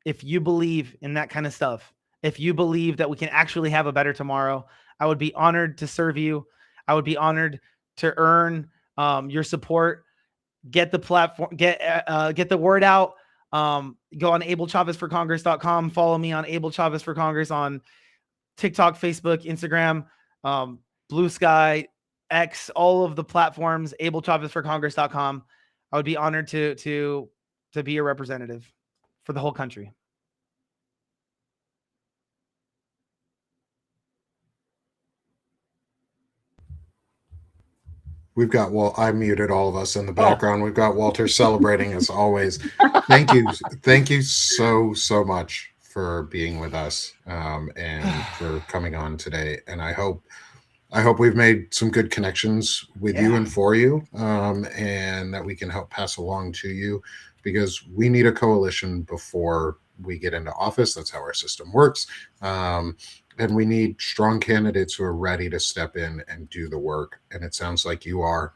Speaker 5: If you believe in that kind of stuff, if you believe that we can actually have a better tomorrow, I would be honored to serve you. I would be honored to earn your support. Get the platform, get the word out. Go on ablechavezforcongress.com. Follow me on Able Chavez for Congress on TikTok, Facebook, Instagram, Blue Sky, X, all of the platforms. ablechavezforcongress.com. I would be honored to be a representative for the whole country.
Speaker 1: We've got, well, I muted all of us in the background. We've got Walter celebrating as always. Thank you. Thank you so much for being with us and for coming on today. And I hope we've made some good connections with you and for you, and that we can help pass along to you, because we need a coalition before we get into office. That's how our system works. And we need strong candidates who are ready to step in and do the work. And it sounds like you are.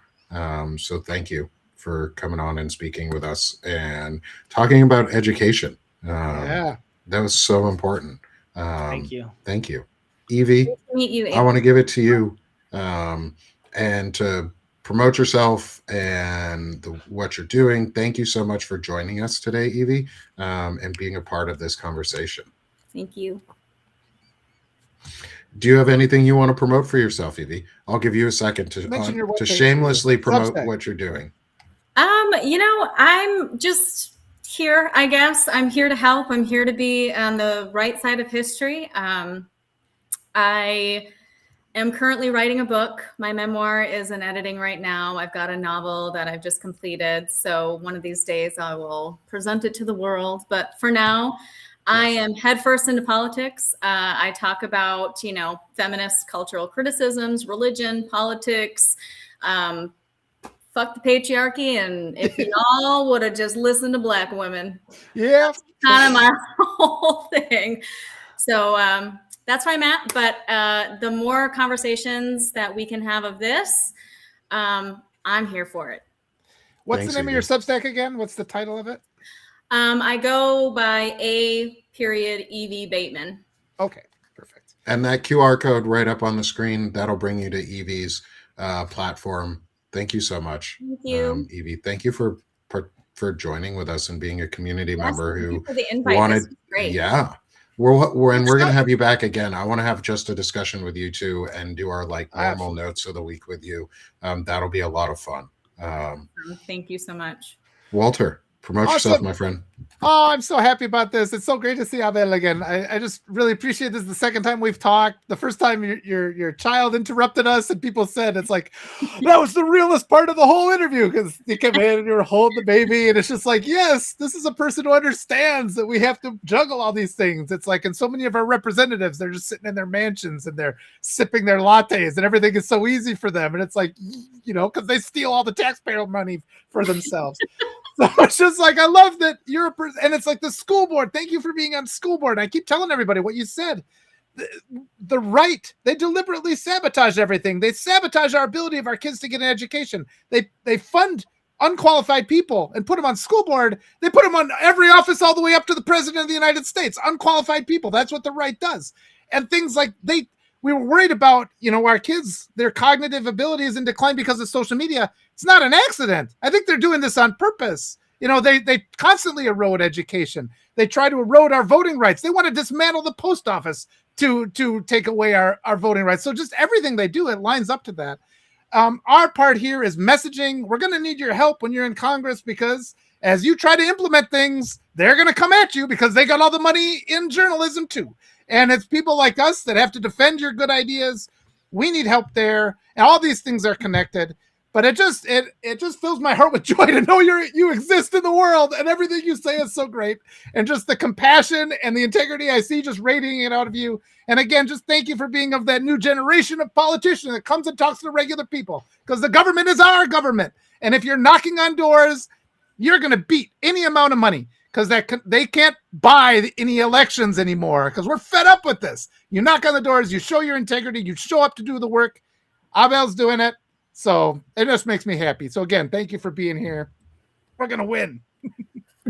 Speaker 1: So thank you for coming on and speaking with us and talking about education. That was so important.
Speaker 5: Thank you.
Speaker 1: Thank you. Evie,
Speaker 2: Nice to meet you,
Speaker 1: I want to give it to you and to promote yourself and what you're doing. Thank you so much for joining us today, Evie, and being a part of this conversation.
Speaker 2: Thank you.
Speaker 1: Do you have anything you want to promote for yourself, Evie? I'll give you a second to shamelessly promote what you're doing.
Speaker 2: I'm just here, I guess. I'm here to help. I'm here to be on the right side of history. I am currently writing a book. My memoir is in editing right now. I've got a novel that I've just completed. So one of these days I will present it to the world. But for now, I am headfirst into politics. I talk about, feminist cultural criticisms, religion, politics, fuck the patriarchy. And if y'all would have just listened to Black women, that's kind of my whole thing. So that's where I'm at. But the more conversations that we can have of this, I'm here for it.
Speaker 3: What's the name of your Substack again? What's the title of it?
Speaker 2: I go by Evie Bateman. Okay,
Speaker 1: perfect. And that QR code right up on the screen, that'll bring you to Evie's platform. Thank you so much.
Speaker 2: Thank you.
Speaker 1: Evie, thank you for joining with us and being a community member who
Speaker 2: for the invite.
Speaker 1: wanted.
Speaker 2: This was great.
Speaker 1: Yeah. We're going to have you back again. I want to have just a discussion with you too and do our normal notes of the week with you. That'll be a lot of fun.
Speaker 2: Thank you so much.
Speaker 1: Walter, promote yourself, my friend.
Speaker 3: Oh, I'm so happy about this. It's so great to see Abel again. I just really appreciate this. The second time we've talked, the first time your child interrupted us and people said, it's like, that was the realest part of the whole interview, because you came in and you were holding the baby. And it's just like, yes, this is a person who understands that we have to juggle all these things. It's like, and so many of our representatives, they're just sitting in their mansions and they're sipping their lattes and everything is so easy for them. And it's like, because they steal all the taxpayer money for themselves. So it's just like, I love that you're a person, and it's like the school board. Thank you for being on school board. I keep telling everybody what you said. The right, they deliberately sabotage everything. They sabotage our ability of our kids to get an education. They fund unqualified people and put them on school board. They put them on every office all the way up to the president of the United States. Unqualified people. That's what the right does. And things like we were worried about, our kids, their cognitive ability is in decline because of social media. It's not an accident. I think they're doing this on purpose. They constantly erode education. They try to erode our voting rights. They want to dismantle the post office to take away our voting rights. So just everything they do, it lines up to that. Our part here is messaging. We're going to need your help when you're in Congress, because as you try to implement things, they're going to come at you because they got all the money in journalism too. And it's people like us that have to defend your good ideas. We need help there. And all these things are connected. But it just fills my heart with joy to know you exist in the world, and everything you say is so great. And just the compassion and the integrity I see just radiating it out of you. And again, just thank you for being of that new generation of politician that comes and talks to the regular people, because the government is our government. And if you're knocking on doors, you're going to beat any amount of money, because they can't buy any elections anymore, because we're fed up with this. You knock on the doors, you show your integrity, you show up to do the work. Abel's doing it. So it just makes me happy. So again, thank you for being here. We're going to win.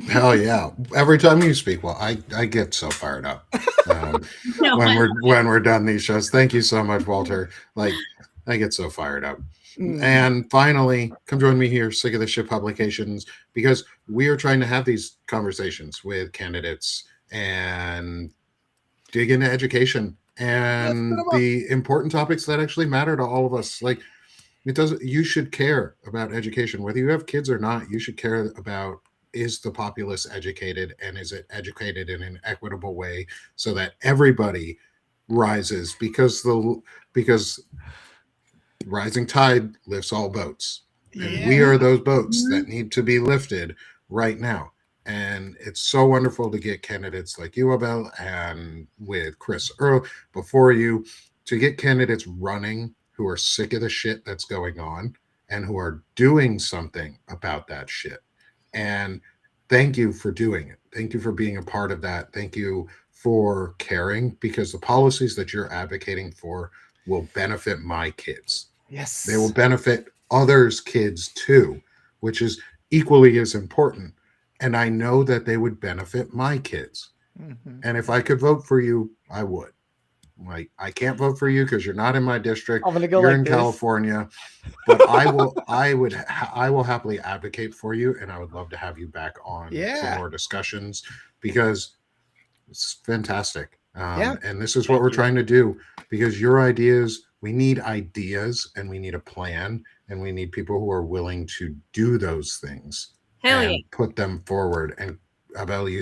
Speaker 1: Hell yeah. Every time you speak, well, I get so fired up
Speaker 2: No,
Speaker 1: when we're done these shows. Thank you so much, Walter. Like, I get so fired up. And finally, come join me here, Sick of the Shit Publications, because we are trying to have these conversations with candidates and dig into education and the important topics that actually matter to all of us. Like, you should care about education, whether you have kids or not. You should care about, is the populace educated, and is it educated in an equitable way so that everybody rises, because rising tide lifts all boats. And we are those boats that need to be lifted right now. And it's so wonderful to get candidates like you, Abel, and with Chris Earl before you, to get candidates running who are sick of the shit that's going on and who are doing something about that shit. And thank you for doing it. Thank you for being a part of that. Thank you for caring, because the policies that you're advocating for will benefit my kids.
Speaker 3: Yes.
Speaker 1: They will benefit others' kids too, which is equally as important. And I know that they would benefit my kids.
Speaker 3: Mm-hmm.
Speaker 1: And if I could vote for you, I would. Like, I can't vote for you because you're not in my district.
Speaker 5: I'm gonna go
Speaker 1: you're
Speaker 5: like
Speaker 1: in
Speaker 5: this.
Speaker 1: California, but I will happily advocate for you, and I would love to have you back on for more discussions, because it's fantastic. And this is what we're trying to do, because your ideas, we need ideas, and we need a plan, and we need people who are willing to do those things and put them forward. And Abel, you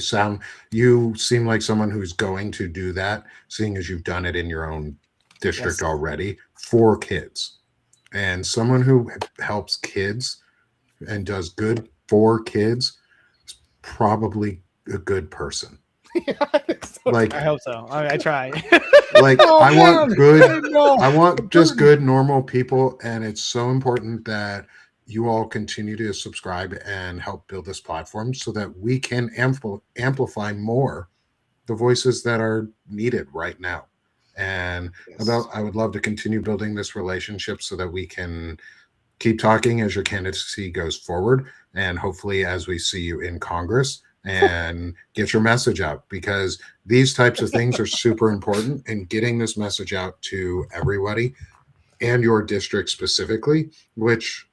Speaker 1: seem like someone who's going to do that, seeing as you've done it in your own district already for kids. And someone who helps kids and does good for kids is probably a good person. Like,
Speaker 5: I hope so. I try.
Speaker 1: Like, I want just good, normal people. And it's so important that you all continue to subscribe and help build this platform so that we can amplify more the voices that are needed right now. And I would love to continue building this relationship so that we can keep talking as your candidacy goes forward, and hopefully as we see you in Congress, and get your message out, because these types of things are super important, and getting this message out to everybody, and your district specifically, which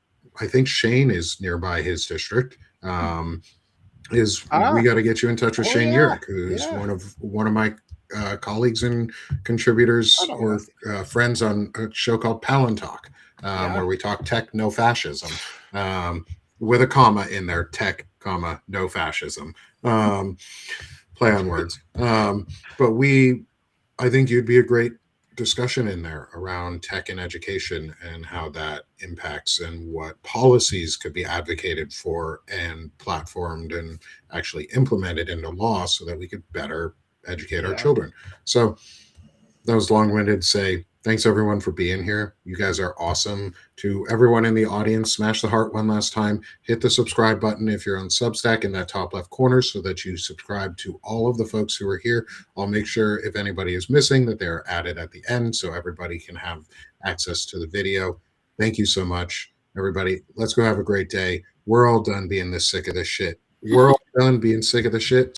Speaker 1: I think Shane is nearby his district. We got to get you in touch with Shane Yerrick, who's one of my colleagues and contributors or friends on a show called Palin Talk, where we talk tech, no fascism, with a comma in there, tech, comma, no fascism, play on words. But I think you'd be a great discussion in there around tech and education and how that impacts, and what policies could be advocated for and platformed and actually implemented into law so that we could better educate our children. So that was long-winded to say thanks everyone for being here. You guys are awesome. To everyone in the audience, smash the heart one last time. Hit the subscribe button if you're on Substack in that top left corner so that you subscribe to all of the folks who are here. I'll make sure if anybody is missing that they're added at the end so everybody can have access to the video. Thank you so much, everybody. Let's go have a great day. We're all done being this sick of this shit. We're all done being sick of the shit.